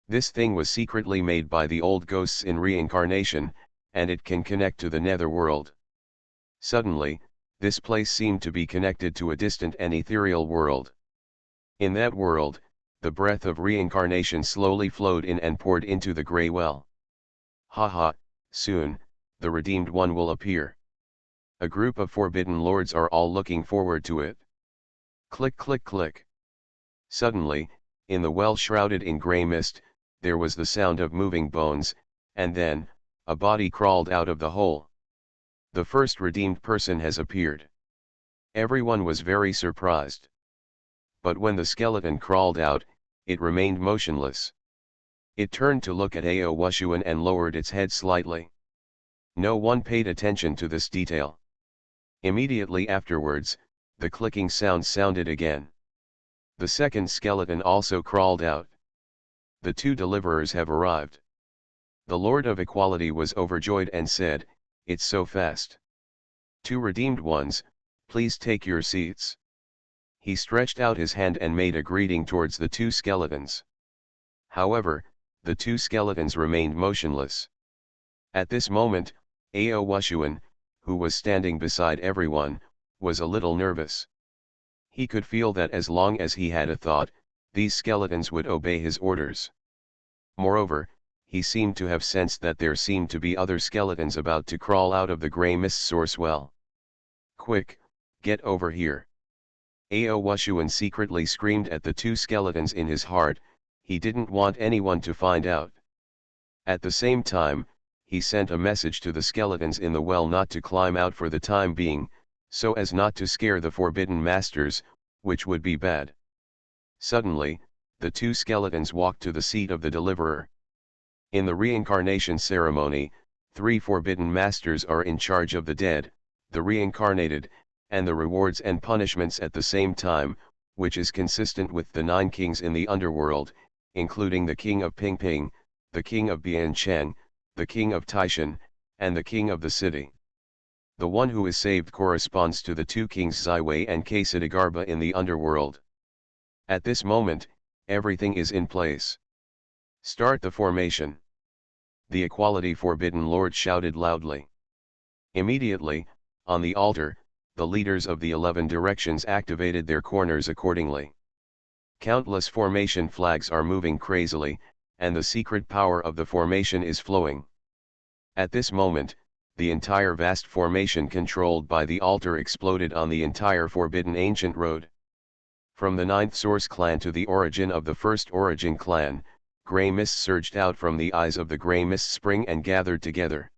This thing was secretly made by the old ghosts in reincarnation, and it can connect to the netherworld. Suddenly, this place seemed to be connected to a distant and ethereal world. In that world, the breath of reincarnation slowly flowed in and poured into the grey well. Ha, soon, the redeemed one will appear. A group of forbidden lords are all looking forward to it. Click click click. Suddenly, in the well shrouded in grey mist, there was the sound of moving bones, and then, a body crawled out of the hole. The first redeemed person has appeared. Everyone was very surprised. But when the skeleton crawled out, it remained motionless. It turned to look at Xuanhuan and lowered its head slightly. No one paid attention to this detail. Immediately afterwards, the clicking sound sounded again. The second skeleton also crawled out. The 2 deliverers have arrived. The Lord of Equality was overjoyed and said, "It's so fast. 2 redeemed ones, please take your seats." He stretched out his hand and made a greeting towards the 2 skeletons. However, the 2 skeletons remained motionless. At this moment, Xuanhuan, who was standing beside everyone, was a little nervous. He could feel that as long as he had a thought, these skeletons would obey his orders. Moreover, he seemed to have sensed that there seemed to be other skeletons about to crawl out of the grey mist source well. "Quick, get over here!" Xuanhuan secretly screamed at the 2 skeletons in his heart. He didn't want anyone to find out. At the same time, he sent a message to the skeletons in the well not to climb out for the time being, so as not to scare the forbidden masters, which would be bad. Suddenly, the 2 skeletons walked to the seat of the deliverer. In the reincarnation ceremony, 3 forbidden masters are in charge of the dead, the reincarnated, and the rewards and punishments at the same time, which is consistent with the 9 kings in the underworld, including the king of Pingping, the king of Biancheng, the king of Taishan, and the king of the city. The one who is saved corresponds to the 2 kings Ziwei and Kasidagarba in the underworld. At this moment, everything is in place. Start the formation. The Equality Forbidden Lord shouted loudly. Immediately, on the altar, the leaders of the 11 directions activated their corners accordingly. Countless formation flags are moving crazily, and the secret power of the formation is flowing. At this moment, the entire vast formation controlled by the altar exploded on the entire Forbidden Ancient Road. From the 9th Source Clan to the origin of the first Origin Clan, grey mist surged out from the eyes of the grey mist spring and gathered together.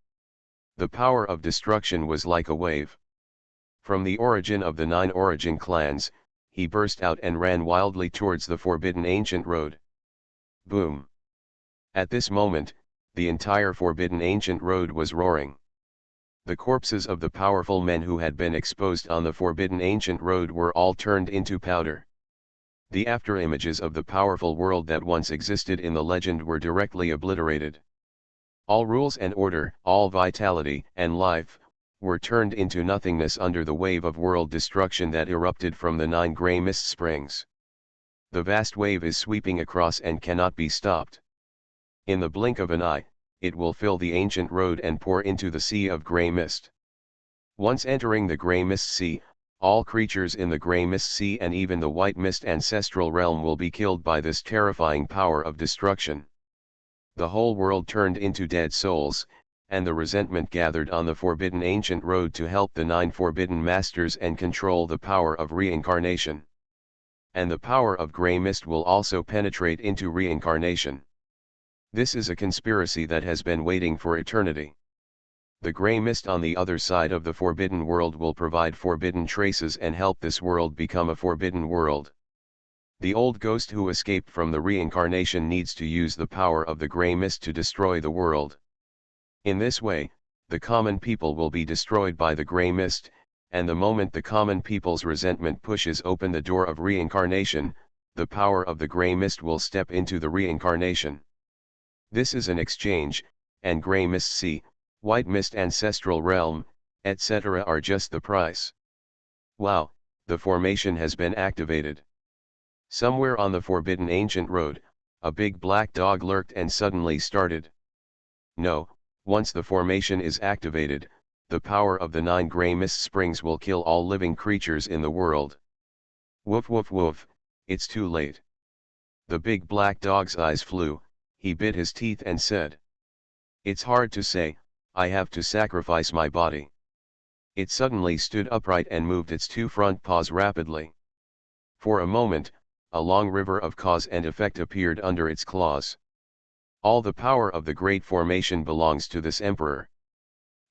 The power of destruction was like a wave. From the origin of the 9 Origin Clans, he burst out and ran wildly towards the Forbidden Ancient Road. Boom! At this moment, the entire Forbidden Ancient Road was roaring. The corpses of the powerful men who had been exposed on the Forbidden Ancient Road were all turned into powder. The afterimages of the powerful world that once existed in the legend were directly obliterated. All rules and order, all vitality and life, were turned into nothingness under the wave of world destruction that erupted from the 9 grey mist springs. The vast wave is sweeping across and cannot be stopped. In the blink of an eye, it will fill the ancient road and pour into the sea of grey mist. Once entering the grey mist sea, all creatures in the grey mist sea and even the white mist ancestral realm will be killed by this terrifying power of destruction. The whole world turned into dead souls, and the resentment gathered on the Forbidden Ancient Road to help the 9 Forbidden Masters and control the power of reincarnation. And the power of grey mist will also penetrate into reincarnation. This is a conspiracy that has been waiting for eternity. The grey mist on the other side of the forbidden world will provide forbidden traces and help this world become a forbidden world. The old ghost who escaped from the reincarnation needs to use the power of the grey mist to destroy the world. In this way, the common people will be destroyed by the grey mist, and the moment the common people's resentment pushes open the door of reincarnation, the power of the grey mist will step into the reincarnation. This is an exchange, and grey mist sea, white mist ancestral realm, etc. are just the price. Wow, the formation has been activated. Somewhere on the Forbidden Ancient Road, a big black dog lurked and suddenly started. No, once the formation is activated, the power of the 9 grey mist springs will kill all living creatures in the world. Woof woof woof, it's too late. The big black dog's eyes flew, he bit his teeth and said. It's hard to say, I have to sacrifice my body. It suddenly stood upright and moved its 2 front paws rapidly. For a moment, a long river of cause and effect appeared under its claws. All the power of the great formation belongs to this emperor.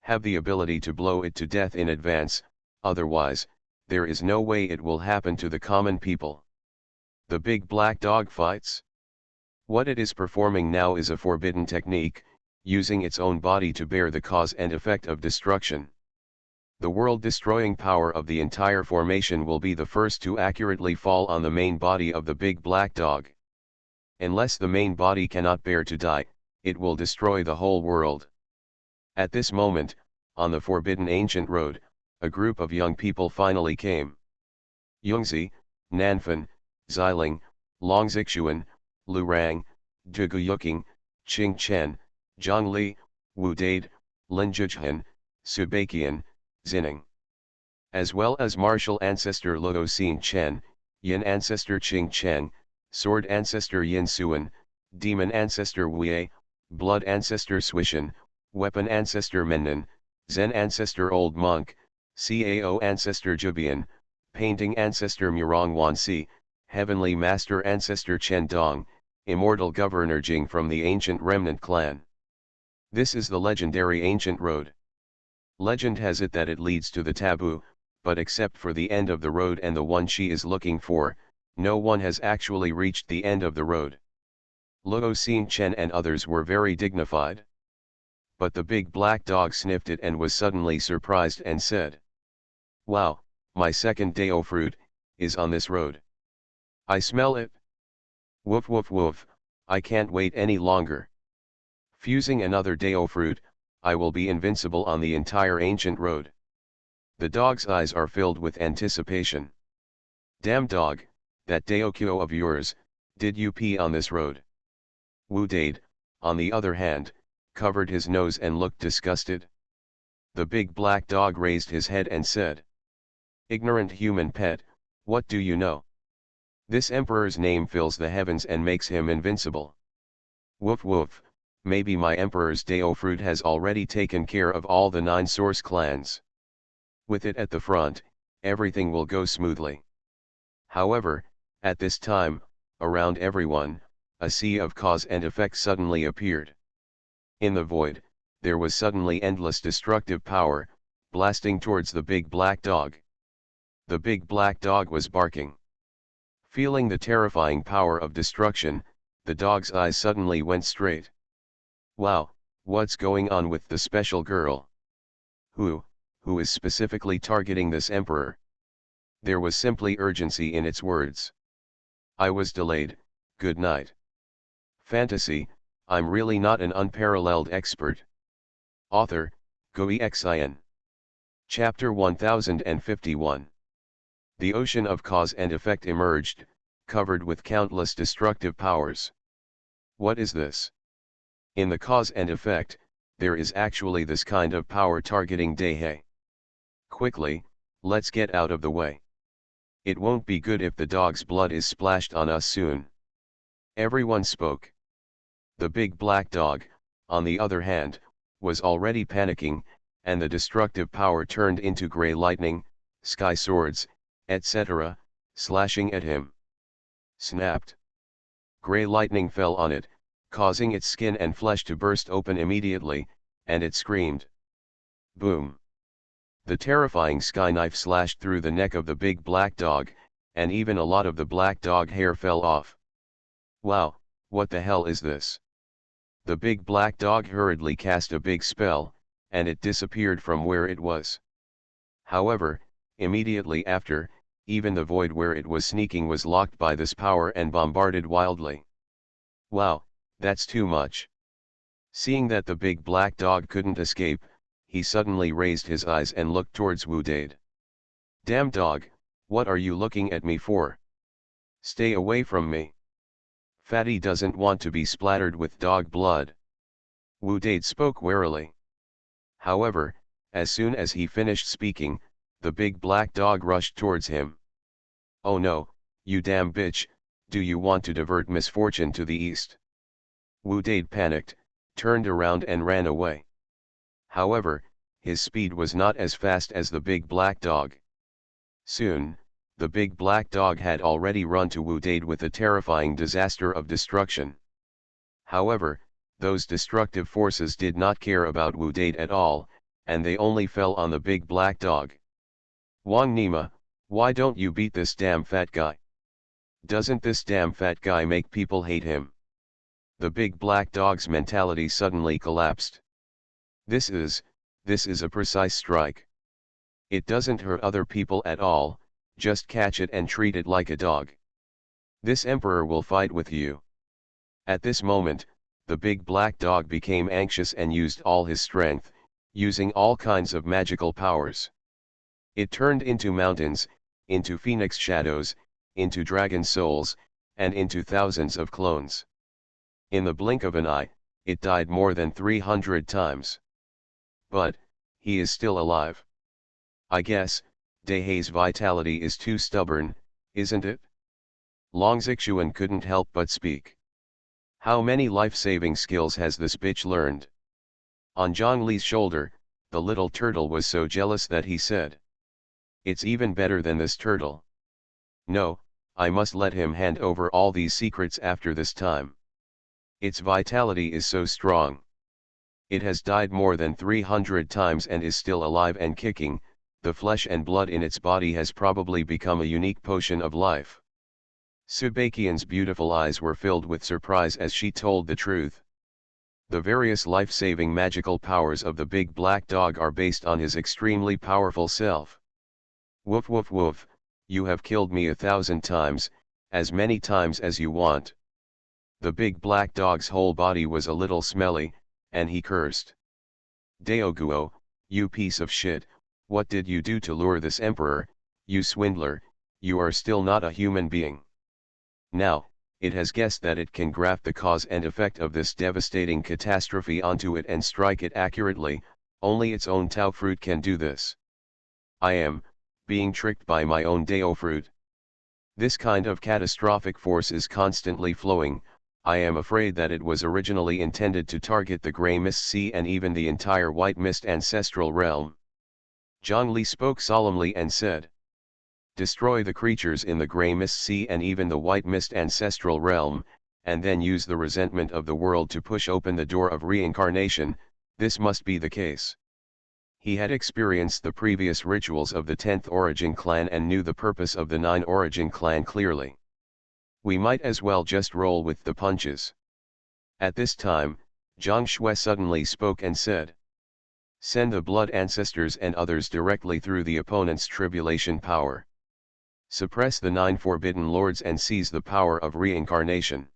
Have the ability to blow it to death in advance, otherwise, there is no way it will happen to the common people. The big black dog fights. What it is performing now is a forbidden technique, using its own body to bear the cause and effect of destruction. The world-destroying power of the entire formation will be the first to accurately fall on the main body of the big black dog. Unless the main body cannot bear to die, it will destroy the whole world. At this moment, on the Forbidden Ancient Road, a group of young people finally came. Yungzi, Nanfan, Xiling, Longzixuan, Lu Rang, Duguyuking, Qing Chen, Zhang Li, Wu Dade, Lin Jujhan, Subakian, Xining. As well as martial ancestor Luo Xin Chen, Yin ancestor Qing Chen, sword ancestor Yin Suan, demon ancestor Wei, blood ancestor Swishan, weapon ancestor Mennan, Zen ancestor Old Monk, Cao ancestor Jubian, painting ancestor Murongwan Si, heavenly master ancestor Chen Dong, immortal governor Jing from the ancient remnant clan. This is the legendary ancient road. Legend has it that it leads to the taboo, but except for the end of the road and the one she is looking for, no one has actually reached the end of the road. Luo Xin Chen and others were very dignified. But the big black dog sniffed it and was suddenly surprised and said, "Wow, my second Dao fruit, is on this road. I smell it. Woof woof woof, I can't wait any longer. Fusing another Dao fruit, I will be invincible on the entire ancient road. The dog's eyes are filled with anticipation. Damn dog, that Daokyo of yours, did you pee on this road? Wu Dade, on the other hand, covered his nose and looked disgusted. The big black dog raised his head and said, "Ignorant human pet, what do you know? This emperor's name fills the heavens and makes him invincible. Woof woof, maybe my emperor's Dao fruit has already taken care of all the 9 source clans. With it at the front, everything will go smoothly." However, at this time, around everyone, a sea of cause and effect suddenly appeared. In the void, there was suddenly endless destructive power, blasting towards the big black dog. The big black dog was barking. Feeling the terrifying power of destruction, the dog's eyes suddenly went straight. Wow, what's going on with the special girl? Who is specifically targeting this emperor? There was simply urgency in its words. I was delayed, good night. Fantasy, I'm really not an unparalleled expert. Author, Xuanhuan. Chapter 1051. The ocean of cause and effect emerged, covered with countless destructive powers. What is this? In the cause and effect, there is actually this kind of power targeting Daihe. Quickly, let's get out of the way. It won't be good if the dog's blood is splashed on us soon. Everyone spoke. The big black dog, on the other hand, was already panicking, and the destructive power turned into grey lightning, sky swords, etc., slashing at him. Snapped. Grey lightning fell on it, causing its skin and flesh to burst open immediately, and it screamed. Boom. The terrifying sky knife slashed through the neck of the big black dog, and even a lot of the black dog hair fell off. Wow, what the hell is this? The big black dog hurriedly cast a big spell, and it disappeared from where it was. However, immediately after, even the void where it was sneaking was locked by this power and bombarded wildly. Wow, that's too much. Seeing that the big black dog couldn't escape, he suddenly raised his eyes and looked towards Wu Dade. Damn dog, what are you looking at me for? Stay away from me. Fatty doesn't want to be splattered with dog blood. Wu Dade spoke warily. However, as soon as he finished speaking, the big black dog rushed towards him. Oh no, you damn bitch, do you want to divert misfortune to the east? Wu Dade panicked, turned around and ran away. However, his speed was not as fast as the big black dog. Soon, the big black dog had already run to Wu Dade with a terrifying disaster of destruction. However, those destructive forces did not care about Wu Dade at all, and they only fell on the big black dog. Wang Nima, why don't you beat this damn fat guy? Doesn't this damn fat guy make people hate him? The big black dog's mentality suddenly collapsed. This is a precise strike. It doesn't hurt other people at all, just catch it and treat it like a dog. This emperor will fight with you. At this moment, the big black dog became anxious and used all his strength, using all kinds of magical powers. It turned into mountains, into phoenix shadows, into dragon souls, and into thousands of clones. In the blink of an eye, it died more than 300 times. But, he is still alive. I guess, Daihe's vitality is too stubborn, isn't it? Long Xuanhuan couldn't help but speak. How many life-saving skills has this bitch learned? On Zhongli's shoulder, the little turtle was so jealous that he said. It's even better than this turtle. No, I must let him hand over all these secrets after this time. Its vitality is so strong. It has died more than 300 times and is still alive and kicking. The flesh and blood in its body has probably become a unique potion of life. Subakian's beautiful eyes were filled with surprise as she told the truth. The various life-saving magical powers of the big black dog are based on his extremely powerful self. Woof woof woof, you have killed me 1,000 times, as many times as you want. The big black dog's whole body was a little smelly, and he cursed. Daoguo, you piece of shit, what did you do to lure this emperor, you swindler, you are still not a human being. Now, it has guessed that it can graft the cause and effect of this devastating catastrophe onto it and strike it accurately, only its own Tao fruit can do this. I am, being tricked by my own Dao fruit. This kind of catastrophic force is constantly flowing. I am afraid that it was originally intended to target the Grey Mist Sea and even the entire White Mist ancestral realm. Zhongli spoke solemnly and said, destroy the creatures in the Grey Mist Sea and even the White Mist ancestral realm, and then use the resentment of the world to push open the door of reincarnation. This must be the case. He had experienced the previous rituals of the 10th Origin clan and knew the purpose of the 9 Origin clan clearly. We might as well just roll with the punches. At this time, Zhang Shui suddenly spoke and said, send the blood ancestors and others directly through the opponent's tribulation power. Suppress the 9 forbidden lords and seize the power of reincarnation.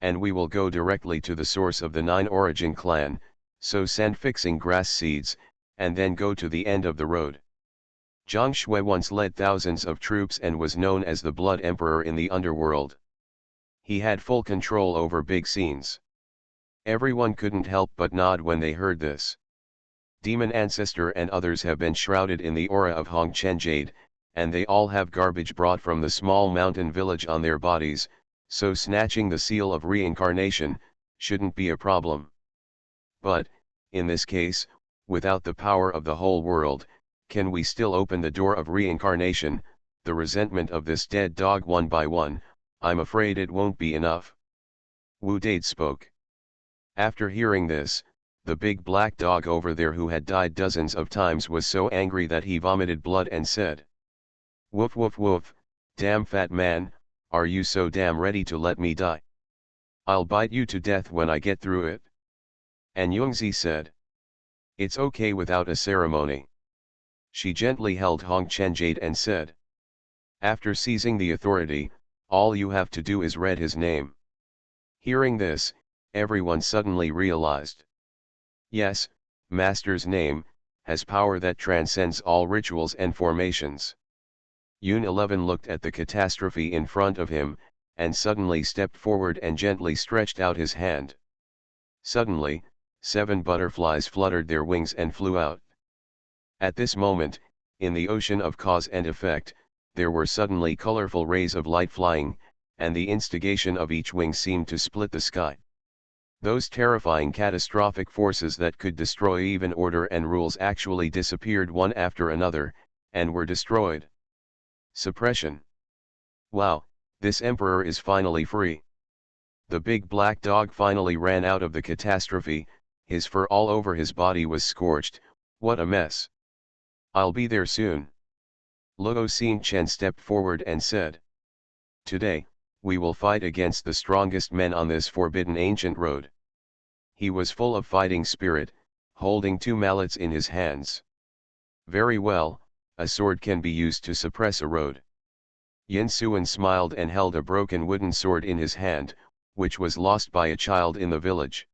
And we will go directly to the source of the 9 Origin clan, so send fixing grass seeds, and then go to the end of the road. Zhang Shui once led thousands of troops and was known as the Blood Emperor in the underworld. He had full control over big scenes. Everyone couldn't help but nod when they heard this. Demon Ancestor and others have been shrouded in the aura of Hongchen Jade, and they all have garbage brought from the small mountain village on their bodies, so snatching the seal of reincarnation shouldn't be a problem. But, in this case, without the power of the whole world, can we still open the door of reincarnation, the resentment of this dead dog one by one? I'm afraid it won't be enough. Wu Dade spoke. After hearing this, the big black dog over there who had died dozens of times was so angry that he vomited blood and said, woof woof woof, damn fat man, are you so damn ready to let me die? I'll bite you to death when I get through it. And Yungzi said, it's okay without a ceremony. She gently held Hongchen Jade and said, after seizing the authority, all you have to do is read his name. Hearing this, everyone suddenly realized. Yes, Master's name has power that transcends all rituals and formations. Yun 11 looked at the catastrophe in front of him, and suddenly stepped forward and gently stretched out his hand. Suddenly, 7 butterflies fluttered their wings and flew out. At this moment, in the ocean of cause and effect, there were suddenly colorful rays of light flying, and the instigation of each wing seemed to split the sky. Those terrifying catastrophic forces that could destroy even order and rules actually disappeared one after another, and were destroyed. Suppression. Wow, this emperor is finally free. The big black dog finally ran out of the catastrophe, his fur all over his body was scorched. What a mess. I'll be there soon. Luo Xingchen stepped forward and said, today, we will fight against the strongest men on this forbidden ancient road. He was full of fighting spirit, holding 2 mallets in his hands. Very well, a sword can be used to suppress a road. Yin Suan smiled and held a broken wooden sword in his hand, which was lost by a child in the village.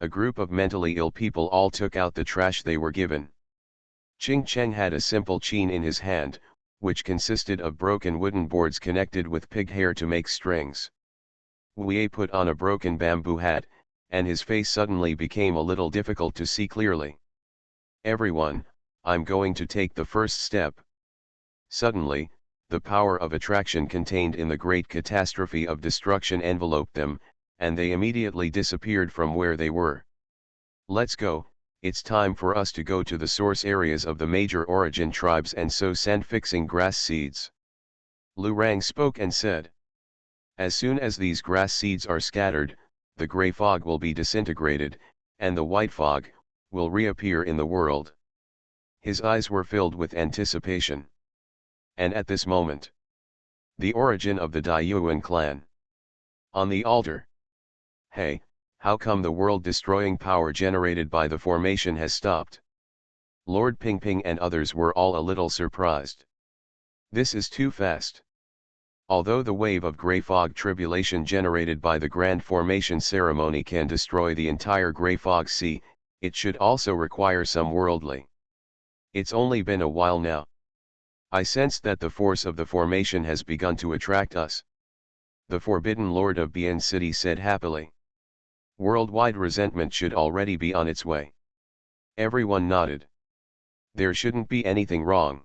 A group of mentally ill people all took out the trash they were given. Qing Cheng had a simple chain in his hand, which consisted of broken wooden boards connected with pig hair to make strings. Wu Ye put on a broken bamboo hat, and his face suddenly became a little difficult to see clearly. Everyone, I'm going to take the first step. Suddenly, the power of attraction contained in the great catastrophe of destruction enveloped them, and they immediately disappeared from where they were. Let's go, it's time for us to go to the source areas of the major origin tribes and so send fixing grass seeds. Lu Rang spoke and said, as soon as these grass seeds are scattered, the gray fog will be disintegrated, and the white fog will reappear in the world. His eyes were filled with anticipation. And at this moment, the origin of the Daiyuan clan. On the altar. Hey, how come the world-destroying power generated by the formation has stopped? Lord Pingping and others were all a little surprised. This is too fast. Although the wave of gray fog tribulation generated by the Grand Formation ceremony can destroy the entire gray fog sea, it should also require some worldly. It's only been a while now. I sense that the force of the formation has begun to attract us. The Forbidden Lord of Bien City said happily. Worldwide resentment should already be on its way. Everyone nodded. There shouldn't be anything wrong.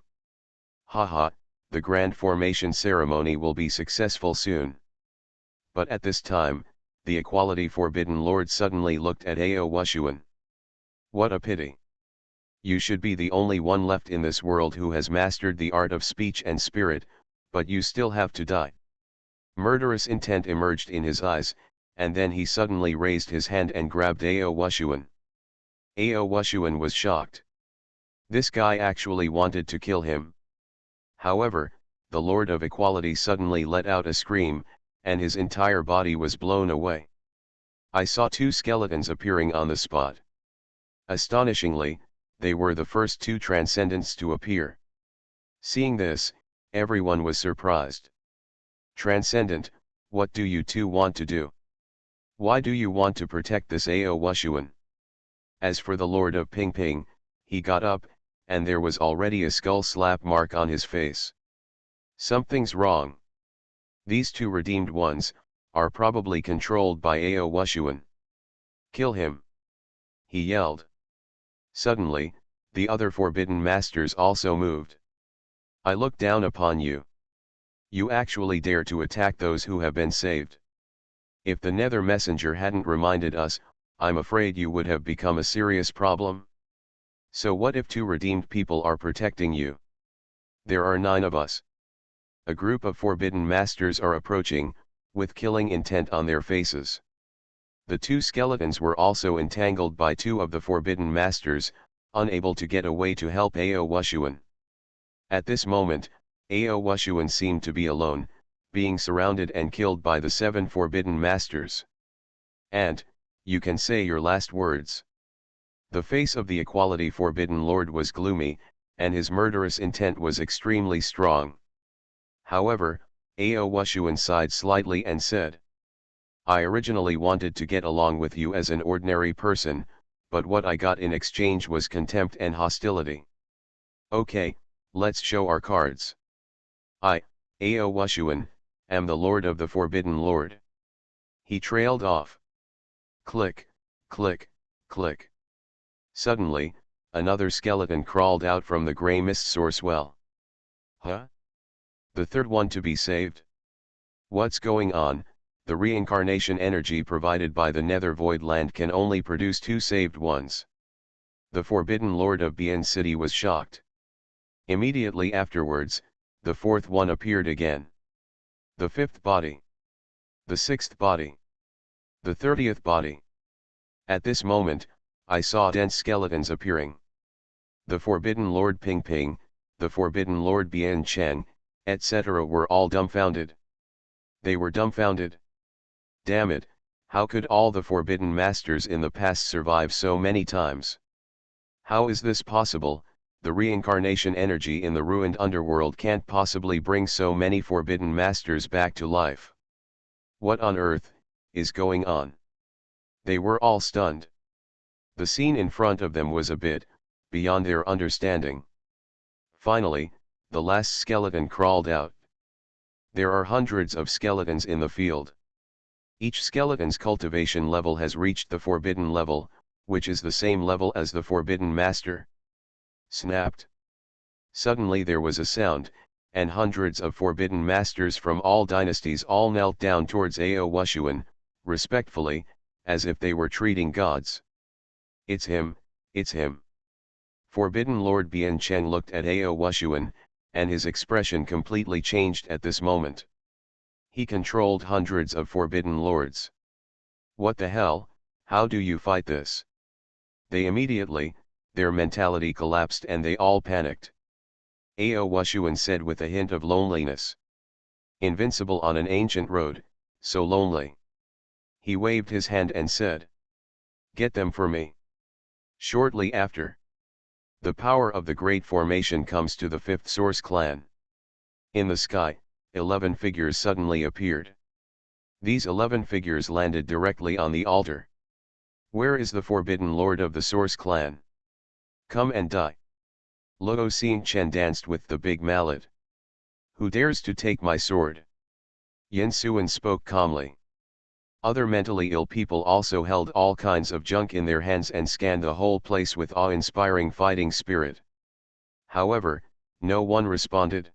Haha, the Grand Formation ceremony will be successful soon. But at this time, the Equality Forbidden Lord suddenly looked at Xuanhuan. What a pity. You should be the only one left in this world who has mastered the art of speech and spirit, but you still have to die. Murderous intent emerged in his eyes, and then he suddenly raised his hand and grabbed Xuanhuan. Xuanhuan was shocked. This guy actually wanted to kill him. However, the Lord of Equality suddenly let out a scream, and his entire body was blown away. I saw two skeletons appearing on the spot. Astonishingly, they were the first two transcendents to appear. Seeing this, everyone was surprised. Transcendent, what do you two want to do? Why do you want to protect this Xuanhuan? As for the Lord of Ping Ping, he got up, and there was already a skull slap mark on his face. Something's wrong. These two redeemed ones are probably controlled by Xuanhuan. Kill him! He yelled. Suddenly, the other forbidden masters also moved. I look down upon you. You actually dare to attack those who have been saved. If the Nether Messenger hadn't reminded us, I'm afraid you would have become a serious problem. So what if two redeemed people are protecting you? There are 9 of us. A group of forbidden masters are approaching, with killing intent on their faces. The two skeletons were also entangled by 2 of the forbidden masters, unable to get away to help Xuanhuan. At this moment, Xuanhuan seemed to be alone, being surrounded and killed by the 7 forbidden masters. And, you can say your last words. The face of the Equality Forbidden Lord was gloomy, and his murderous intent was extremely strong. However, Xuanhuan sighed slightly and said, I originally wanted to get along with you as an ordinary person, but what I got in exchange was contempt and hostility. Okay, let's show our cards. I, Xuanhuan, am the Lord of the Forbidden Lord. He trailed off. Click, click, click. Suddenly, another skeleton crawled out from the grey mist source well. Huh? The third one to be saved? What's going on? The reincarnation energy provided by the Nether Void Land can only produce 2 saved ones. The Forbidden Lord of Bien City was shocked. Immediately afterwards, the 4th one appeared again. The 5th body. The 6th body. The 30th body. At this moment, I saw dense skeletons appearing. The Forbidden Lord Ping Ping, the Forbidden Lord Bien Cheng, etc. were all dumbfounded. They were dumbfounded. Damn it, how could all the forbidden masters in the past survive so many times? How is this possible? The reincarnation energy in the ruined underworld can't possibly bring so many forbidden masters back to life. What on earth is going on? They were all stunned. The scene in front of them was a bit beyond their understanding. Finally, the last skeleton crawled out. There are hundreds of skeletons in the field. Each skeleton's cultivation level has reached the forbidden level, which is the same level as the forbidden master. Snapped. Suddenly there was a sound, and hundreds of forbidden masters from all dynasties all knelt down towards Xuanhuan, respectfully, as if they were treating gods. It's him, it's him. Forbidden Lord Bien Cheng looked at Xuanhuan, and his expression completely changed at this moment. He controlled hundreds of forbidden lords. What the hell, how do you fight this? They immediately, their mentality collapsed and they all panicked. Xuanhuan said with a hint of loneliness. Invincible on an ancient road, so lonely. He waved his hand and said, get them for me. Shortly after, the power of the Great Formation comes to the 5th Source clan. In the sky, 11 figures suddenly appeared. These 11 figures landed directly on the altar. Where is the forbidden lord of the Source clan? Come and die. Luo Xingchen danced with the big mallet. Who dares to take my sword? Yin Xuan spoke calmly. Other mentally ill people also held all kinds of junk in their hands and scanned the whole place with awe-inspiring fighting spirit. However, no one responded.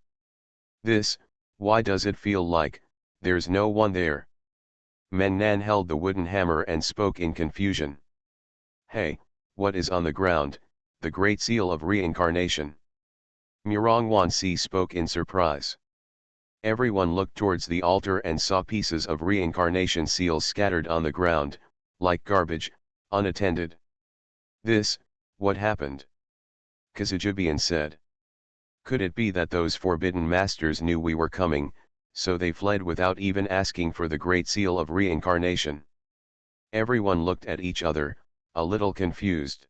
Why does it feel like, there's no one there? Men Nan held the wooden hammer and spoke in confusion. Hey, what is on the ground? The Great Seal of Reincarnation. Murongwan Si spoke in surprise. Everyone looked towards the altar and saw pieces of reincarnation seals scattered on the ground, like garbage, unattended. What happened? Kazujubian said. Could it be that those forbidden masters knew we were coming, so they fled without even asking for the Great Seal of Reincarnation? Everyone looked at each other, a little confused.